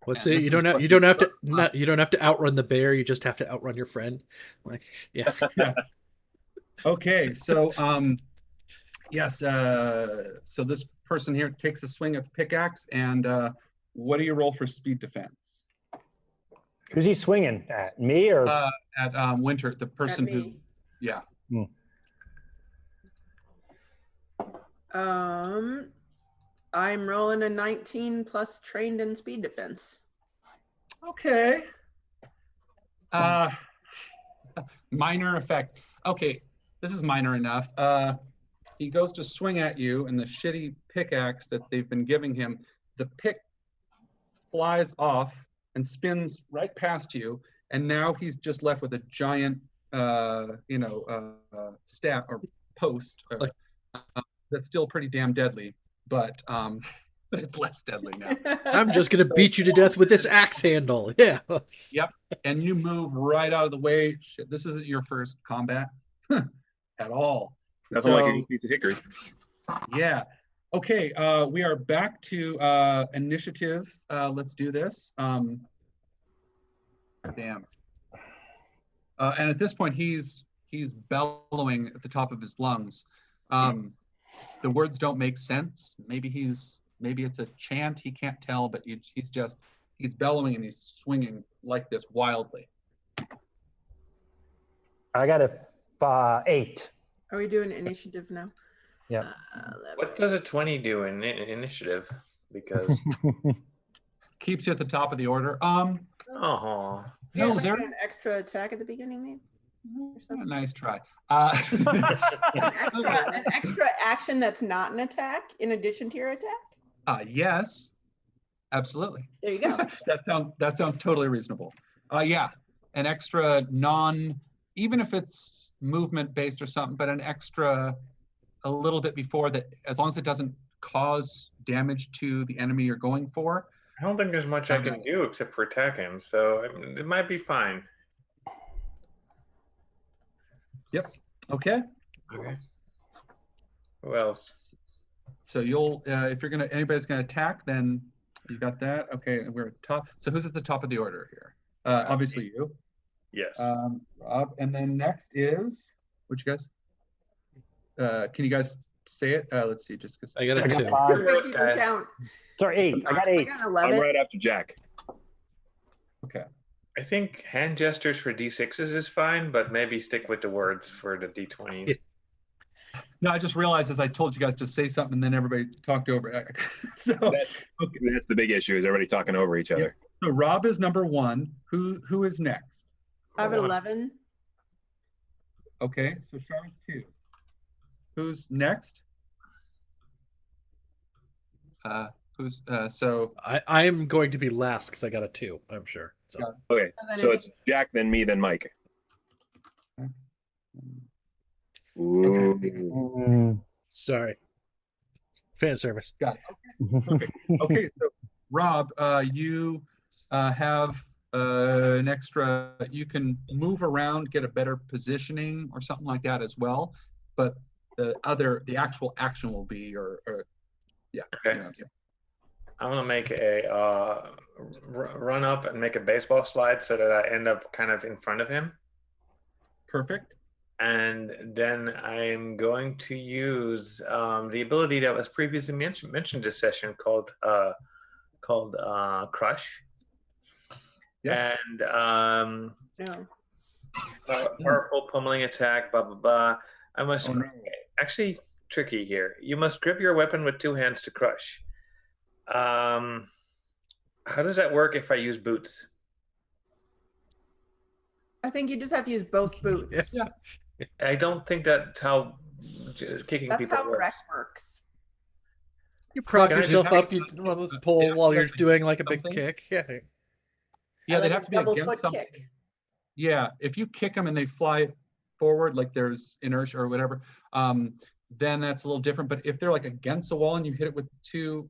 What's it? You don't have to outrun the bear. You just have to outrun your friend. Like, yeah. Okay, so yes. So this person here takes a swing at the pickaxe, and what do you roll for speed defense? Who's he swinging at? Me or at Winter, the person who? Yeah. I'm rolling a 19 plus trained in speed defense. Okay. Minor effect. Okay, this is minor enough. He goes to swing at you, and the shitty pickaxe that they've been giving him, the pick flies off and spins right past you, and now he's just left with a giant stat or post that's still pretty damn deadly, but it's less deadly now. I'm just gonna beat you to death with this axe handle. Yeah. Yep. And you move right out of the way. Shit, this isn't your first combat at all. Nothing like a good piece of hickory. Yeah. Okay. We are back to initiative. Let's do this. Damn. And at this point, he's bellowing at the top of his lungs. The words don't make sense. Maybe it's a chant. He can't tell, but he's bellowing and he's swinging like this wildly. I got a 8. Are we doing initiative now? Yeah. What does a 20 do in initiative? Because Keeps you at the top of the order. oh, Yeah, No, like they're an extra attack at the beginning, maybe. nice try. An extra action that's not an attack in addition to your attack. Yes, absolutely. There you go. That sounds totally reasonable. Yeah, an extra even if it's movement based or something, but an extra a little bit before that, as long as it doesn't cause damage to the enemy you're going for. I don't think there's much I can do except for attack him, so it might be fine. Yep. Okay. Okay. Who else? So you'll, if anybody's gonna attack, then you got that. Okay, and we're at the top. So who's at the top of the order here? Obviously you. Yes. Rob, and then next is which you guys? Can you guys say it? Let's see, just because I got a 2. 5. Count. Sorry, 8. I got I 8. got I'm 11. right after Jack. Okay. I think hand gestures for D6s is fine, but maybe stick with the words for the D20s. Yeah. No, I just realized as I told you guys to say something, and then everybody talked over it. So, That's the big issue, is everybody talking over each other. so Rob is number 1. Who is next? I have an 11. Okay, so Charlotte's 2. Who's next? So I'm going to be last because I got a 2, I'm sure. So Okay, so it's Jack, then me, then Mike. Ooh. sorry. Fan service. got it. Okay, so Rob, you have an extra. You can move around, get a better positioning or something like that as well. But the actual action will be yeah. Okay. You know what I'm saying. I'm gonna make a run up and make a baseball slide so that I end up kind of in front of him. Perfect. And then I'm going to use the ability that was previously mentioned this session called Crush. Yes. And No. powerful pummeling attack, blah blah blah. I must Oh, no. actually tricky here. You must grip your weapon with 2 hands to crush. How does that work if I use boots? I think you just have to use both boots. Yeah. I don't think that's how kicking That's people how works. wreck works. You prop Can I yourself just- up, you on this pole while you're doing like a big Something? kick. Yeah. Yeah, I they'd like have a to be double against foot something. kick. Yeah, if you kick them and they fly forward, like there's inertia or whatever, then that's a little different. But if they're like against a wall and you hit it with 2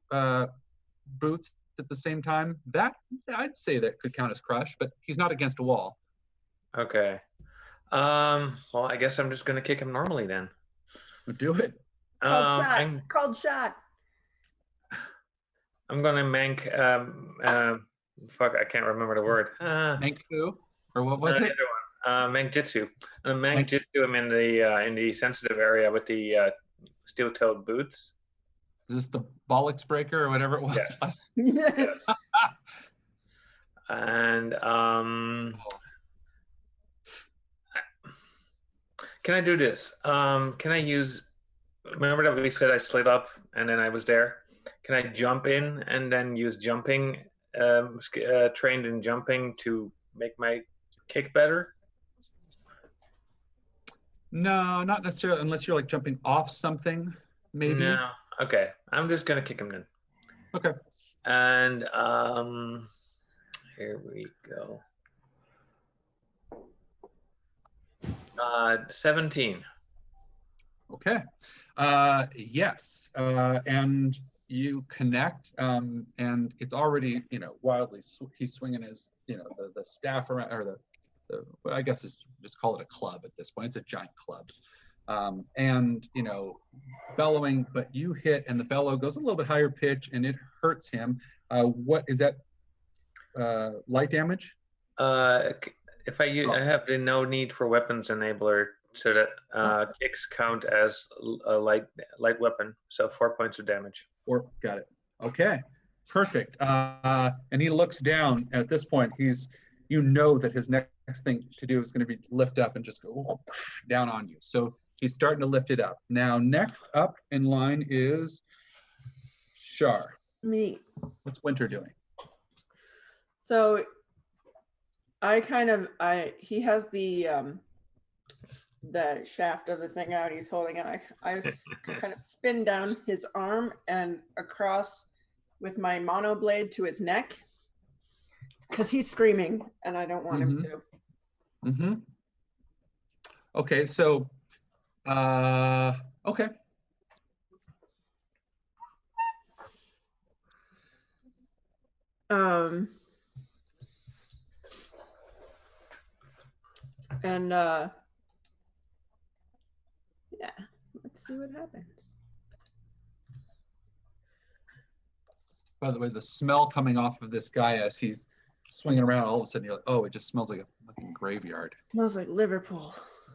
boots at the same time, that I'd say that could count as crush. But he's not against a wall. Okay. Well, I guess I'm just gonna kick him normally then. Do it. Called shot. I'm Called shot. gonna mank. Fuck, I can't remember the word. Manku, or what was it? Mank Jitsu. Mank Jitsu him in the sensitive area with the steel-toed boots. Is this the bollocks breaker or whatever it was? Yes. Yes. And can I do this? Can I use? Remember that we said I slid up and then I was there. Can I jump in and then use jumping, trained in jumping to make my kick better? No, not necessarily, unless you're like jumping off something, maybe. No. Okay, I'm just gonna kick him then. Okay. And here we go. 17. Okay. Yes. And you connect, and it's already, wildly. He's swinging his, the staff around, or well, I guess it's just call it a club at this point. It's a giant club. And bellowing, but you hit, and the bellow goes a little bit higher pitch, and it hurts him. What is that? Light damage? If I have the no need for weapons enabler, so that kicks count as a light weapon, so 4 points of damage. Got it. Okay, perfect. And he looks down. At this point, that his next thing to do is going to be lift up and just go down on you. So he's starting to lift it up. Now, next up in line is Shar. Me. What's Winter doing? So he has the shaft of the thing out he's holding, and I kind of spin down his arm and across with my mono blade to his neck, because he's screaming and I don't want him to. Mm-hmm. Okay, so okay. And yeah, let's see what happens. By the way, the smell coming off of this guy as he's swinging around, all of a sudden you're like, oh, it just smells like a fucking graveyard. Smells like Liverpool.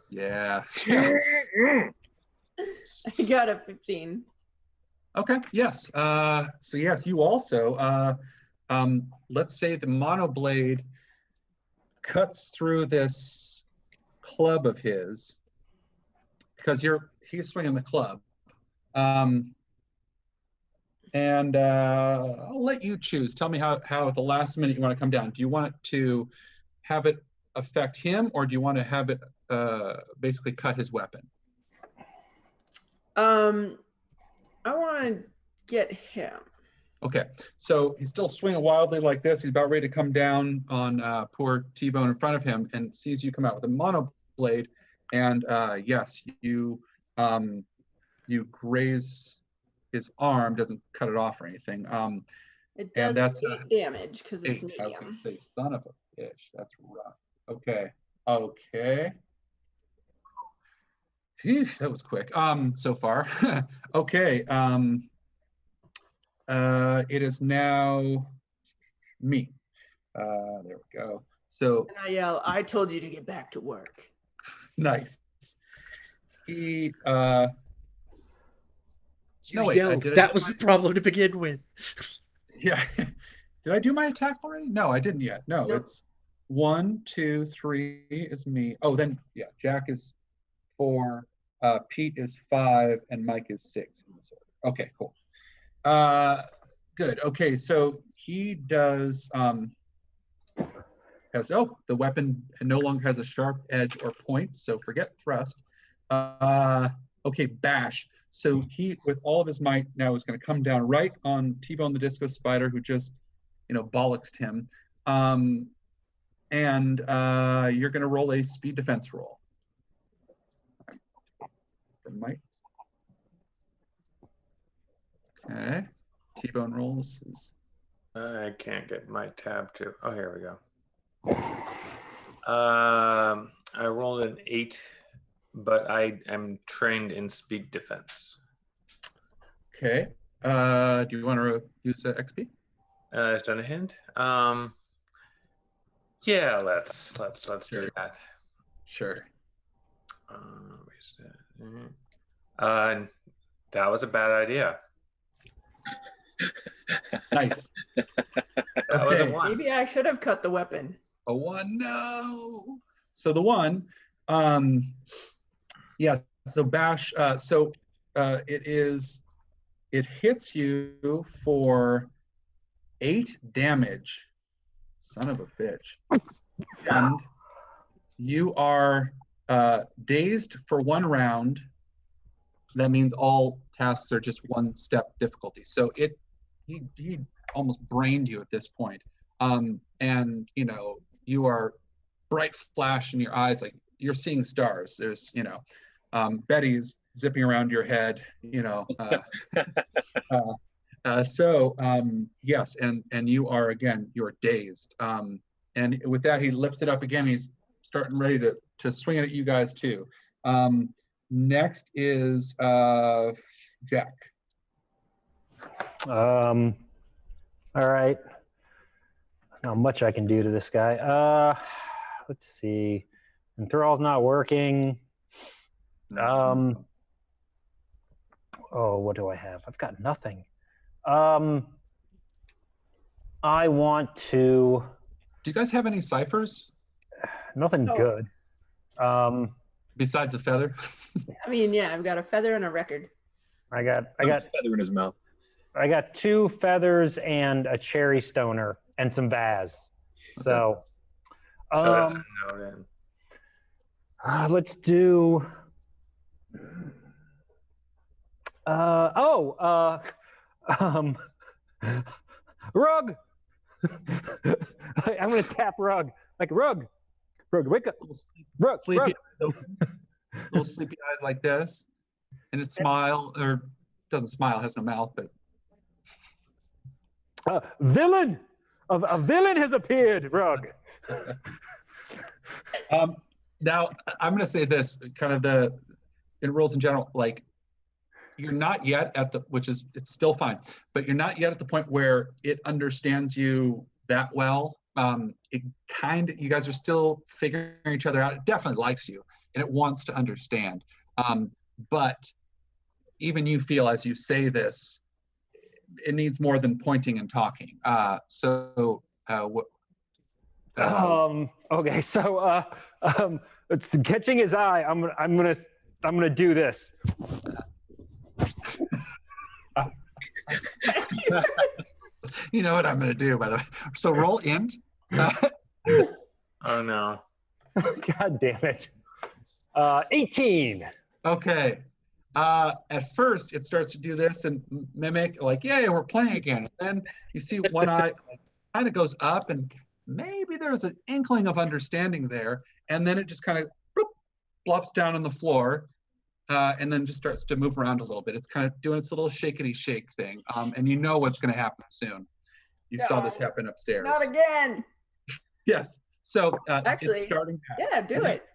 Yeah. I got a 15. Okay, yes. So yes, you also, let's say the monoblade cuts through this club of his, because he's swinging the club. And I'll let you choose. Tell me how at the last minute you want to come down. Do you want it to have it affect him, or do you want to have it basically cut his weapon? I want to get him. Okay, so he's still swinging wildly like this. He's about ready to come down on poor T-Bone in front of him, and sees you come out with a mono blade, and yes, you graze his arm. Doesn't cut it off or anything. It does and that's 8 damage because it's 8. I was medium. going to say, son of a bitch. That's rough. Okay. Okay. Phew, that was quick. So far. Okay. It is now me. There we go. So And I yell, I told you to get back to work. nice. He You no, wait, yelled. That was the problem to begin with. Yeah. Did I do my attack already? No, I didn't yet. No, Nope. It's 1, 2, 3 is me. Oh, then yeah, Jack is 4, Pete is 5, and Mike is 6 in this order. Okay, cool. Good. Okay, so he does the weapon no longer has a sharp edge or point, so forget thrust. Okay, bash. So he, with all of his might, now is going to come down right on T-Bone the Disco Spider, who just, bollocksed him. And you're going to roll a speed defense roll. For might. Okay. T-Bone rolls. I can't get my tab to. Oh, here we go. I rolled an 8, but I am trained in speed defense. Okay. Do you want to use XP? Is that a hint? Yeah, let's do that. Sure. That was a bad idea. Nice. That was a 1. Maybe I should have cut the weapon. A 1, no. So the 1, yes. So bash. It hits you for 8 damage. Son of a bitch. And you are dazed for 1 round. That means all tasks are just 1 step difficulty. So he almost brained you at this point. And you are bright flash in your eyes, like you're seeing stars. There's, Betty's zipping around your head, yes, and you are, again, you're dazed. And with that, he lifts it up again. He's starting ready to swing it at you guys too. Next is Jack. All right. There's not much I can do to this guy. Let's see. Enthrall's not working. Oh, what do I have? I've got nothing. I want to. Do you guys have any ciphers? Nothing good. Besides a feather? I mean, yeah, I've got a feather and a record. I got a feather in his mouth. I got 2 feathers and a cherry stoner and some vase. So that's a no then. Let's do. Rug. I'm gonna tap Rug. Like, Rug, wake up. Rug, sleepy little sleepy eyes like this, and it doesn't smile, has no mouth, but villain. A villain has appeared, Rug. Now I'm going to say this, kind of in rules in general, like, you're not yet at it's still fine, but you're not yet at the point where it understands you that well. You guys are still figuring each other out. It definitely likes you and it wants to understand. But even you feel, as you say this, it needs more than pointing and talking. Okay, so it's catching his eye. I'm gonna do this. You know what I'm gonna do, by the way. So roll int. Oh no. God damn it. 18. Okay. At first, it starts to do this and mimic, like, yeah, we're playing again. And then you see one eye kind of goes up, and maybe there's an inkling of understanding there. And then it just kind of plops down on the floor, and then just starts to move around a little bit. It's kind of doing its little shakety shake thing. And you know what's going to happen soon. You saw this happen upstairs. Not again. Yes. So actually, it's starting. Yeah, do it.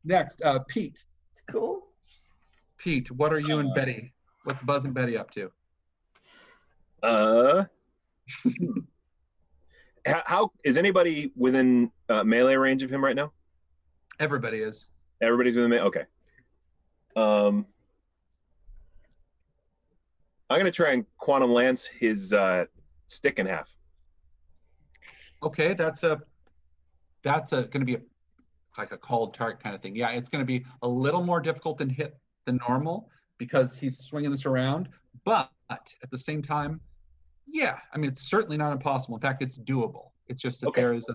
Next, Pete. It's cool. Pete, what are you and Betty? What's Buzz and Betty up to? How is anybody within melee range of him right now? Everybody is. Everybody's within melee. Okay. I'm gonna try and quantum lance his stick in half. Okay, that's gonna be like a cold target kind of thing. Yeah, it's gonna be a little more difficult than normal because he's swinging this around, but at the same time, yeah, I mean, it's certainly not impossible. In fact, it's doable. It's just that there is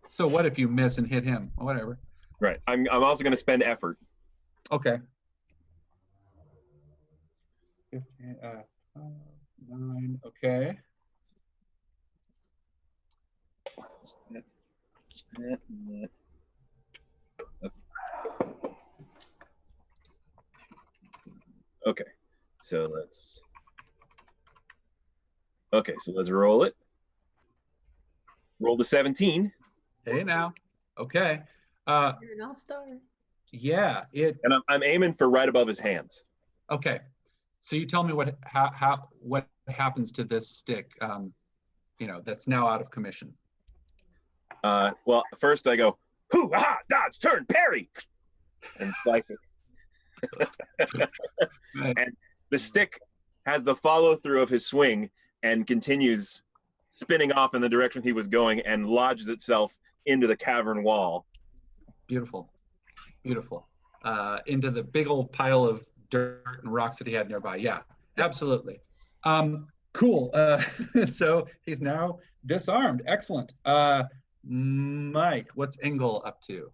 so what if you miss and hit him or whatever? Right. I'm also going to spend effort. Okay. 15, 9. Okay. Okay, so let's roll it. Roll the 17. Hey now. Okay. You're an all-star. Yeah. And I'm aiming for right above his hands. Okay. So you tell me what happens to this stick, that's now out of commission. Well, first I go, hoo, aha, dodge, turn, parry, and slice it. Nice. And the stick has the follow through of his swing and continues spinning off in the direction he was going and lodges itself into the cavern wall. Beautiful. Into the big old pile of dirt and rocks that he had nearby. Yeah, absolutely. Cool. So he's now disarmed. Excellent. Mike, what's Engel up to?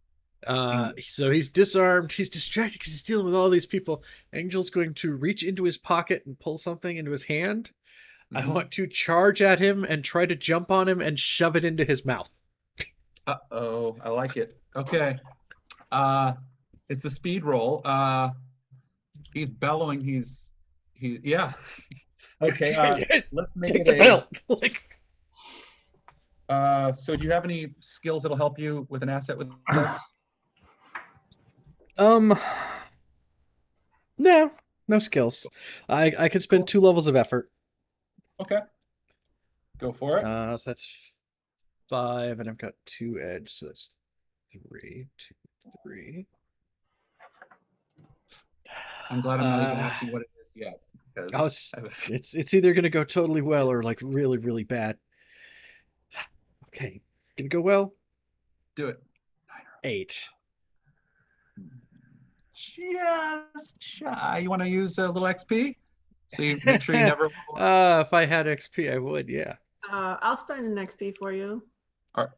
So he's disarmed. He's distracted because he's dealing with all these people. Angel's going to reach into his pocket and pull something into his hand. Mm-hmm. I want to charge at him and try to jump on him and shove it into his mouth. Uh-oh, I like it. Okay. It's a speed roll. He's bellowing. Yeah. Okay. Let's make Take it the belt. So do you have any skills that'll help you with an asset with this? No skills. I could spend 2 levels of effort. Okay. Go for it. So that's 5, and I've got 2 edge, so that's 3, 2, 3. I'm glad I'm not even asking what it is yet. Because it's either gonna go totally well or like really, really bad. Okay, gonna go well. Do it. 8. Just shy. You want to use a little XP? So you make sure you never. If I had XP, I would. Yeah. I'll spend an XP for you. All right.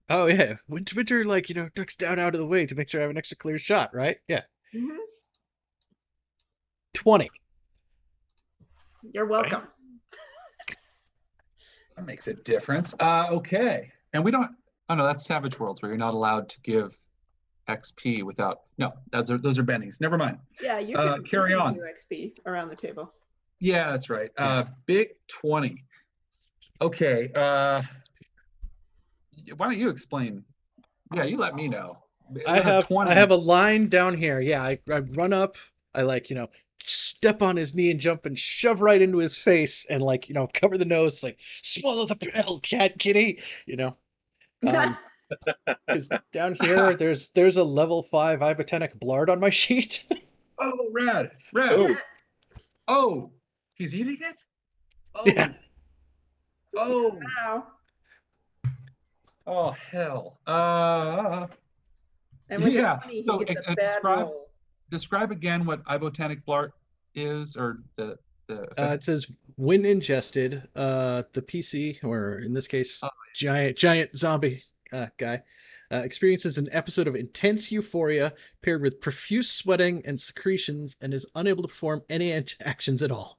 Oh yeah, Winter like ducks down out of the way to make sure I have an extra clear shot, right? Yeah. 20. You're welcome. That makes a difference. Okay. And we don't. Oh no, that's Savage Worlds where you're not allowed to give XP without. No, those are bennies. Never mind. Yeah, you can carry on. do XP around the table. Yeah, that's right. Big 20. Okay. Why don't you explain? Yeah, you let me know. I have a line down here. Yeah, I run up. I step on his knee and jump and shove right into his face and cover the nose, swallow the pill, kitty. Because down here there's a level 5 ibotenic blard on my sheet. Oh, rad. Oh, he's eating it. Oh. Yeah. Oh. Wow. Oh hell. And with yeah. the 20, he gets a bad roll. Describe again what ibotenic blart is, or the. It says when ingested, the PC, or in this case, giant zombie guy, experiences an episode of intense euphoria paired with profuse sweating and secretions, and is unable to perform any actions at all.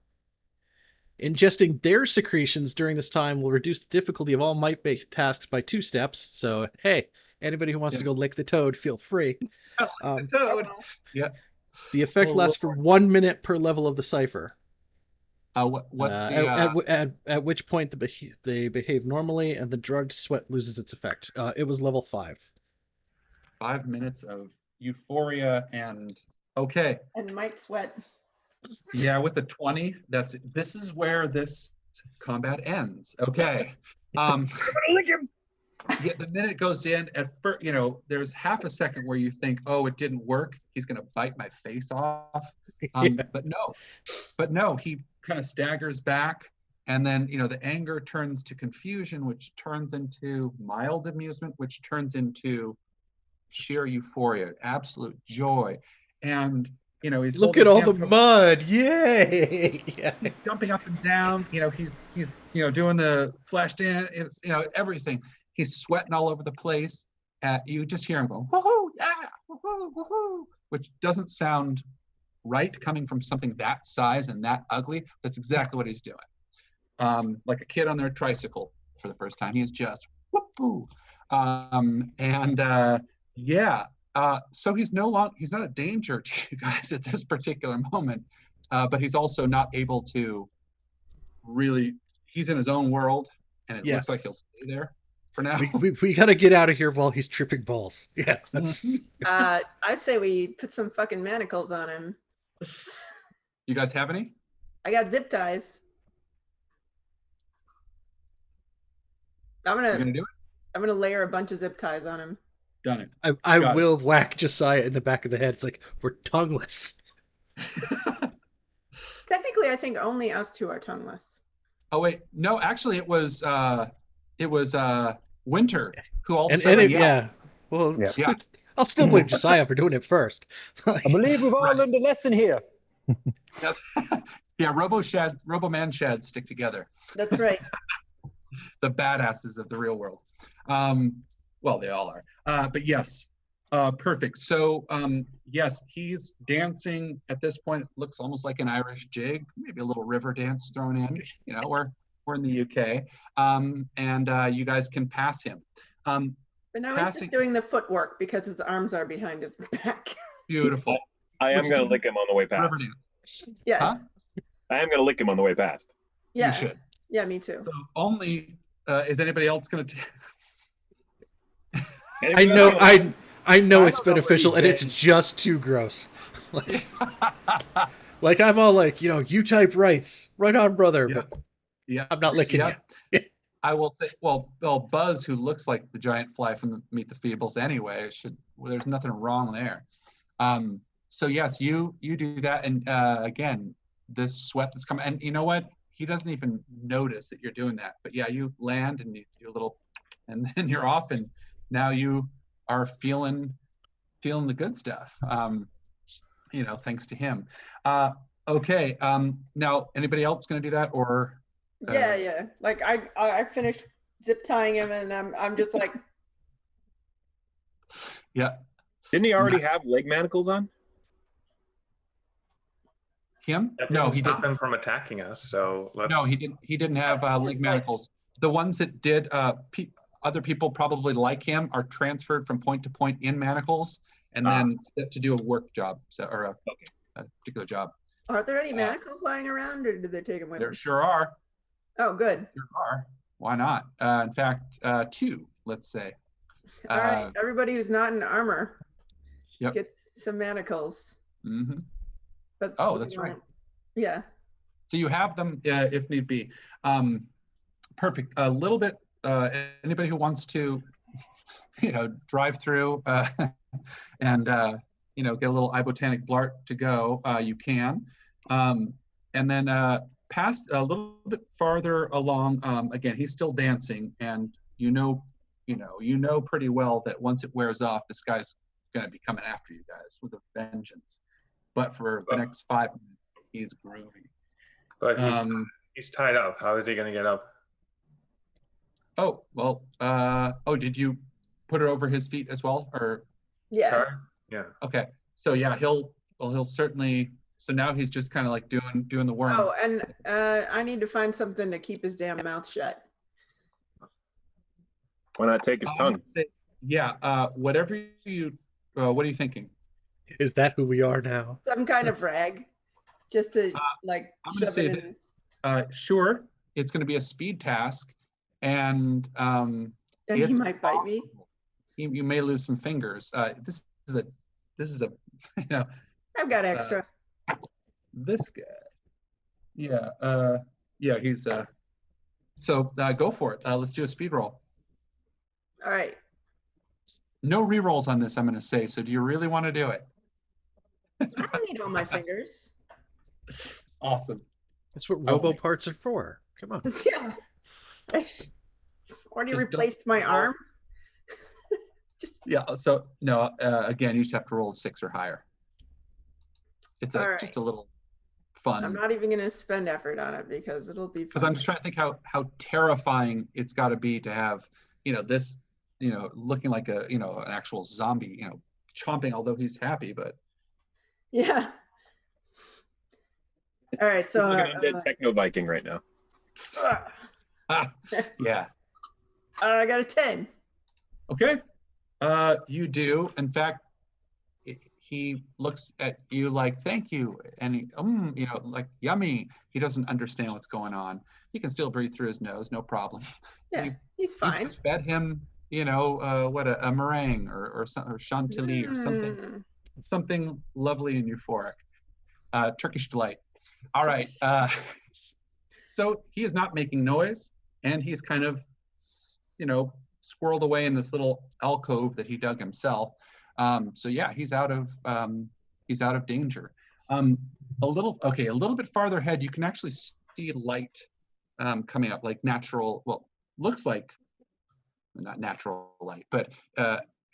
Ingesting their secretions during this time will reduce the difficulty of all might-based tasks by 2 steps. So, hey, anybody who wants to go lick the toad, feel free. The toad. Yeah. The effect lasts for 1 minute per level of the cipher. What's the? At which point they behave normally, and the drugged sweat loses its effect. It was level 5. 5 minutes of euphoria and okay. And might sweat. Yeah, with the 20, this is where this combat ends. Okay. Lick him. Yeah, the minute it goes in, at first, there's half a second where you think, oh, it didn't work. He's gonna bite my face off. But no, he kind of staggers back, and then the anger turns to confusion, which turns into mild amusement, which turns into sheer euphoria, absolute joy. And he's look at all the mud, yay! Yeah. He's jumping up and down. He's doing the flash dance. It's everything. He's sweating all over the place. You just hear him go, woohoo, yeah, woohoo, woohoo, which doesn't sound right coming from something that size and that ugly. That's exactly what he's doing. Like a kid on their tricycle for the first time. He is just whoop-oo. So he's not a danger to you guys at this particular moment, but he's also not able to really. He's in his own world, and it looks like he'll stay there for now. We got to get out of here while he's tripping balls. Yeah, that's. I say we put some fucking manacles on him. You guys have any? I got zip ties. You're gonna do it? I'm gonna layer a bunch of zip ties on him. Done it. I will whack Josiah in the back of the head. It's like, we're tongueless. Technically, I think only us two are tongueless. Oh wait, no. Actually, it was Winter who all of a sudden yeah. Well, yeah. I'll still blame Josiah for doing it first. I believe we've all learned a lesson here. Yes. Yeah. Robo-Man Shad stick together. That's right. The badasses of the real world. Well, they all are. But yes, perfect. So yes, he's dancing at this point. It looks almost like an Irish jig, maybe a little river dance thrown in. We're in the UK, and you guys can pass him. But now he's passing. just doing the footwork because his arms are behind his back. Beautiful. I am going to lick him on the way past. Riverdale. Yes. Huh? I am going to lick him on the way past. Yeah. You should. Yeah, me too. So only is anybody else going to? I know, I know I it's don't know what beneficial, he's and it's saying. just too gross. Like I'm all like, you type rights, right on, brother. Yeah. But Yeah. I'm not licking Yeah. you. I will say, well, Buzz, who looks like the giant fly from Meet the Feebles anyway, there's nothing wrong there. So yes, you do that, and again, this sweat that's coming, and you know what? He doesn't even notice that you're doing that. But yeah, you land and you do a little, and then you're off, and now you are feeling the good stuff. Thanks to him. Okay. Now, anybody else going to do that, or? Yeah. Like I finished zip tying him, and I'm just like, Yeah. Didn't he already have leg manacles on? Him? That No, didn't he stop didn't. him from attacking us. So let's. No, he didn't. He didn't have He was leg like- manacles. The ones that did, other people probably like him are transferred from point to point in manacles, and then set to do a work job, or a particular job. are there any manacles lying around, or did they take them with There them? sure are. Oh, good. There are. Why not? In fact, 2, let's say. All right, everybody who's not in armor Yep. gets some manacles. Mm-hmm. But Oh, we that's right. won't- Yeah. So you have them if need be. Perfect. A little bit. Anybody who wants to, drive through and get a little ibotanic blart to go, you can. And then past a little bit farther along. Again, he's still dancing, and you know pretty well that once it wears off, this guy's going to be coming after you guys with a vengeance. But for the next 5 minutes, he's groovy. But he's tied up. How is he going to get up? Oh, well, did you put it over his feet as well? Or Yeah. Car? Yeah. okay. So yeah, he'll certainly, so now he's just kind of like doing the worm. Oh, and I need to find something to keep his damn mouth shut. Why not take his tongue? Whatever what are you thinking? Is that who we are now? Some kind of rag. Just to like I'm gonna shove say it in. Sure, it's going to be a speed task, and And he it's might bite me. You may lose some fingers. This is a I've got extra. this guy. Yeah, he's so go for it. Let's do a speed roll. All right. No re-rolls on this, I'm going to say. So do you really want to do it? I don't need all my fingers. Awesome. That's what Oh, robo wait. parts are for. Come on. Yeah. Already Just replaced my don't- arm. Just Yeah. So no. Again, you just have to roll a 6 or higher. It's All right. just a little fun. I'm not even gonna spend effort on it because it'll be Because fun. I'm just trying to think how terrifying it's got to be to have this looking like an actual zombie chomping, although he's happy, but Yeah. All right, so He's like an undead techno Viking right now. yeah. I got a 10. Okay. You do. In fact, he looks at you like, thank you. And he, like yummy. He doesn't understand what's going on. He can still breathe through his nose, no problem. Yeah, You- he's You fine. just fed him, a meringue or chantilly or something lovely and euphoric. Turkish delight. All right. So he is not making noise, and he's kind of, squirreled away in this little alcove that he dug himself. So yeah, he's out of danger. A little bit farther ahead, you can actually see light coming up, like natural. Well, looks like not natural light, but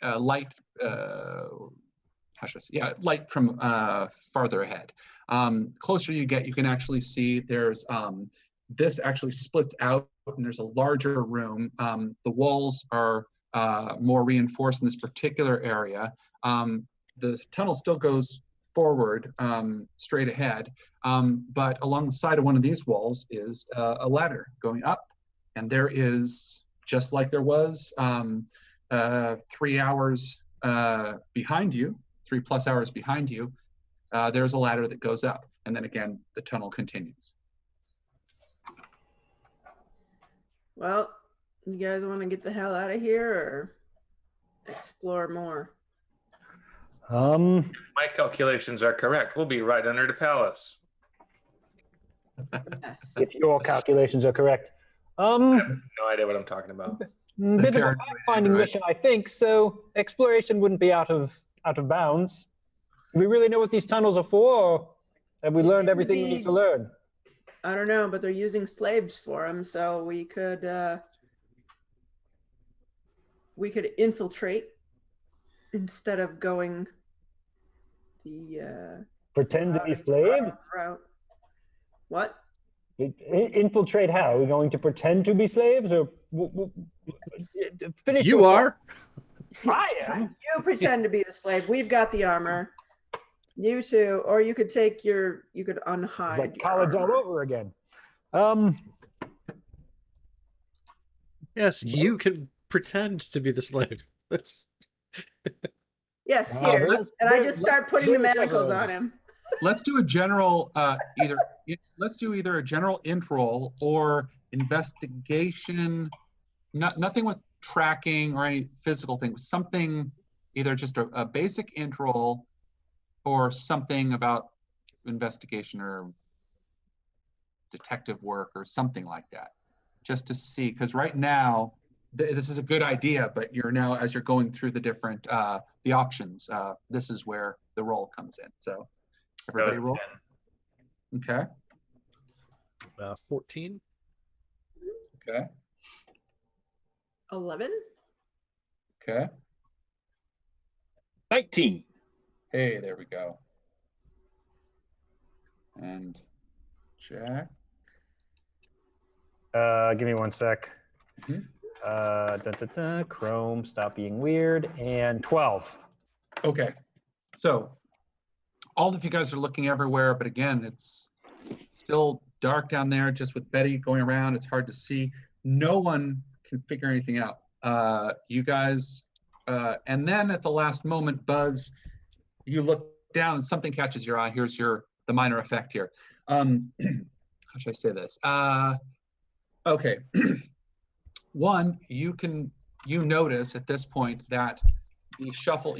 light. How should I say? Yeah, light from farther ahead. Closer you get, you can actually see there's this actually splits out, and there's a larger room. The walls are more reinforced in this particular area. The tunnel still goes forward, straight ahead, but along the side of one of these walls is a ladder going up, and there is, just like there was 3 hours behind you, 3+ hours behind you, there's a ladder that goes up. And then again, the tunnel continues. Well, you guys want to get the hell out of here or explore more? My calculations are correct. We'll be right under the palace. Yes. If your calculations are correct. I have no idea what I'm talking about. Bit of a fact-finding mission, I think. So exploration wouldn't be out of bounds. Do we really know what these tunnels are for, or have we learned everything we need to learn? I don't know, but they're using slaves for them, so we could infiltrate instead of going the Pretend to be slaves? route. What? Infiltrate how? Are we going to pretend to be slaves, or finish? You are. I am. You pretend to be the slave. We've got the armor. You too, or you could take you could unhide. It's like college all over again. Yes, you can pretend to be the slave. That's Yes, here. And I just start putting the manacles on him. Let's do a general either a general int roll or investigation. Nothing with tracking or any physical thing. Something, either just a basic int roll or something about investigation or detective work or something like that, just to see. Because right now, this is a good idea, but you're now, as you're going through the different the options, this is where the roll comes in. So everybody roll. 10. Okay. 14. Okay. 11. Okay. 19. Hey, there we go. And Jack. Give me 1 sec. Chrome, stop being weird. And 12. Okay. So all of you guys are looking everywhere, but again, it's still dark down there, just with Betty going around. It's hard to see. No one can figure anything out. You guys, and then at the last moment, Buzz, you look down and something catches your eye. Here's the minor effect here. How should I say this? Okay. One, you notice at this point that the shuffle,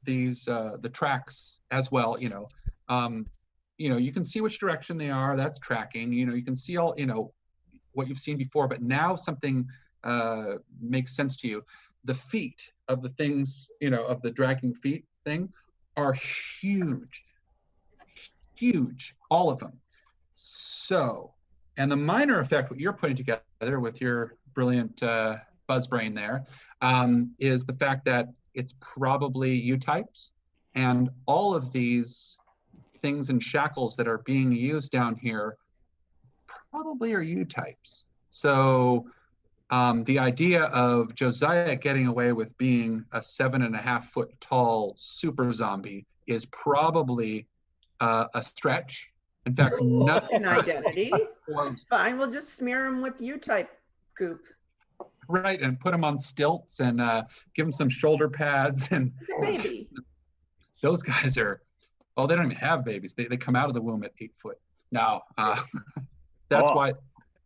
these the tracks as well, you can see which direction they are. That's tracking. You can see all, what you've seen before, but now something makes sense to you. The feet of the things, of the dragging feet thing are huge, all of them. So, and the minor effect, what you're putting together with your brilliant buzz brain there, is the fact that it's probably U-types, and all of these things and shackles that are being used down here probably are U-types. So the idea of Josiah getting away with being a 7.5-foot tall super zombie is probably a stretch. In fact, an identity. Fine, we'll just smear him with U-type goop. Right, and put him on stilts and give him some shoulder pads. And he's a baby. Those guys are, they don't even have babies. They come out of the womb at 8 foot. No, that's why.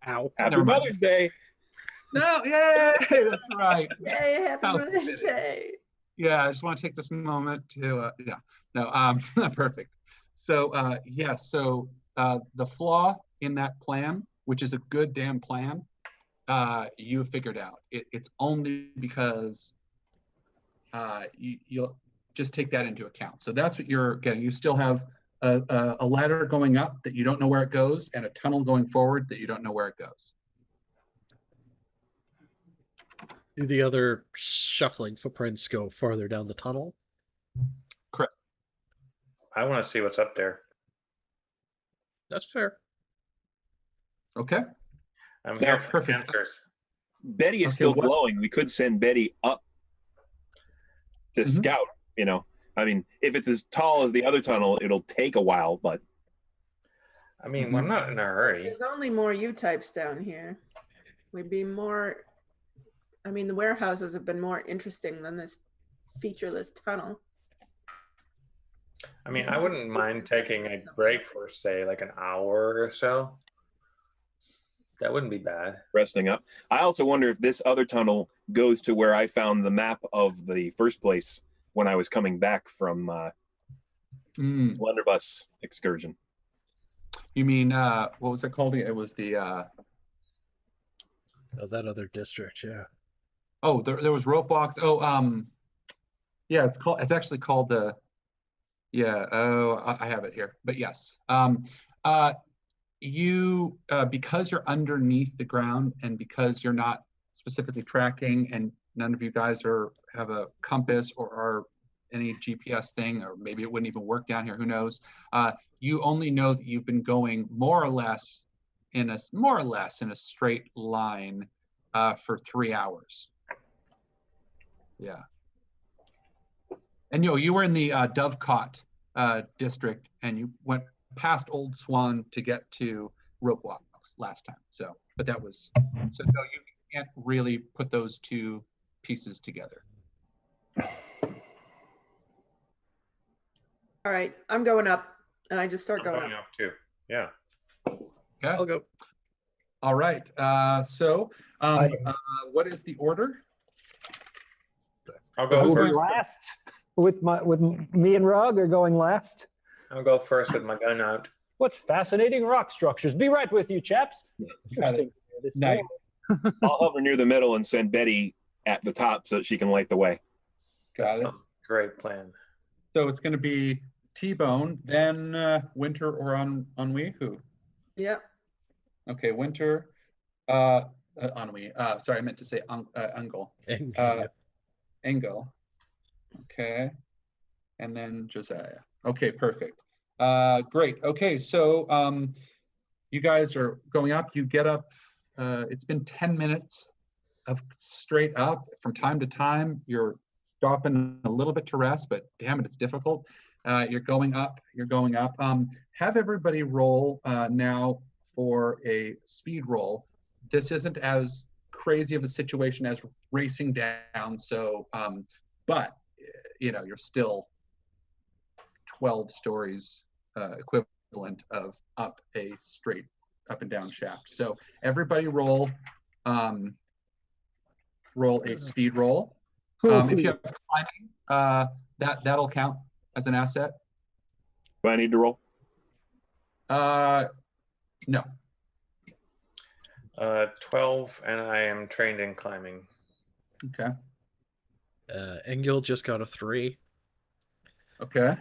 Ow. Happy Mother's Day. No, yay, that's right. Yay, happy Mother's Day. Yeah, I just want to take this moment to, perfect. So, the flaw in that plan, which is a good damn plan, you figured out. It's only because you'll just take that into account. So that's what you're getting. You still have a ladder going up that you don't know where it goes, and a tunnel going forward that you don't know where it goes. Do the other shuffling footprints go farther down the tunnel? Correct. I want to see what's up there. That's fair. Okay. I'm here for answers. Betty is still glowing. We could send Betty up to scout, I mean, if it's as tall as the other tunnel, it'll take a while, but. I mean, we're not in a hurry. There's only more U-types down here. We'd be more I mean, the warehouses have been more interesting than this featureless tunnel. I mean, I wouldn't mind taking a break for, say, like an hour or so. That wouldn't be bad. Resting up. I also wonder if this other tunnel goes to where I found the map of the first place when I was coming back from blunderbuss excursion. You mean what was it called? It was the that other district, yeah. Oh, there was rope walks. Oh, yeah, it's actually called the, yeah, oh, I have it here. But yes. You because you're underneath the ground and because you're not specifically tracking and none of you guys have a compass or are any GPS thing, or maybe it wouldn't even work down here, who knows, you only know that you've been going more or less in a straight line for 3 hours. Yeah. And you were in the Dovecot district, and you went past Old Swan to get to rope walks last time. So, but that was, so no, you can't really put those two pieces together. All right, I'm going up, and I just start I'm going going up. up too. Yeah. Okay. I'll go. All right. What is the order? I'll go Who's first. going Last with me and Rug are going last. I'll go first with my gun out. What fascinating rock structures. Be right with you, chaps. Interesting. This Nice. I'll hover near the middle and send Betty at the top so that she can light the way. Got it. Sounds great plan. So it's going to be T-Bone, then Winter or Ennui. Who? Yep. Okay, Winter. Ennui. Sorry, I meant to say Engel. Engel. Okay. And then Josiah. Okay, perfect. Great. Okay, so you guys are going up. You get up. It's been 10 minutes of straight up. From time to time, you're stopping a little bit to rest, but damn it, it's difficult. You're going up. You're going up. Have everybody roll now for a speed roll. This isn't as crazy of a situation as racing down. So, but you're still 12 stories equivalent of up a straight up and down shaft. So everybody roll a speed roll. If you have climbing, that'll count as an asset. Do I need to roll? No. 12, and I am trained in climbing. Okay. Engel just got a 3. Okay.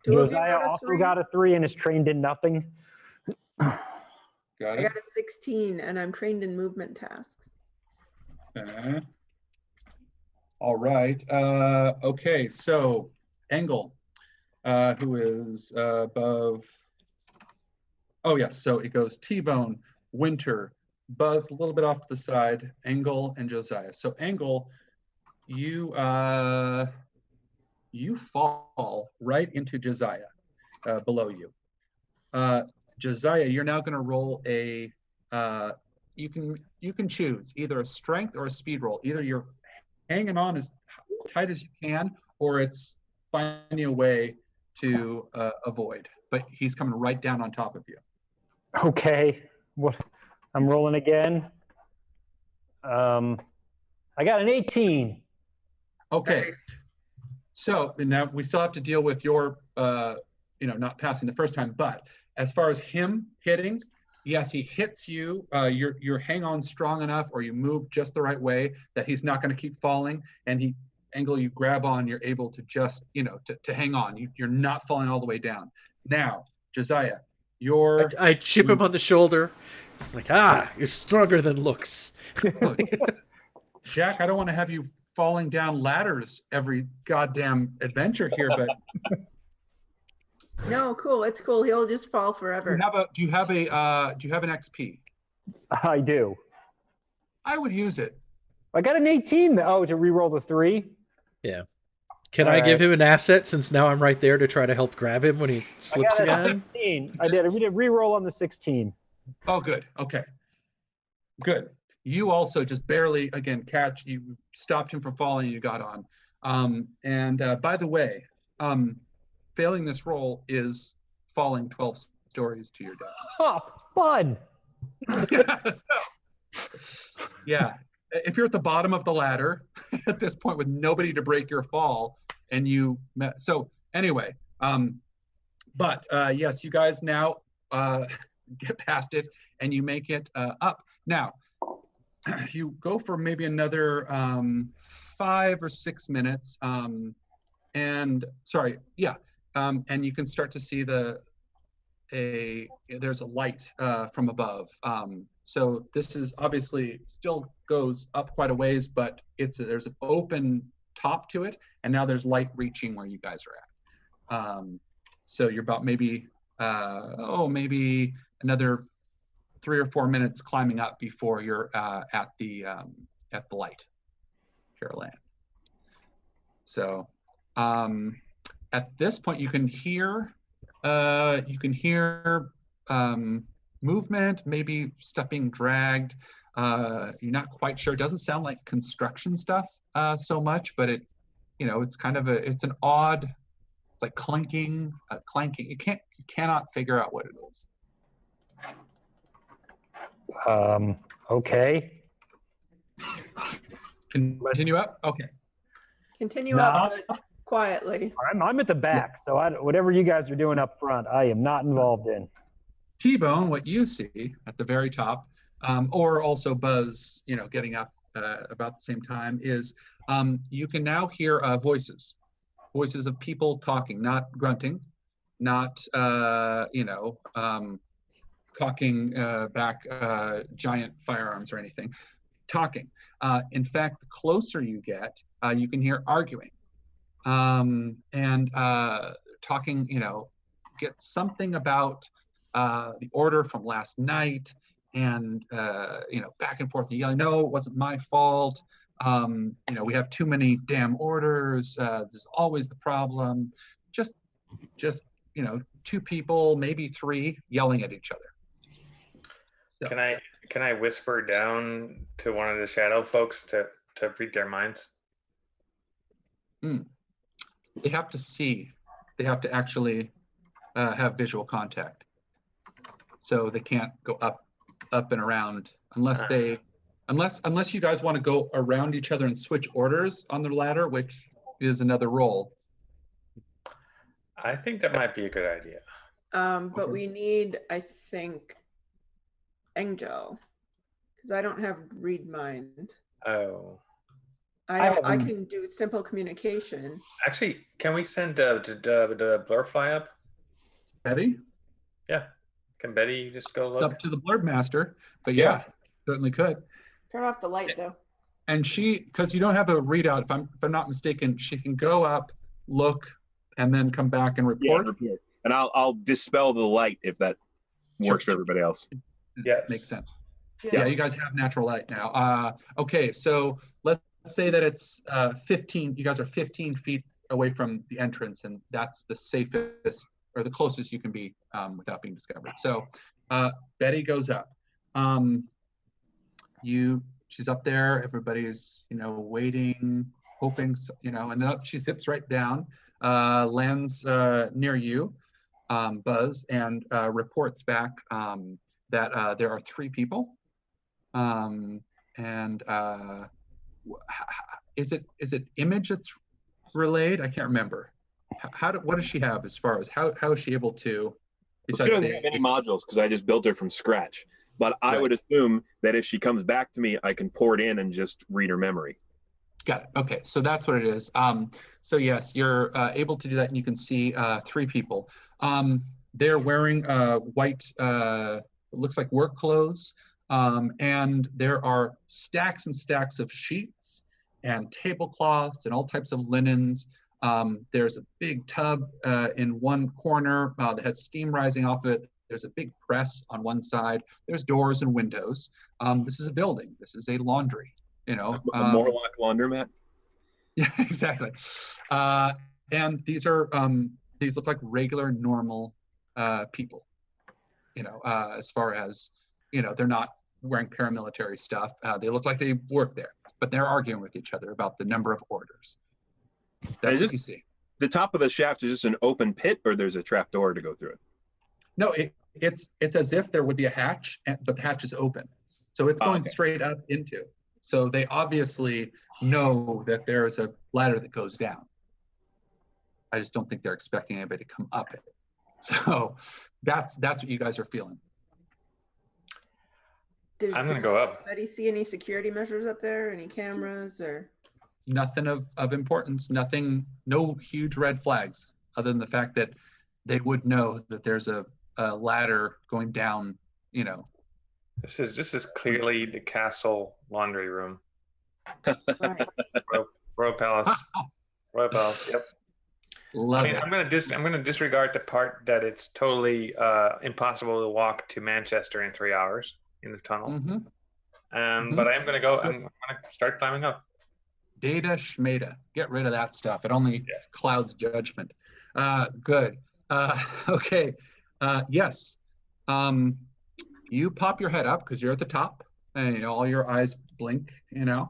Josiah also got a 3 and is trained in nothing. Got I it. got a 16, and I'm trained in movement tasks. Okay. All right. Okay. So Engel, who is above. Oh yes. So it goes T-Bone, Winter, Buzz a little bit off to the side, Engel, and Josiah. So Engel, you fall right into Josiah, below you. Josiah, you're now going to roll a. You can choose either a strength or a speed roll. Either you're hanging on as tight as you can, or it's finding a way to avoid. But he's coming right down on top of you. Okay. What? I'm rolling again. I got an 18. Okay. Nice. So now we still have to deal with your, not passing the first time. But as far as him hitting, yes, he hits you. You're hang on strong enough, or you move just the right way that he's not going to keep falling. And Engel, you grab on. You're able to just, to hang on. You're not falling all the way down. Now, Josiah, I chip him on the shoulder, like, you're stronger than looks. Look, Jack, I don't want to have you falling down ladders every goddamn adventure here, but No, cool. It's cool. He'll just fall forever. do you have an XP? I do. I would use it. I got an 18. Oh, to re-roll the 3. Yeah. Can I give him an asset since now I'm right there to try to help grab him when he slips I got a again? 16. I did a re-roll on the 16. Oh, good. Okay. Good. you also just barely, again, you stopped him from falling and you got on. By the way, failing this roll is falling 12 stories to your death. Oh, fun. Yeah, if you're at the bottom of the ladder at this point with nobody to break your fall, and so anyway, but yes, you guys now get past it and you make it up. Now, you go for maybe another 5 or 6 minutes, and you can start to see there's a light from above. So this is obviously still goes up quite a ways, but there's an open top to it, and now there's light reaching where you guys are at. So you're about maybe another 3 or 4 minutes climbing up before you're at the light, Caroline. So at this point, you can hear movement, maybe stuff being dragged. You're not quite sure. It doesn't sound like construction stuff so much, but it's kind of it's an odd. It's like clanking. You cannot figure out what it is. Okay. Continue up? Okay. Continue up, but quietly. I'm at the back, so whatever you guys are doing up front, I am not involved in. T-Bone, what you see at the very top, or also Buzz, getting up about the same time, is you can now hear voices of people talking, not grunting, not cocking back giant firearms or anything, talking. In fact, the closer you get, you can hear arguing and talking, get something about the order from last night, and back and forth and yelling, no, it wasn't my fault. We have too many damn orders. This is always the problem. Just 2 people, maybe 3, yelling at each other. So. Can I whisper down to one of the shadow folks to read their minds? They have to see. They have to actually have visual contact. So they can't go up and around unless you guys want to go around each other and switch orders on the ladder, which is another roll. I think that might be a good idea. But we need, I think, Angel, because I don't have read mind. Oh. I can do simple communication. Actually, can we send the blurfly up? Betty? Yeah. Can Betty just go look? It's up to the blurb master, but yeah, certainly could. Turn off the light, though. And because you don't have a readout, if I'm not mistaken, she can go up, look, and then come back and report. Yeah, and I'll dispel the light if that works for everybody else. Yeah, makes sense. Yeah. Yeah, you guys have natural light now. Okay, so let's say that it's 15. You guys are 15 feet away from the entrance, and that's the safest or the closest you can be without being discovered. So Betty goes up. She's up there. Everybody's waiting, hoping, and then she zips right down, lands near you, Buzz, and reports back that there are 3 people. Is it image that's relayed? I can't remember. What does she have as far as how is she able to? She doesn't have any modules because I just built her from scratch. But I would assume that if she comes back to me, I can pour it in and just read her memory. Got it. Okay, so that's what it is. So yes, you're able to do that, and you can see 3 people. They're wearing white, looks like work clothes, and there are stacks and stacks of sheets and tablecloths and all types of linens. There's a big tub in one corner that has steam rising off of it. There's a big press on one side. There's doors and windows. This is a building. This is a laundry. A Morlock laundromat. Yeah, exactly. And these look like regular, normal people. As far as they're not wearing paramilitary stuff. They look like they work there, but they're arguing with each other about the number of orders. That's what you see. The top of the shaft is just an open pit, or there's a trap door to go through it? No, it's as if there would be a hatch, but the hatch is open. So it's going straight up into. So they obviously know that there is a ladder that goes down. I just don't think they're expecting anybody to come up it. So that's what you guys are feeling. I'm going to go up. Did you see any security measures up there? Any cameras or? Nothing of importance, nothing, no huge red flags, other than the fact that they would know that there's a ladder going down, you know. This is clearly the castle laundry room. Right. Royal Palace. Royal Palace, yep. Love it. I'm gonna disregard the part that it's totally impossible to walk to Manchester in 3 hours in the tunnel. But I'm gonna start climbing up. Data schmata. Get rid of that stuff. It only clouds judgment. Good. Okay. Yes. You pop your head up because you're at the top, and all your eyes blink. And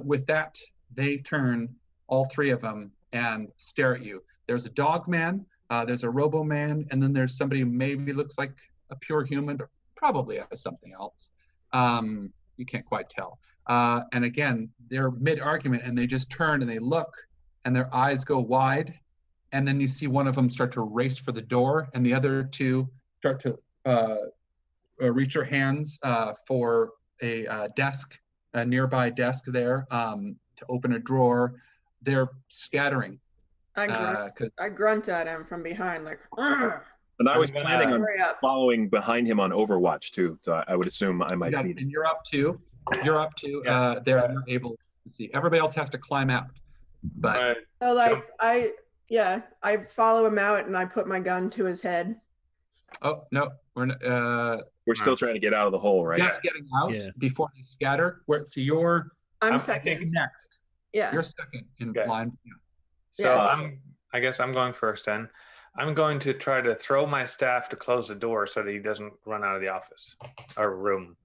with that, they turn, all three of them, and stare at you. There's a dog man. There's a robo man, and then there's somebody who maybe looks like a pure human, but probably has something else. You can't quite tell. And again, they're mid-argument, and they just turn and they look, and their eyes go wide, and then you see one of them start to race for the door, and the other two start to reach their hands for a desk, a nearby desk there, to open a drawer. They're scattering. I grunt at him from behind, like, "Argh!" And I was planning on following behind him on Overwatch too, so I would assume I might be. And you're up too. They're able to see. Everybody else has to climb out. But so like I follow him out and I put my gun to his head. Oh no, we're still trying to get out of the hole, right? Just getting out before they scatter. I'm second next. Yeah. You're second in line. So I guess I'm going first then. I'm going to try to throw my staff to close the door so that he doesn't run out of the office or room.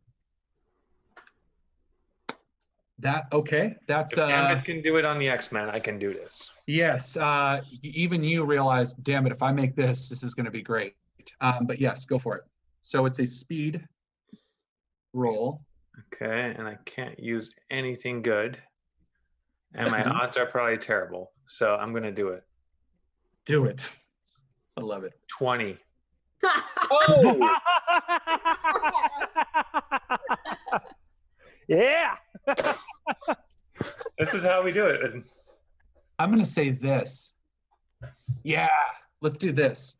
That's if Gambit can do it on the X-Men, I can do this. Yes. Even you realize, damn it, if I make this is going to be great. But yes, go for it. So it's a speed roll. Okay, and I can't use anything good. And my odds are probably terrible. So I'm going to do it. Do it. I love it. 20. Oh! Yeah. This is how we do it. I'm going to say this. Yeah, let's do this.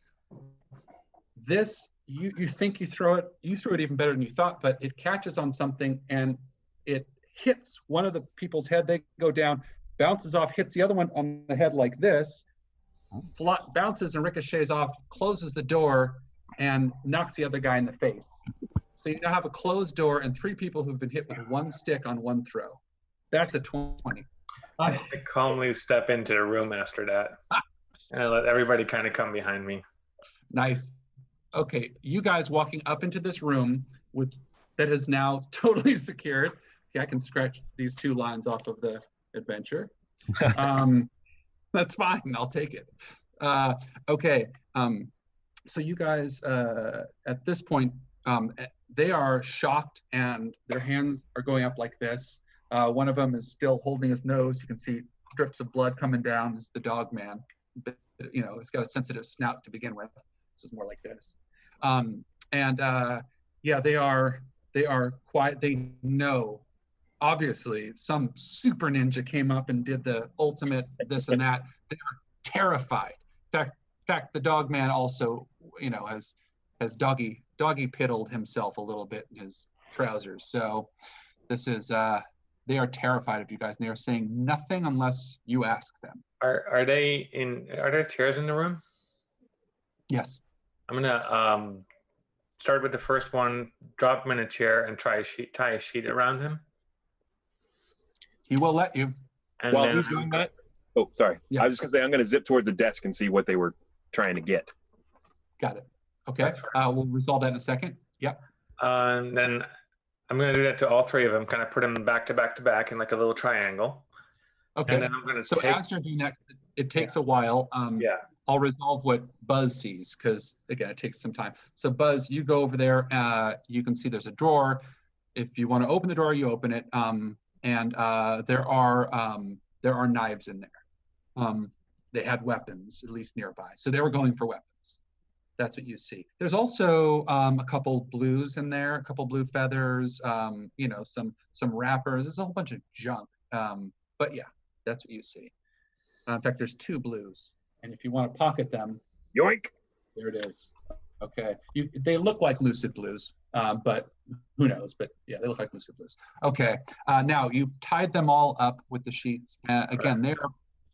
This, you think you threw it even better than you thought, but it catches on something and it hits one of the people's head. They go down, bounces off, hits the other one on the head like this, bounces and ricochets off, closes the door, and knocks the other guy in the face. So you now have a closed door and 3 people who've been hit with one stick on one throw. That's a 20. I calmly step into the room after that. And I let everybody kind of come behind me. Nice. Okay, you guys walking up into this room that is now totally secured. Okay, I can scratch these 2 lines off of the adventure. That's fine, I'll take it. Okay, so you guys, at this point, they are shocked and their hands are going up like this. One of them is still holding his nose. You can see drips of blood coming down. It's the dog man. But, it's got a sensitive snout to begin with. This is more like this. They are quiet. They know, obviously, some super ninja came up and did the ultimate this and that. They are terrified. In fact, the dog man also, has doggy piddled himself a little bit in his trousers. So this is, they are terrified of you guys. And they are saying nothing unless you ask them. Are there chairs in the room? Yes. I'm gonna start with the first one, drop him in a chair, and tie a sheet around him. He will let you. And while he's doing that, oh, sorry. Yeah. I was just gonna say I'm gonna zip towards the desk and see what they were trying to get. Got it. Okay. We'll resolve that in a second. Yep. Then I'm going to do that to all three of them. Kind of put them back to back to back in like a little triangle. Okay. And then I'm going to So as you're doing that, it takes a while. Yeah. I'll resolve what Buzz sees because again, it takes some time. So Buzz, you go over there. You can see there's a drawer. If you want to open the door, you open it. And there are knives in there. They had weapons, at least nearby. So they were going for weapons. That's what you see. There's also a couple blues in there, a couple blue feathers, you know, some wrappers. There's a whole bunch of junk. But yeah, that's what you see. In fact, there's 2 blues. And if you want to pocket them, Yoink! there it is. Okay. They look like lucid blues, but who knows? But yeah, they look like lucid blues. Okay. Now you've tied them all up with the sheets. Again,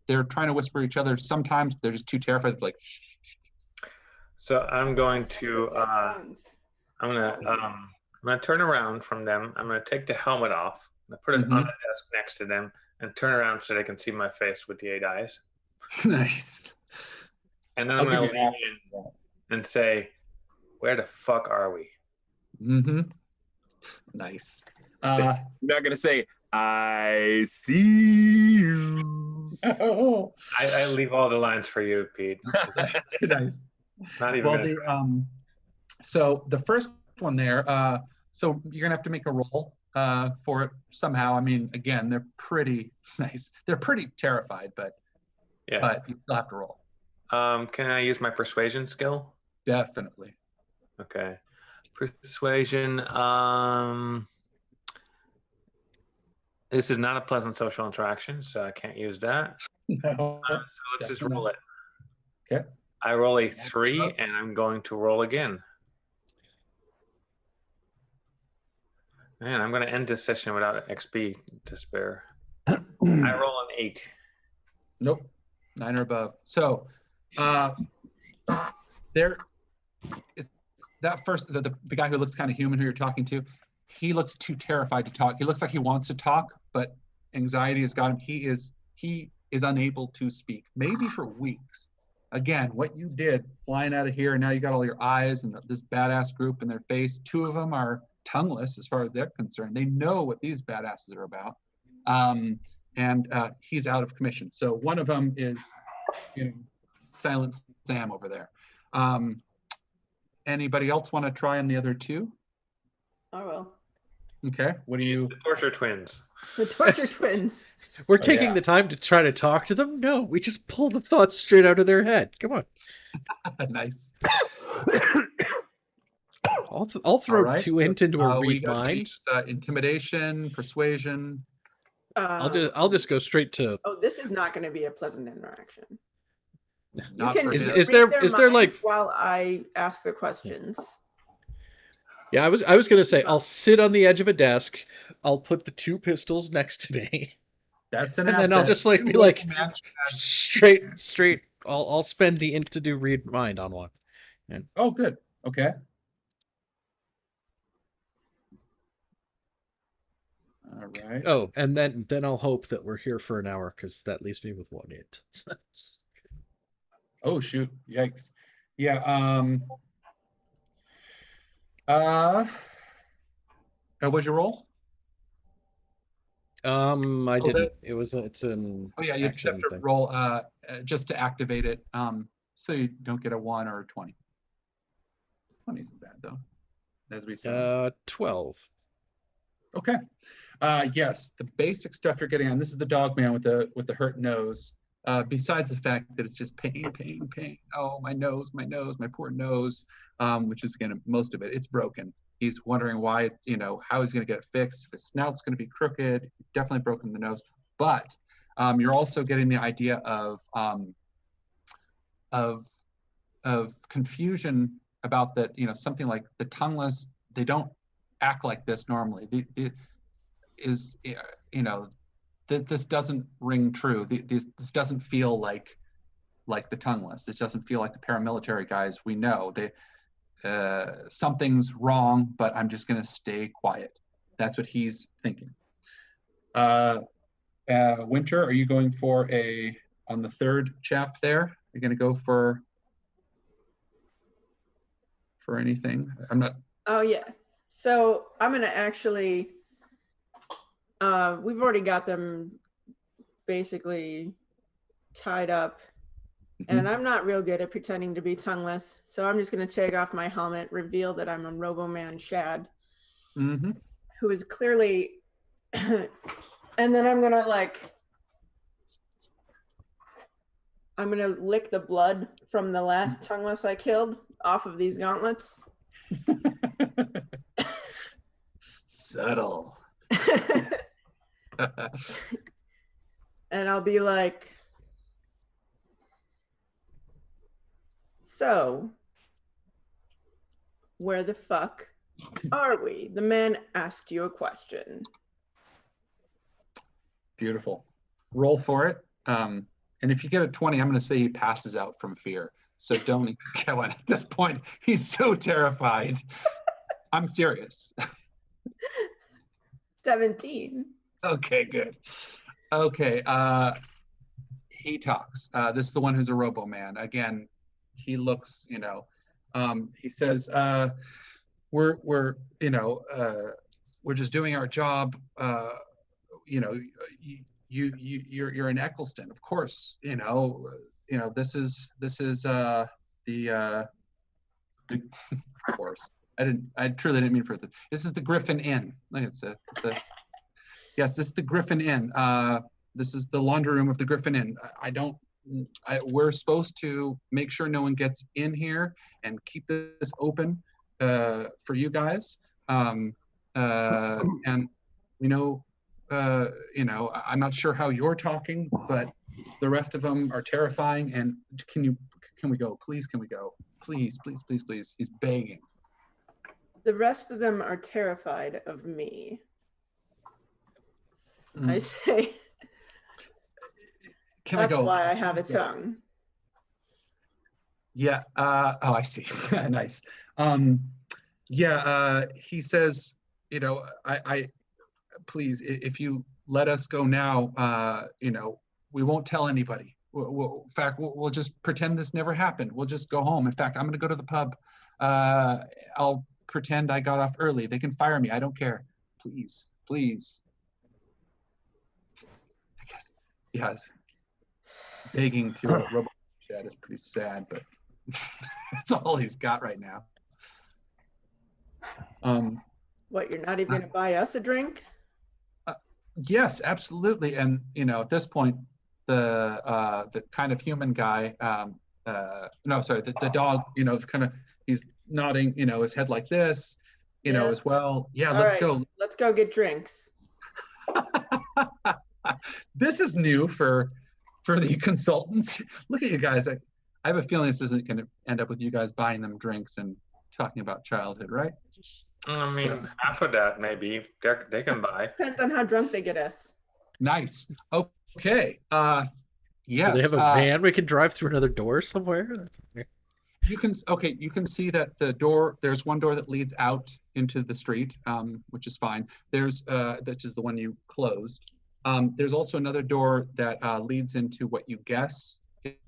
they're trying to whisper each other. Sometimes they're just too terrified. Like, So I'm going to I'm gonna turn around from them. I'm gonna take the helmet off. I'm gonna put it on the desk next to them and turn around so they can see my face with the 8 eyes. nice. And then I'm gonna lean in and say, "Where the fuck are we?" Nice. You're not gonna say, "I see you." I leave all the lines for you, Pete. Nice. Not even. Well, so the first one there. So you're gonna have to make a roll for it somehow. I mean, again, they're pretty nice. They're pretty terrified, but you still have to roll. Can I use my persuasion skill? Definitely. Okay. Persuasion. This is not a pleasant social interaction, so I can't use that. No. So let's just roll it. Okay. I roll a 3, and I'm going to roll again. Man, I'm going to end this session without XP to spare. I roll an 8. Nope. 9 or above. So there, that first, the guy who looks kind of human who you're talking to, he looks too terrified to talk. He looks like he wants to talk, but anxiety has got him. He is unable to speak, maybe for weeks. Again, what you did flying out of here, and now you got all your eyes and this badass group in their face. 2 of them are tongueless as far as they're concerned. They know what these badasses are about. And he's out of commission. So one of them is, you know, Silent Sam over there. Anybody else want to try on the other 2? I will. Okay. What do you? The torture twins. The torture twins. We're taking the time to try to talk to them? No, we just pull the thoughts straight out of their head. Come on. Nice. I'll throw 2 into a read mind. Intimidation, persuasion. I'll just go straight to. Oh, this is not going to be a pleasant interaction. Is there like while I ask the questions? Yeah, I was gonna say I'll sit on the edge of a desk. I'll put the 2 pistols next to me. That's an and asset. then I'll just like be like straight. I'll spend the int to do read mind on one. And, oh, good. Okay. All right. Oh, and then I'll hope that we're here for an hour because that leaves me with 1 int. Oh shoot! Yikes! Yeah. What's your roll? I didn't. It's an. Oh yeah, you have to roll just to activate it. So you don't get a 1 or a 20. 20 isn't bad though, as we said. 12. Okay. Yes, the basic stuff you're getting on. This is the dog man with the hurt nose. Besides the fact that it's just pain. Oh, my nose, my poor nose, which is again most of it. It's broken. He's wondering why, how he's going to get it fixed. If his snout's going to be crooked, definitely broken the nose. But you're also getting the idea of confusion about that. Something like the tongueless. They don't act like this normally. This doesn't ring true. This doesn't feel like the tongueless. It doesn't feel like the paramilitary guys we know. Something's wrong, but I'm just going to stay quiet. That's what he's thinking. Winter, are you going for on the 3rd chap there? You're going to go for anything? I'm not. Oh yeah. So I'm going to actually, we've already got them basically tied up. And I'm not real good at pretending to be tongueless. So I'm just going to take off my helmet, reveal that I'm a Robo-Man Shad, who is clearly, and then I'm going to lick the blood from the last tongueless I killed off of these gauntlets. Subtle. And I'll be like, so, where the fuck are we? The man asked you a question. Beautiful. Roll for it. And if you get a 20, I'm going to say he passes out from fear. So don't even get one. At this point, he's so terrified. I'm serious. 17. Okay, good. Okay. He talks. This is the one who's a Robo-Man. Again, he looks, he says, we're just doing our job. You're in Eccleston, of course. This is the of course. I truly didn't mean for this. This is the Griffin Inn. Look, yes, this is the Griffin Inn. This is the laundry room of the Griffin Inn. We're supposed to make sure no one gets in here and keep this open for you guys. And I'm not sure how you're talking, but the rest of them are terrifying. And can we go? Please, can we go? Please, please, please, please. He's begging. The rest of them are terrified of me. I say, that's why I have a tongue. Yeah. I see. Nice. He says, I please, if you let us go now, we won't tell anybody. In fact, we'll just pretend this never happened. We'll just go home. In fact, I'm going to go to the pub. I'll pretend I got off early. They can fire me. I don't care. Please, please. I guess, yes. Begging to a Robo Chat is pretty sad, but that's all he's got right now. What, you're not even going to buy us a drink? Yes, absolutely. And at this point, the kind of human guy, the dog, is kind of, he's nodding, his head like this, as well. Yeah, let's go. Let's go get drinks. This is new for the consultants. Look at you guys. I have a feeling this isn't going to end up with you guys buying them drinks and talking about childhood, right? I mean, half of that maybe they can buy. Depends on how drunk they get us. Nice. Okay. Yes. Do they have a van we can drive through another door somewhere? You can see that there's one door that leads out into the street, which is fine. There's that is the one you closed. There's also another door that leads into what you guess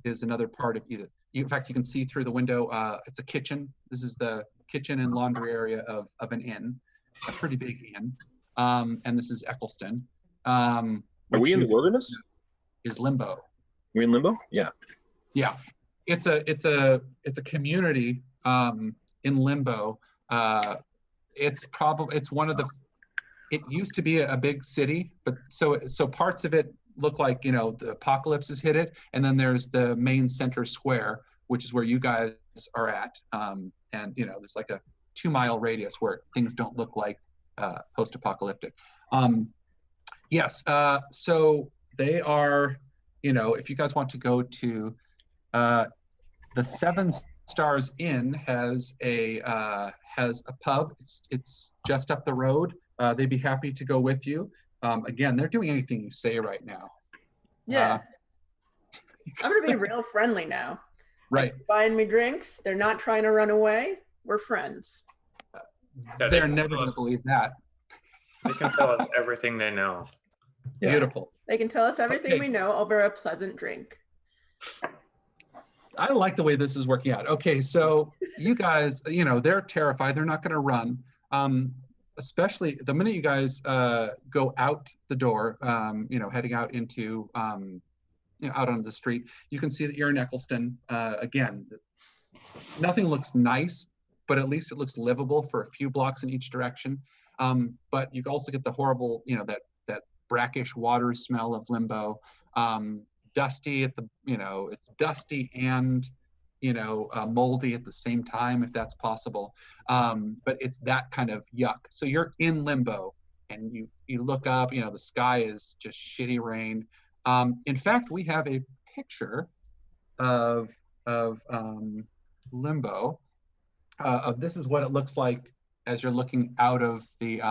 is another part of either. In fact, you can see through the window. It's a kitchen. This is the kitchen and laundry area of an inn, a pretty big inn. And this is Eccleston. Are we in the wilderness? Is Limbo. We're in Limbo? Yeah. Yeah. It's a community in Limbo. It's one of the. It used to be a big city, but so parts of it look like the apocalypse has hit it, and then there's the main center square, which is where you guys are at, and there's like a 2-mile radius where things don't look like post-apocalyptic. Yes, so they are. If you guys want to go to the 7 Stars Inn has a pub. It's just up the road. They'd be happy to go with you. Again, they're doing anything you say right now. Yeah. I'm going to be real friendly now. Right. Like, buying me drinks. They're not trying to run away. We're friends. They're never going to believe that. They can tell us everything they know. Yeah. Beautiful. They can tell us everything we know over a pleasant drink. I like the way this is working out. Okay, so you guys, they're terrified. They're not going to run. especially the minute you guys go out the door, heading out into, out on the street, you can see that you're in Eccleston. Again, nothing looks nice, but at least it looks livable for a few blocks in each direction. But you also get the horrible, that brackish water smell of Limbo. Dusty at the, it's dusty and, moldy at the same time, if that's possible. But it's that kind of yuck. So you're in Limbo, and you look up, the sky is just shitty rain. In fact, we have a picture of Limbo. This is what it looks like as you're looking out of the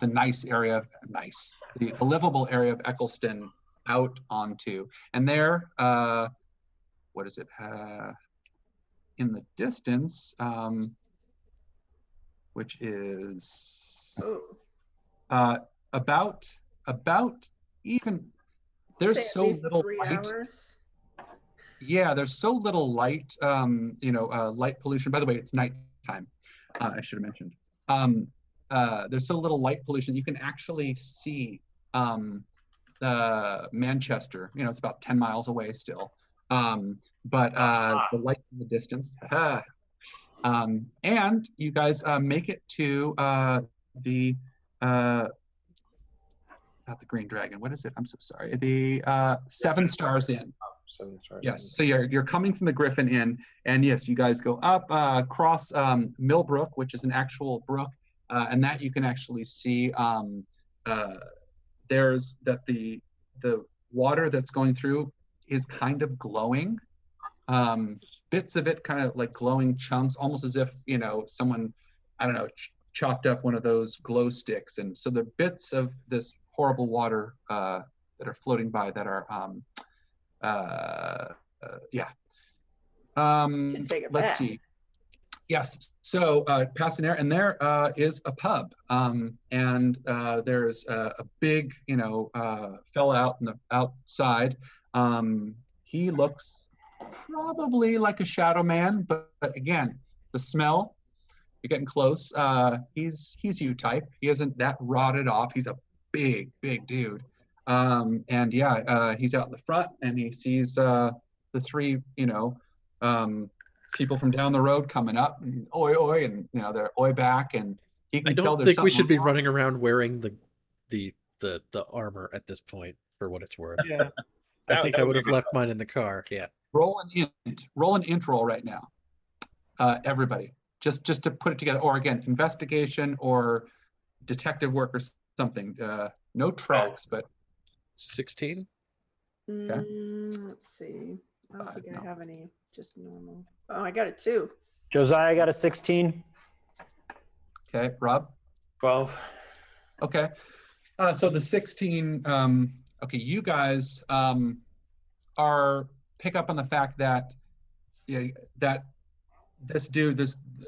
nice area of the livable area of Eccleston out onto, and there, what is it? In the distance, which is about even. There's so little light. Yeah, there's so little light. Light pollution. By the way, it's nighttime. I should have mentioned. There's so little light pollution. You can actually see Manchester. It's about 10 miles away still. But the light in the distance. And you guys make it to the not the Green Dragon. What is it? I'm so sorry. The 7 Stars Inn. 7 Stars. Yes. So you're coming from the Griffin Inn, and yes, you guys go up across Millbrook, which is an actual brook, and that you can actually see. There's that the water that's going through is kind of glowing. Bits of it kind of like glowing chunks, almost as if someone, I don't know, chopped up one of those glow sticks, and so the bits of this horrible water that are floating by that are let's see. Yes, so passing there, and there is a pub, and there's a big fella out in the outside. He looks probably like a shadow man, but again, the smell, you're getting close. He's you type. He isn't that rotted off. He's a big dude. And yeah, he's out in the front, and he sees the 3 people from down the road coming up, and oi, and they're oi back, and he can tell. I don't think we should be running around wearing the armor at this point, for what it's worth. Yeah. I think I would have left mine in the car. Yeah. Roll an int roll right now, everybody. Just to put it together, or again, investigation or detective work or something. No tracks, but 16. Okay. Let's see. I don't think I have any. Just normal. Oh, I got a 2. Josiah got a 16. Okay, Rob. 12. Okay. So the 16. Okay, you guys pick up on the fact that that this dude,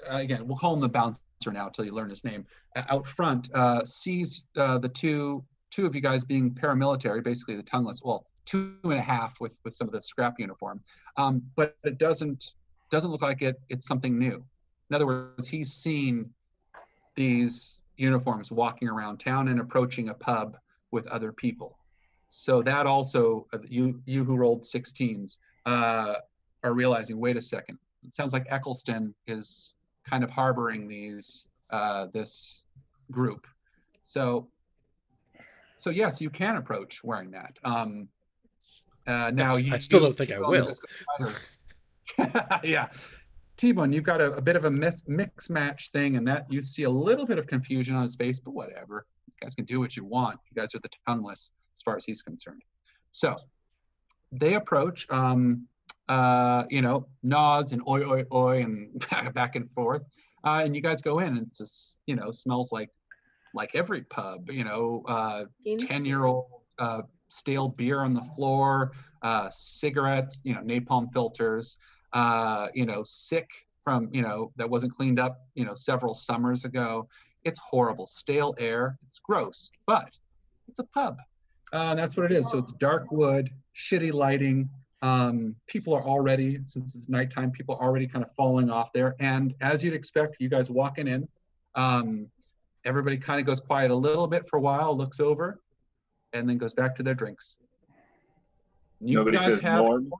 again, we'll call him the bouncer now until you learn his name. Out front, sees the two of you guys being paramilitary, basically the tongueless. Well, 2.5 with some of the scrap uniform, but it doesn't look like it's something new. In other words, he's seen these uniforms walking around town and approaching a pub with other people. So that also, you who rolled 16s are realizing, wait a second, it sounds like Eccleston is kind of harboring this group. So yes, you can approach wearing that. Now I still don't think I will. Yeah, T-Bone, you've got a bit of a mix match thing, and that you see a little bit of confusion on his face, but whatever. You guys can do what you want. You guys are the tongueless as far as he's concerned. So they approach, nods and oi and back and forth, and you guys go in, and it's just, smells like every pub, 10-year-old stale beer on the floor, cigarettes, napalm filters, sick from, that wasn't cleaned up, several summers ago. It's horrible, stale air. It's gross, but it's a pub. That's what it is. So it's dark wood, shitty lighting. People are already, since it's nighttime, people are already kind of falling off there. And as you'd expect, you guys walking in, Everybody kind of goes quiet a little bit for a while, looks over, and then goes back to their drinks. You Nobody guys says have, Norm.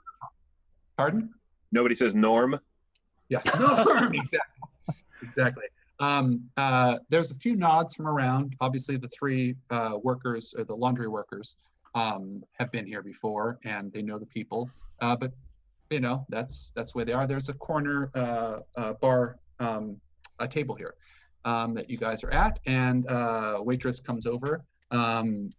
pardon? Nobody says Norm. Yeah, Norm, exactly. There's a few nods from around. Obviously, the three workers, or the laundry workers, have been here before, and they know the people. But you know, that's the way they are. There's a corner bar, a table here that you guys are at, and waitress comes over, and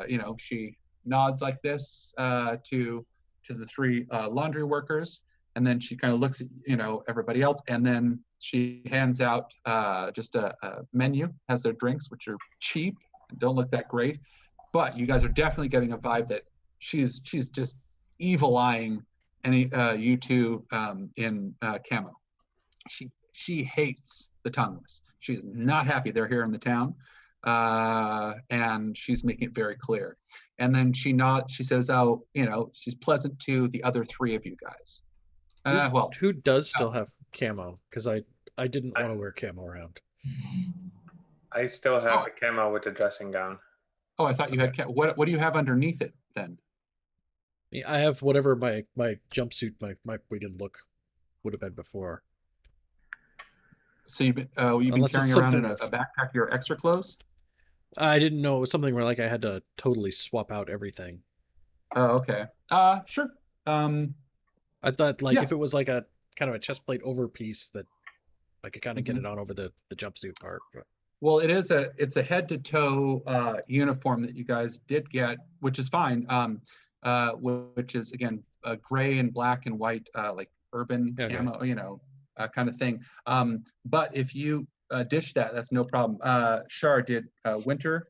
you know, she nods like this to the three laundry workers, and then she kind of looks at, you know, everybody else, and then she hands out just a menu, has their drinks, which are cheap and don't look that great, but you guys are definitely getting a vibe that she's just evil eyeing any you two in camo. She hates the tongueless. She's not happy they're here in the town, and she's making it very clear. And then she says, "Oh, you know, she's pleasant to the other three of you guys." Well, Who does still have camo? Because I didn't want to wear camo around. I still have the camo with the dressing gown. oh, I thought you had. What do you have underneath it then? I have whatever my jumpsuit, my winged look would have been before. So you've been Unless it's carrying around in something a backpack your extra clothes? I didn't know it was something where like I had to totally swap out everything. Oh, okay. Sure. I thought like Yeah. if it was like a kind of a chest plate over piece that I could kind of get Mhm. it on over the jumpsuit part. But Well, it's a head to toe uniform that you guys did get, which is fine. Which is again gray and black and white, like urban Okay. camo, you know, kind of thing. But if you ditch that, that's no problem. Shar, did Winter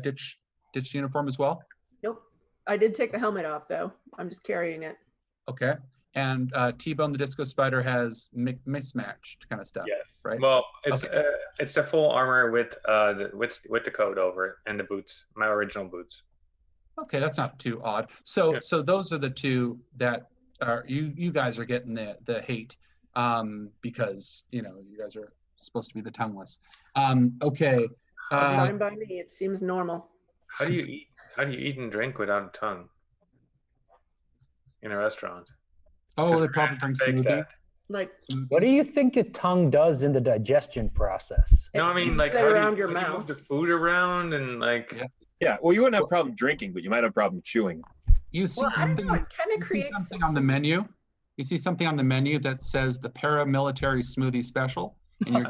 ditch uniform as well? Nope. I did take the helmet off though. I'm just carrying it. Okay. And T-Bone the Disco Spider has mismatched kind of stuff. Yes. Right. Well, it's the full armor with the coat over it and the boots, my original boots. Okay, that's not too odd. So Yeah. so those are the two that are you guys are getting the hate because you know you guys are supposed to be the tongueless. Okay. Fine by me. It seems normal. How do you eat? How do you eat and drink without a tongue in a restaurant? Oh, they 'Cause probably drink fake smoothie. that. Like What do you think the tongue does in the digestion process? No, I mean like It how do around you, your how do you mouth. move the food around and like Yeah. Yeah, well, you wouldn't have a problem drinking, but you might have a problem chewing. You see Well, I don't know. It kind you of see creates something on the menu. You see something on the menu that says the paramilitary smoothie special, and you're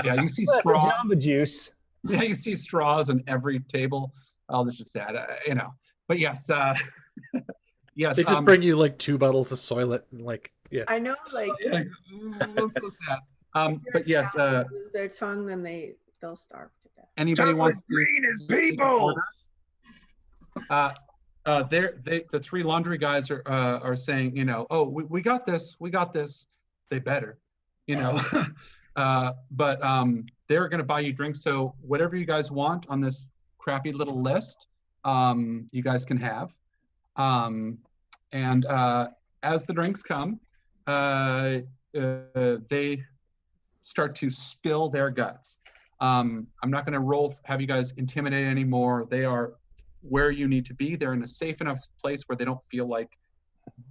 yeah, you see That's a straws. Jamba Juice. Yeah, you see straws on every table. Oh, this is sad, you know. But yes, yes. they just bring you like 2 bottles of Soylent and like yeah. I know, like Yeah, that's so sad. But yes, lose their tongue, then they'll starve to death. anybody wants to green as take an people. order? The three laundry guys are saying, you know, oh, we got this, They better, you know. But they're going to buy you drinks. So whatever you guys want on this crappy little list, you guys can have. And as the drinks come, they start to spill their guts. I'm not going to have you guys intimidated anymore. They are where you need to be. They're in a safe enough place where they don't feel like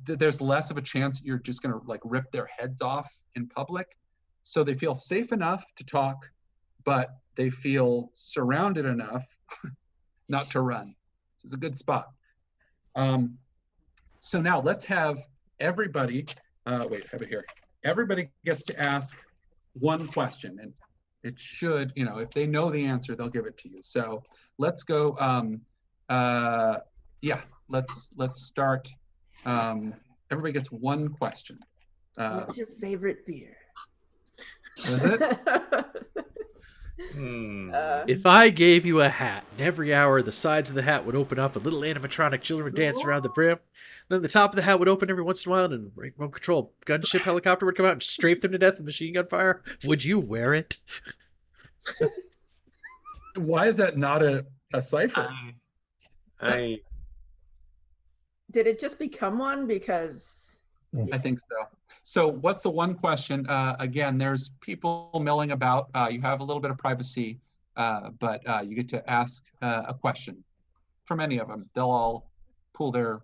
there's less of a chance that you're just going to like rip their heads off in public. So they feel safe enough to talk, but they feel surrounded enough not to run. This is a good spot. So now let's have everybody, wait, I have it here. Everybody gets to ask one question, and it should, you know, if they know the answer, they'll give it to you. So let's go, yeah, let's start. Everybody gets one question. What's your favorite beer? Is it? If I gave you a hat, and every hour the sides of the hat would open up, and little animatronic children would dance around the brim, then the top of the hat would open every once in a while, and a remote control gunship helicopter would come out and strafe them to death with machine gun fire, would you wear it? Why is that not a cipher? I Did it just become one because I think so. So what's the one question? Again, there's people milling about. You have a little bit of privacy, but you get to ask a question from any of them. They'll all pull their,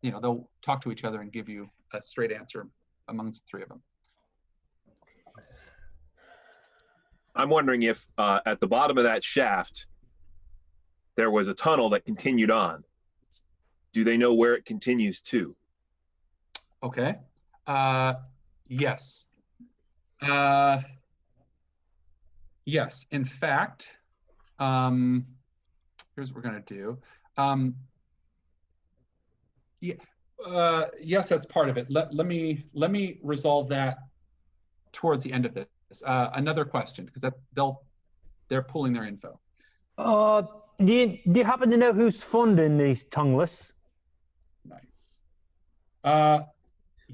they'll talk to each other and give you a straight answer amongst the three of them. I'm wondering if at the bottom of that shaft, there was a tunnel that continued on. Do they know where it continues to? Okay. Yes. Yes. In fact, here's what we're going to do. Yes, that's part of it. Let me resolve that towards the end of this. Another question, because they're pulling their info. Do you happen to know who's funding these tongueless? Nice. I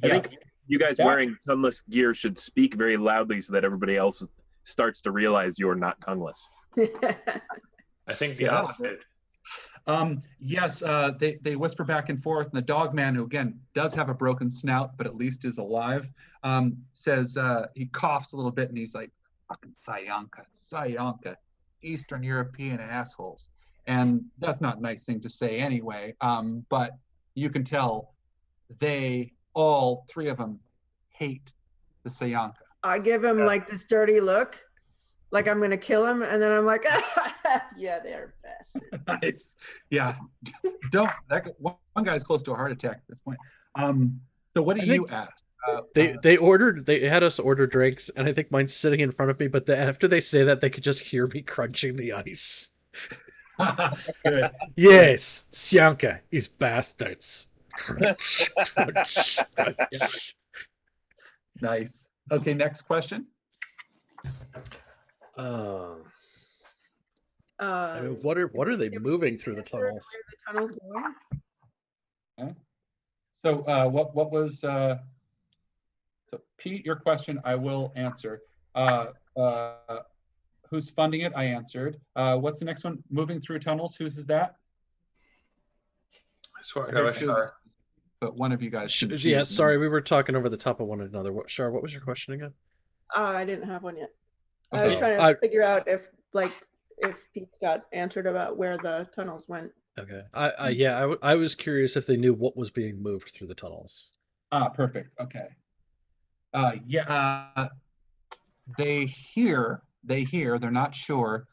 Yes. think you guys wearing tongueless gear should speak very loudly so that everybody else starts to realize you're not tongueless. I think the opposite. Yes, they whisper back and forth, and the dog man, who again does have a broken snout, but at least is alive, says, he coughs a little bit, and he's like, fucking Sayanka, Eastern European assholes. And that's not a nice thing to say anyway, but you can tell all three of them hate the Sayanka. I give him like this dirty look, like I'm gonna kill him, and then I'm like, yeah, they're bastards. Nice. Yeah. One guy's close to a heart attack at this point. So what do you ask? They had us order drinks, and I think mine's sitting in front of me, but after they say that, they could just hear me crunching the ice. Good. Yes, Sianka is bastards. Crunch, crunch, crunch. Nice. Okay, next question. I mean, what are they moving through the tunnels? Where the tunnel's going? Okay. So what was so Pete, your question I will answer. Who's funding it? I answered. What's the next one? Moving through tunnels. Whose is that? Sure. But one of you guys should choose. Yeah, sorry, we were talking over the top of one another. Shar, what was your question again? I didn't have one yet. Okay. I was trying to figure out if Pete's got answered about where the tunnels went. Okay. I was curious if they knew what was being moved through the tunnels. Perfect. Okay. They hear, they're not sure,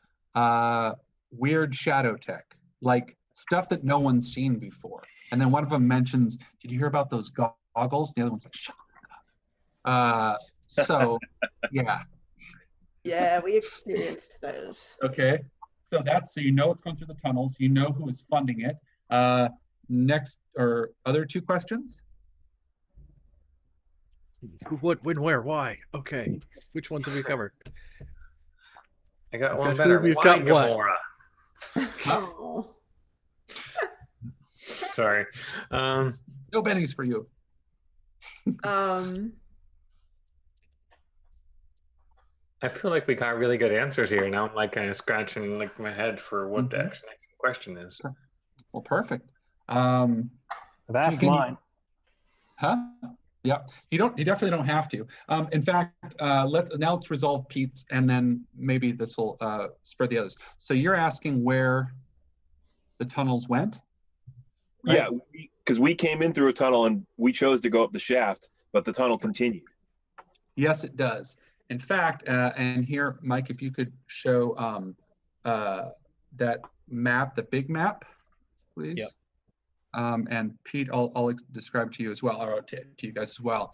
weird shadow tech, like stuff that no one's seen before. And then one of them mentions, did you hear about those goggles? The other one's like, shut up. So, yeah. Yeah, we experienced those. Okay. So you know it's going through the tunnels. You know who is funding it. Next, or other two questions? Who, what, when, where, why? Okay. Which ones have we covered? I got one better. We've got what? Oh. Sorry. No bennies for you. I feel like we got really good answers here. Now I'm like kind of scratching like my head for what the actual question is. Well, perfect. That's mine. Huh? Yeah. You definitely don't have to. In fact, let's resolve Pete's, and then maybe this will spread the others. So you're asking where the tunnels went? Right? Yeah, because we came in through a tunnel and we chose to go up the shaft, but the tunnel continued. Yes, it does. In fact, and here, Mike, if you could show that map, the big map, please. Yep. And Pete, I'll describe to you as well, or to you guys as well.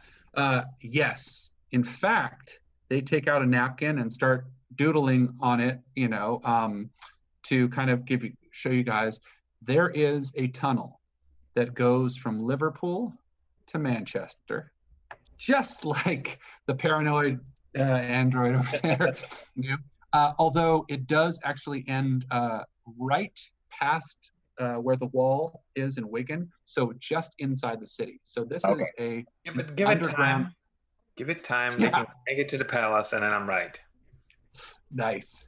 Yes, in fact, they take out a napkin and start doodling on it, to kind of show you guys. There is a tunnel that goes from Liverpool to Manchester, just like the paranoid android over there knew. Although it does actually end right past where the wall is in Wigan, so just inside the city. So this is a give underground. it time. Give it time. Yeah. We can make it to the palace, and then I'm right. Nice.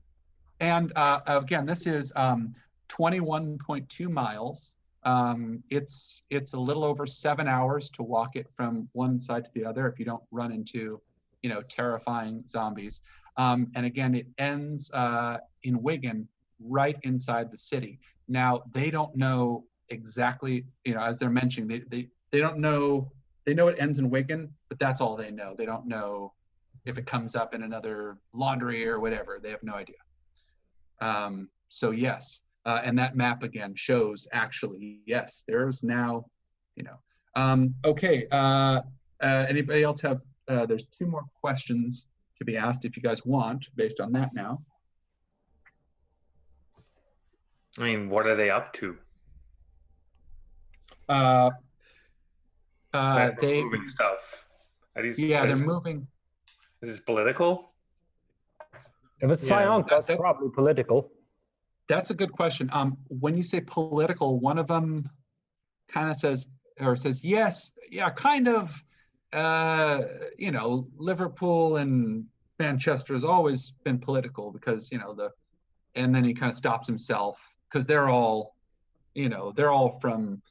And again, this is 21.2 miles It's a little over 7 hours to walk it from one side to the other if you don't run into, terrifying zombies. And again, it ends in Wigan, right inside the city. Now, they don't know exactly, as they're mentioning, they don't know. They know it ends in Wigan, but that's all they know. They don't know if it comes up in another laundry or whatever. They have no idea. So yes, and that map again shows actually, yes, there's now, okay. Anybody else have, there's 2 more questions to be asked if you guys want, based on that now. I mean, what are they up to? Aside from moving stuff. They're moving. Is this political? If it's Sionk, that's probably political. That's a good question. When you say political, one of them kind of says yes, yeah, kind of. Liverpool and Manchester has always been political because and then he kind of stops himself because they're all from.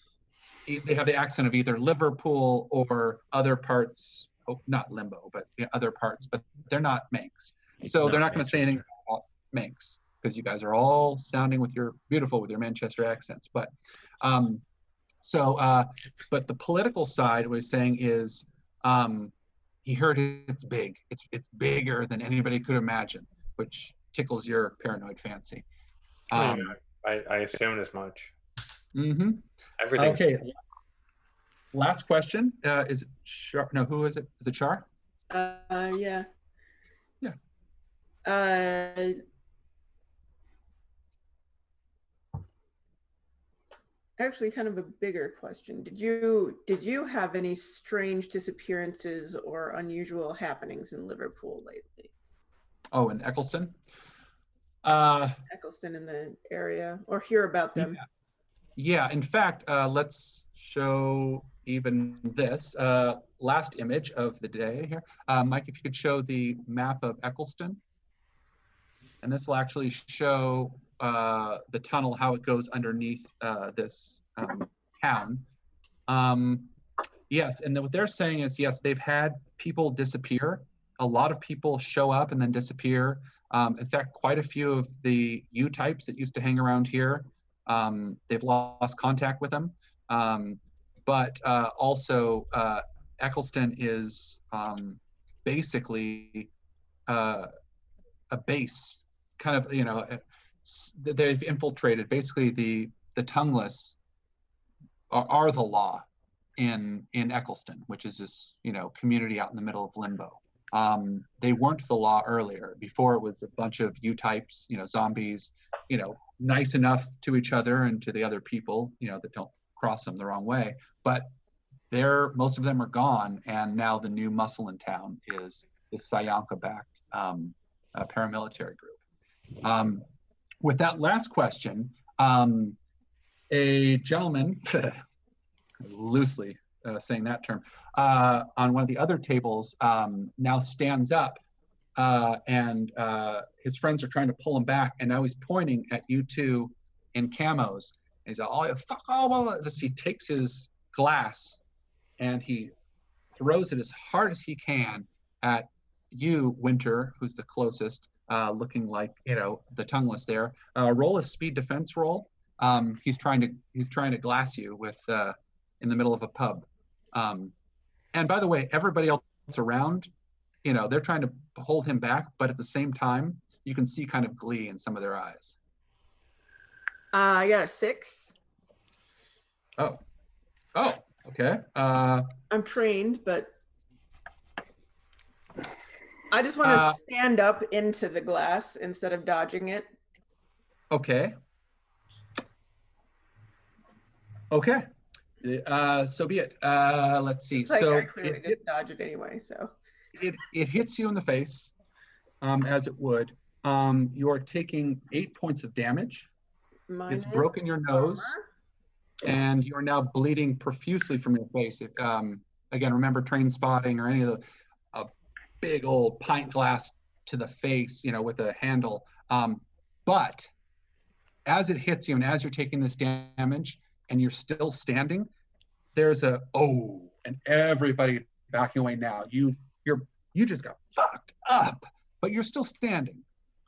They have the accent of either Liverpool or other parts. Oh, not Limbo, but other parts. But they're not Manx, so they're not going to say anything about Manx because you guys are all sounding with your Manchester accents. But but the political side, what he's saying is he heard it's big. It's bigger than anybody could imagine, which tickles your paranoid fancy. I assumed as much. Mm-hmm. Everything's okay. Last question. Is it Char? No, who is it? Is it Char? Yeah. Yeah. Actually, kind of a bigger question. Did you have any strange disappearances or unusual happenings in Liverpool lately? Oh, in Eccleston? Eccleston in the area, or hear about them? Yeah. In fact, let's show even this last image of the day here. Mike, if you could show the map of Eccleston. And this will actually show the tunnel, how it goes underneath this town. Yes, and what they're saying is, yes, they've had people disappear. A lot of people show up and then disappear. In fact, quite a few of the U-types that used to hang around here, they've lost contact with them. But also, Eccleston is basically a base, kind of, they've infiltrated. Basically, the tongueless are the law in Eccleston, which is this community out in the middle of limbo. They weren't the law earlier. Before, it was a bunch of U-types, zombies, nice enough to each other and to the other people, that don't cross them the wrong way. But most of them are gone, and now the new muscle in town is this Sayanka-backed paramilitary group. With that last question, a gentleman, loosely saying that term, on one of the other tables now stands up, and his friends are trying to pull him back, and now he's pointing at you two in camos. And he's like, "Oh, fuck all!" He takes his glass and he throws it as hard as he can at you, Winter, who's the closest, looking like the tongueless there. Roll a speed defense roll. He's trying to glass you with in the middle of a pub. And by the way, everybody else around, they're trying to hold him back, but at the same time, you can see kind of glee in some of their eyes. I got a 6. Oh, okay. I'm trained, but I just want to stand up into the glass instead of dodging it. Okay. So be it. Let's see. So I clearly didn't dodge it anyway. So it hits you in the face, as it would. You're taking 8 points of damage. It's broken your nose, and you are now bleeding profusely from your face. Again, remember train spotting or any of a big old pint glass to the face, with a handle. But as it hits you and as you're taking this damage, and you're still standing, there's a oh, and everybody backing away now. You just got fucked up, but you're still standing.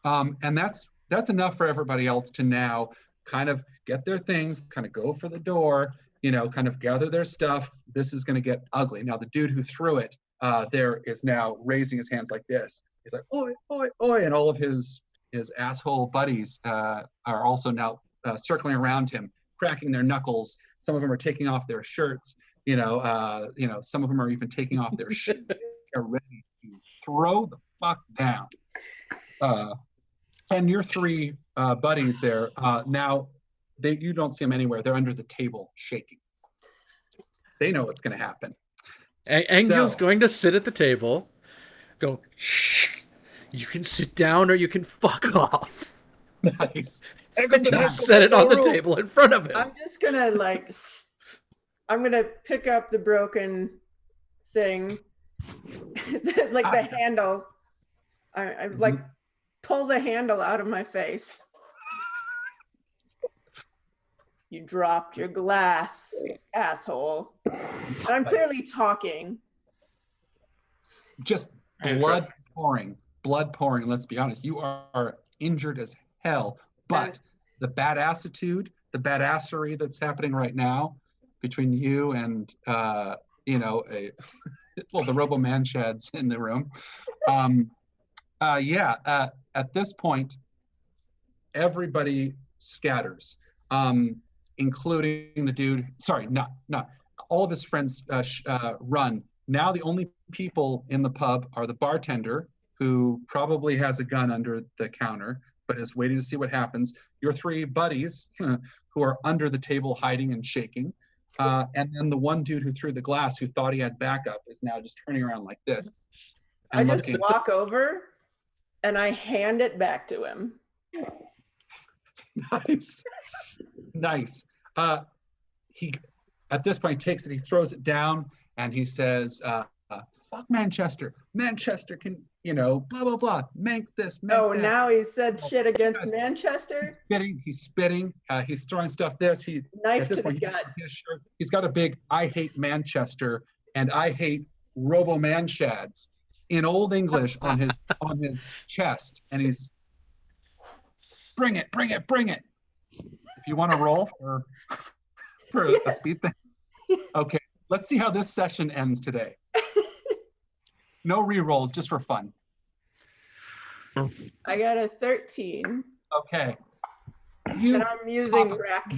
And that's enough for everybody else to now kind of get their things, kind of go for the door, kind of gather their stuff. This is going to get ugly. Now, the dude who threw it there is now raising his hands like this. He's like, oi, oi, oi. And all of his asshole buddies are also now circling around him, cracking their knuckles. Some of them are taking off their shirts. Some of them are even taking off their shoes. They're ready to throw the fuck down. And your three buddies there, now you don't see them anywhere. They're under the table shaking. They know what's going to happen. Angel's going to sit at the table, go, shh, you can sit down or you can fuck off. Nice. And just set it on the table in front of him. I'm just going to I'm going to pick up the broken thing, like the handle. I like pull the handle out of my face. You dropped your glass, asshole. And I'm clearly talking. Just blood pouring. Let's be honest. You are injured as hell. But the badassitude, the badassery that's happening right now between you and, the Robo Man Shads in the room. At this point, everybody scatters. Including the dude, sorry, not all of his friends run. Now the only people in the pub are the bartender, who probably has a gun under the counter, but is waiting to see what happens. Your three buddies, who are under the table hiding and shaking. And then the one dude who threw the glass, who thought he had backup, is now just turning around like this. I just walk over and I hand it back to him. Nice. He, at this point, takes it, he throws it down, and he says, fuck Manchester. Manchester can, blah, blah, blah. Mank this, mank that. Now he said shit against Manchester? He's spitting. He's throwing stuff this. Knife to the gut. He's got a big, I hate Manchester, and I hate Robo Man Shads in Old English on his chest. And he's, bring it. If you want to roll for a speed thing. Okay, let's see how this session ends today. No re-rolls, just for fun. I got a 13. Okay. And I'm using rack.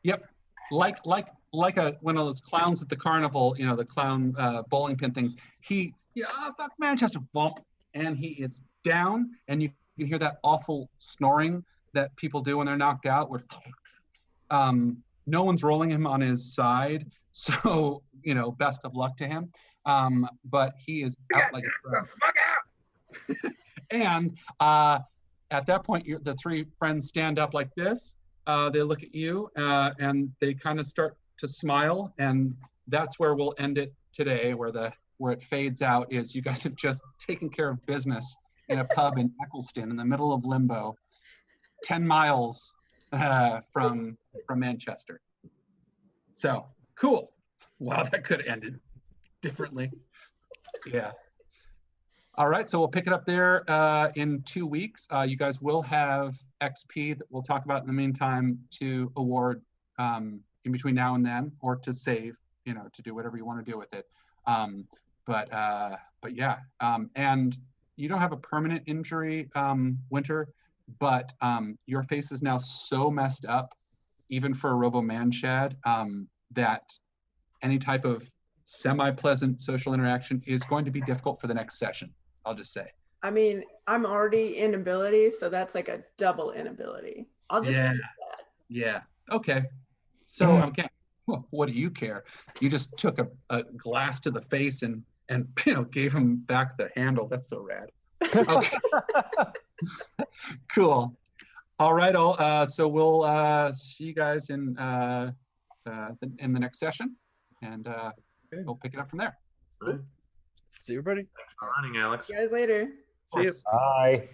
Yep. Like one of those clowns at the carnival, the clown bowling pin things. Fuck Manchester, bump, and he is down, and you can hear that awful snoring that people do when they're knocked out. Where no one's rolling him on his side, so best of luck to him. But he is out like a fuck out. And at that point, the three friends stand up like this. They look at you, and they kind of start to smile, and that's where we'll end it today. Where it fades out is you guys have just taken care of business in a pub in Eccleston in the middle of Limbo, 10 miles from Manchester. So cool. Wow, that could have ended differently. Yeah. All right, so we'll pick it up there in 2 weeks. You guys will have XP that we'll talk about in the meantime to award in between now and then, or to save, to do whatever you want to do with it. But yeah, and you don't have a permanent injury, Winter, but your face is now so messed up, even for a Robo Man Shad, that any type of semi-pleasant social interaction is going to be difficult for the next session, I'll just say. I mean, I'm already inability, so that's like a double inability. I'll just keep that. Yeah, okay. So, okay, what do you care? You just took a glass to the face and gave him back the handle. That's so rad. Okay. Cool. All right, so we'll see you guys in the next session, and we'll pick it up from there. Cool. See everybody. Thanks for running, Alex. See you guys later. See you. Bye.